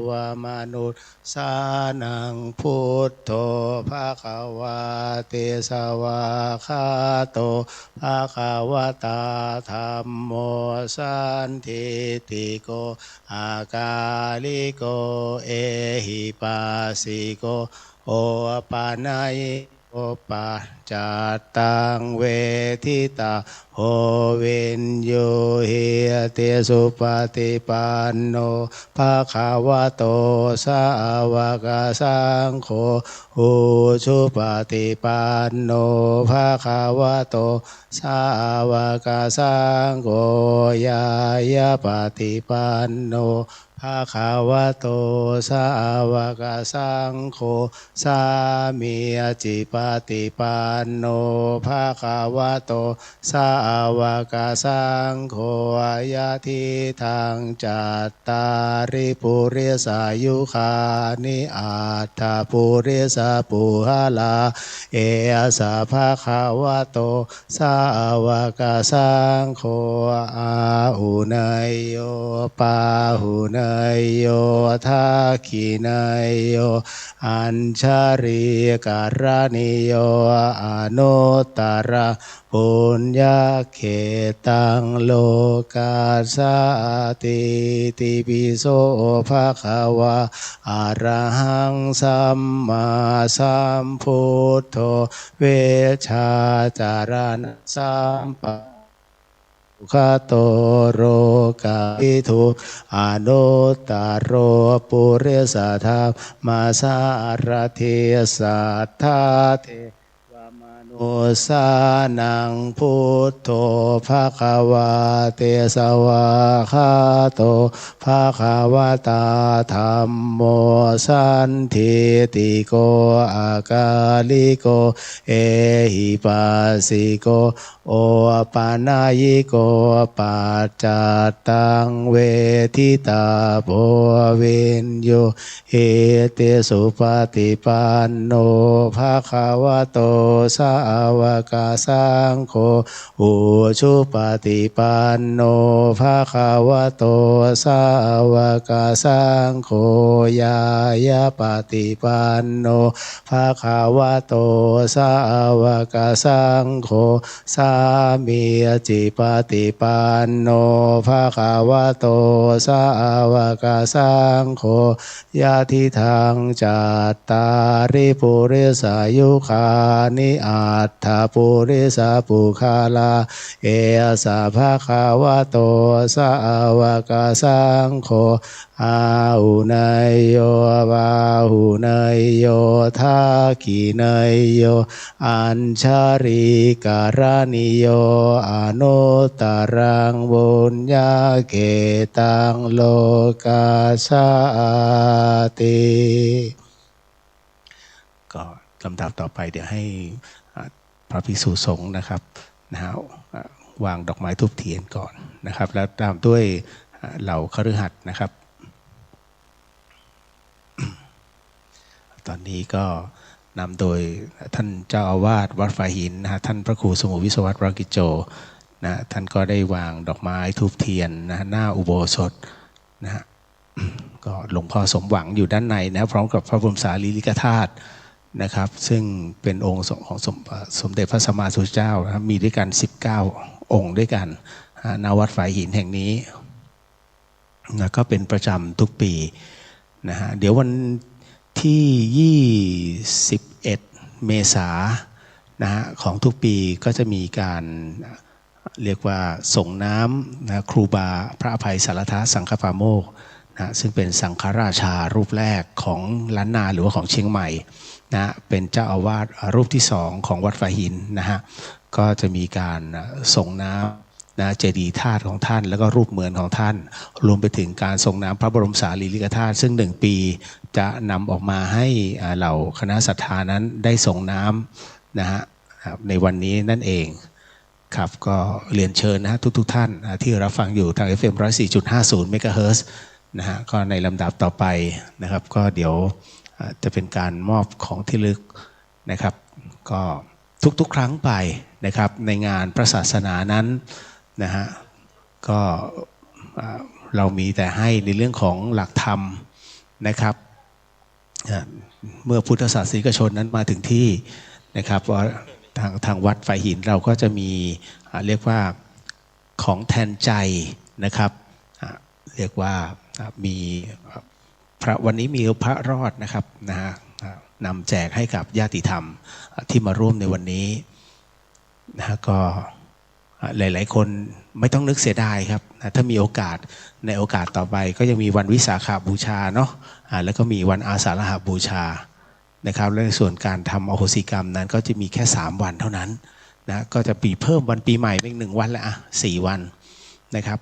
วมนุษย์สานังพุทโธภะคะวะเตสวะคาโตภะคะวะตาธัมโมสันทิติโกอากาลิโกเอหิปัสสิโกโอปานัยโอปัจจัตตังเวทิตาโหวินโยเฮเตสุปฏิปันโนภะคะวะโตสาวกสังโฆอุชุปฏิปันโนภะคะวะโตสาวกสังโฆยายาปฏิปันโนภะคะวะโตสาวกสังโฆสามีจิปฏิปันโนภะคะวะโตสาวกสังโฆยะทิทังจัตตาริปุริสายุคานิอาถาปุริสาปุหลาเอสะภะคะวะโตสาวกสังโฆอาหุนายโยปาหุนายโยทักขินายโยอัญชาริการณิโยอนุตตระปุญญาเขตังโลกาสาติติปิโสภะคะวะอะระหังสัมมาสัมพุทโธเวชาจารณะสัมปันสุขโตโรกาวิทูอนุตตโรปุริสธรรมสารทิสัทธาเทวมนุสานังพุทโธภะคะวะเตสวะคาโตภะคะวะตาธัมโมสันทิติโกอากาลิโกเอหิปัสสิโกโอปานายิโกปัจจัตตังเวทิตาโพวินโยเอเตสุปฏิปันโนภะคะวะโตสาวกสังโฆอุชุปฏิปันโนภะคะวะโตสาวกสังโฆยายาปฏิปันโนภะคะวะโตสาวกสังโฆสามีจิปฏิปันโนภะคะวะโตสาวกสังโฆยะทิทังจัตตาริปุริสายุคานิอาถาปุริสาปุคาลาเอสะภะคะวะโตสาวกสังโฆอาหุนายโยบาหุนายโยทักขินายโยอัญชาริการณิโยอนุตตรังบุญญาเกตังโลกาสาติก็ลำดับต่อไปเดี๋ยวให้พระภิกษุสงฆ์นะครับวางดอกไม้ธูปเทียนก่อนนะครับแล้วตามด้วยเหล่าคฤหัสถ์นะครับตอนนี้ก็นำโดยท่านเจ้าอาวาสวัดฝ่ายหินนะฮะท่านพระครูสมุวิศวัตรวรกิจโจ นะท่านก็ได้วางดอกไม้ธูปเทียนนะหน้าอุโบสถนะฮะก็หลวงพ่อสมหวังอยู่ด้านในนะพร้อมกับพระบรมสารีริกธาตุนะครับซึ่งเป็นองค์ของสมเด็จพระสัมมาสัมพุทธเจ้านะครับมีด้วยกัน19องค์ด้วยกันณวัดฝายหินแห่งนี้นะก็เป็นประจำทุกปีนะฮะเดี๋ยววันที่21เมษายนนะฮะของทุกปีก็จะมีการเรียกว่าส่งน้ำนะครูบาพระอภัยสารทสังฆปาโมกข์นะซึ่งเป็นสังฆราชารูปแรกของล้านนาหรือว่าของเชียงใหม่นะเป็นเจ้าอาวาสรูปที่2ของวัดฝายหินนะฮะก็จะมีการส่งน้ำนะเจดีย์ธาตุของท่านแล้วก็รูปเหมือนของท่านรวมไปถึงการส่งน้ำพระบรมสารีริกธาตุซึ่ง1ปีจะนำออกมาให้เหล่าคณะศรัทธานั้นได้ส่งน้ำนะฮะในวันนี้นั่นเองครับก็เรียนเชิญนะฮะทุกท่านที่รับฟังอยู่ทาง FM 104.50 เมกะเฮิรตซ์นะฮะก็ในลำดับต่อไปนะครับก็เดี๋ยวจะเป็นการมอบของที่ระลึกนะครับก็ทุกครั้งไปนะครับในงานพระศาสนานั้นนะฮะก็เรามีแต่ให้ในเรื่องของหลักธรรมนะครับเมื่อพุทธศาสนิกชนนั้นมาถึงที่นะครับว่าทางวัดฝายหินเราก็จะมีเรียกว่าของแทนใจนะครับเรียกว่ามีพระวันนี้มีพระรอดนะครับนะฮะนำแจกให้กับญาติธรรมที่มาร่วมในวันนี้นะก็หลายๆคนไม่ต้องนึกเสียดายครับถ้ามีโอกาสในโอกาสต่อไปก็ยังมีวันวิสาขบูชาเนาะแล้วก็มีวันอาสาฬหบูชานะครับและในส่วนการทำอโหสิกรรมนั้นก็จะมีแค่3วันเท่านั้นนะก็จะปีเพิ่มวันปีใหม่เป็น1วันละ4วันนะครับ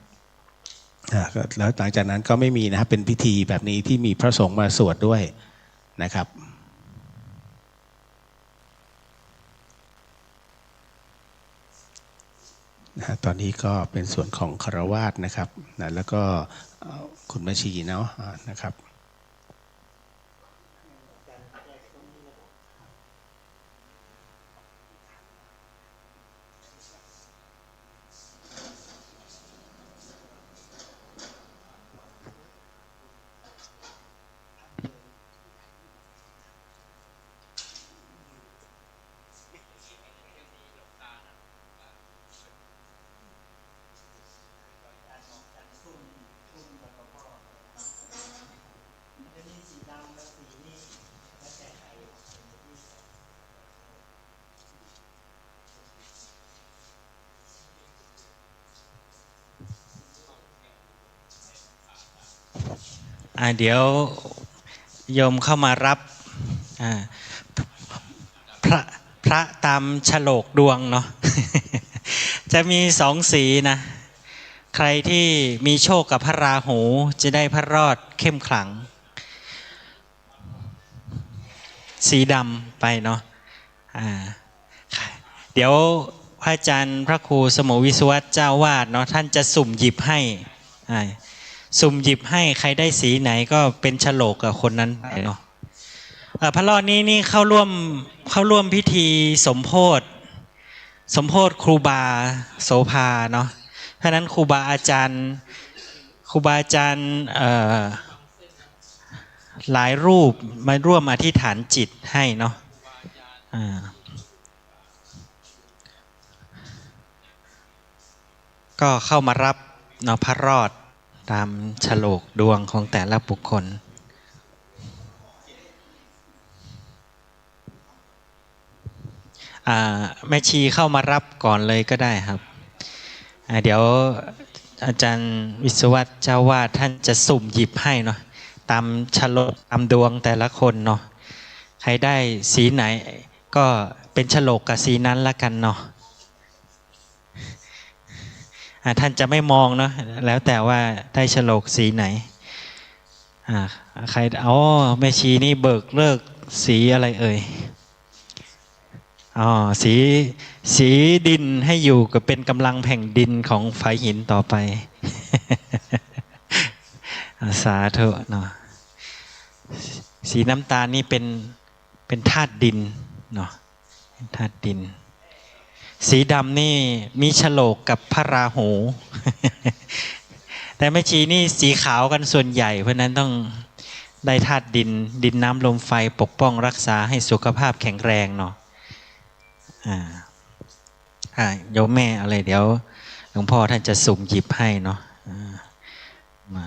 แล้วหลังจากนั้นก็ไม่มีนะครับเป็นพิธีแบบนี้ที่มีพระสงฆ์มาสวดด้วยนะครับตอนนี้ก็เป็นส่วนของฆราวาสนะครับแล้วก็คุณแม่ชีเนาะนะครับ เดี๋ยวโยมเข้ามารับพระตามฉลกดวงเนาะ จะมี2สีนะใครที่มีโชคกับพระราหูจะได้พระรอดเข้มขลังสีดำไปเนาะเดี๋ยวพระอาจารย์พระครูสมุวิศวัตเจ้าวาดเนาะท่านจะสุ่มหยิบให้สุ่มหยิบให้ใครได้สีไหนก็เป็นฉลกกับคนนั้นไปเนาะพระรอดนี้เข้าร่วมพิธีสมโภชครูบาโสภาเนาะเพราะนั้นครูบาอาจารย์หลายรูปมาร่วมอธิษฐานจิตให้เนาะก็เข้ามารับเนาะพระรอดตามฉลกดวงของแต่ละบุคคลแม่ชีเข้ามารับก่อนเลยก็ได้ครับเดี๋ยวอาจารย์วิศวัตเจ้าวาดท่านจะสุ่มหยิบให้เนาะตามฉลกตามดวงแต่ละคนเนาะใครได้สีไหนก็เป็นฉลกกับสีนั้นละกันเนาะท่านจะไม่มองเนาะแล้วแต่ว่าได้ฉลกสีไหนใครแม่ชีนี่เบิกเลิกสีอะไรเอ่ยสีดินให้อยู่กับเป็นกำลังแผ่งดินของฝายหินต่อไป สาธุเนาะสีน้ำตาลนี่เป็นธาตุดินเนาะธาตุดิน สีดำนี่มีฉลกกับพระราหู แต่แม่ชีนี่สีขาวกันส่วนใหญ่เพราะนั้นต้องได้ธาตุดินดินน้ำลมไฟปกป้องรักษาให้สุขภาพแข็งแรงเนาะโยมแม่อะไรเดี๋ยวหลวงพ่อท่านจะสุ่มหยิบให้เนาะมา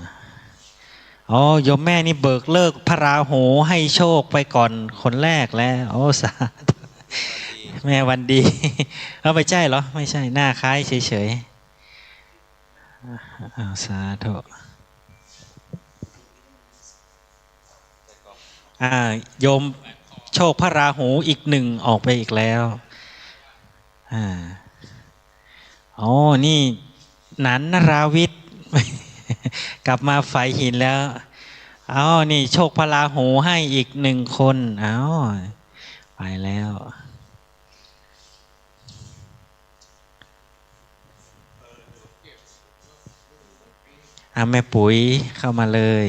อ๋อโยมแม่นี่เบิกเลิกพระราหูให้โชคไปก่อนคนแรกแล้วโอ้สาธุแม่วันดีไม่ใช่เหรอไม่ใช่หน้าคล้ายเฉยๆสาธุโยมโชคพระราหูอีกหนึ่งออกไปอีกแล้วอ๋อนี่นันนราวิทย์ กลับมาไฟหินแล้วนี่โชคพระราหูให้อีกหนึ่งคนไปแล้วแม่ปุ๋ยเข้ามาเลย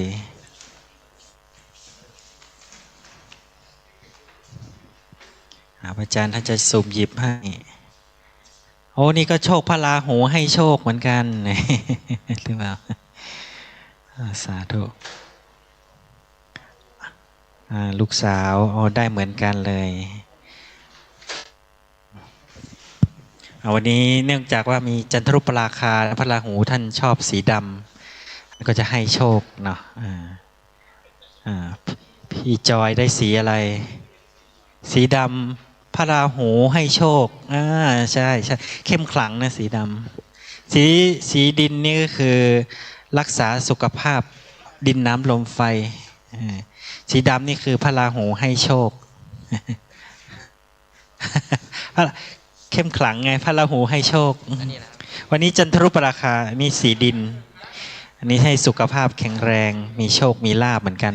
พระอาจารย์ท่านจะสุ่มหยิบให้โอ้นี่ก็โชคพระราหูให้โชคเหมือนกัน หรือเปล่าสาธุลูกสาวได้เหมือนกันเลยวันนี้เนื่องจากว่ามีจันทรุปราคาพระราหูท่านชอบสีดำก็จะให้โชคเนาะพี่จอยได้สีอะไรสีดำพระราหูให้โชคใช่ใช่เข้มขลังนะสีดำสีดินนี่ก็คือรักษาสุขภาพดินน้ำลมไฟสีดำนี่คือพระราหูให้โชค เข้มขลังไงพระราหูให้โชควันนี้จันทรุปราคานี่สีดินอันนี้ให้สุขภาพแข็งแรงมีโชคมีลาภเหมือนกัน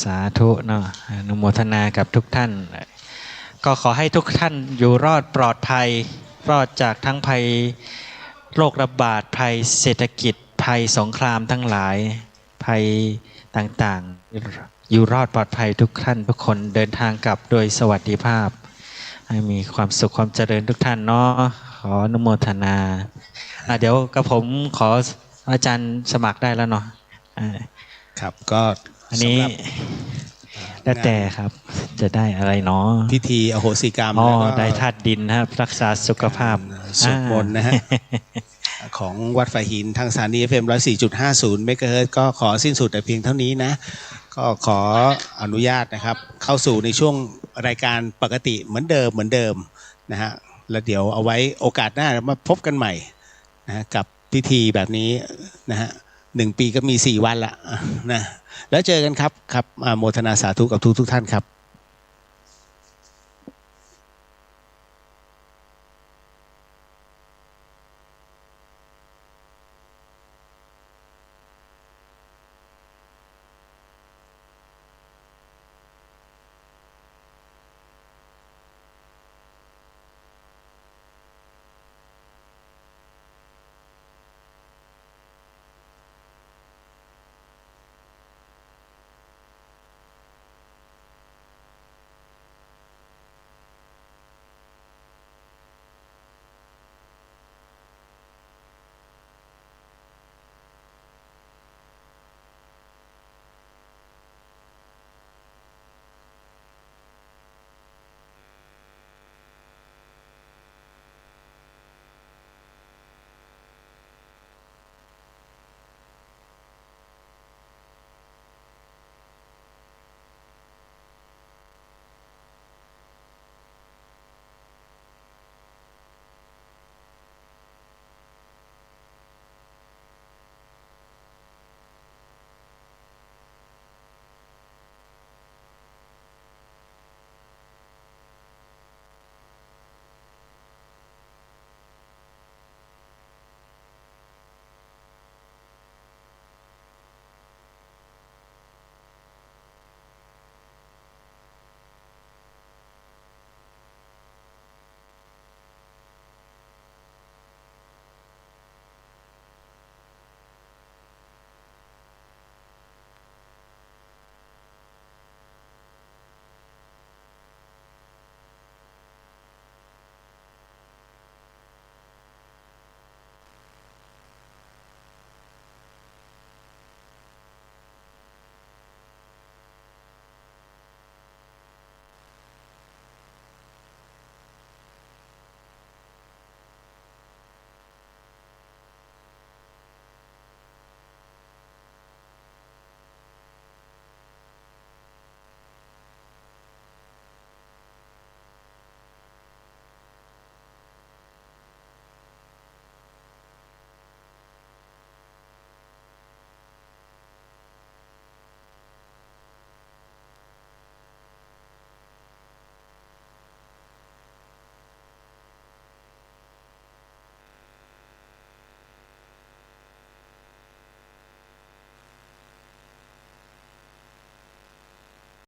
สาธุเนาะอนุโมทนากับทุกท่านก็ขอให้ทุกท่านอยู่รอดปลอดภัยรอดจากทั้งภัยโรคระบาดภัยเศรษฐกิจภัยสงครามทั้งหลายภัยต่างๆอยู่รอดปลอดภัยทุกท่านทุกคนเดินทางกลับโดยสวัสดิภาพให้มีความสุขความเจริญทุกท่านเนาะขออนุโมทนาเดี๋ยวกับผมขออาจารย์สมัครได้แล้วเนาะครับก็อันนี้แล้วแต่ครับจะได้อะไรเนาะพิธีอโหสิกรรมได้ธาตุดินนะครับรักษาสุขภาพสวดมนต์นะฮะของวัดฝายหินทางสถานี FM 104.50 เมกะเฮิรตซ์ก็ขอสิ้นสุดแต่เพียงเท่านี้นะก็ขออนุญาตนะครับเข้าสู่ในช่วงรายการปกติเหมือนเดิมนะฮะแล้วเดี๋ยวเอาไว้โอกาสหน้ามาพบกันใหม่นะกับพิธีแบบนี้นะฮะ1 ปีก็มี4 วันละนะแล้วเจอกันครับโมทนาสาธุกับทุกท่านครับ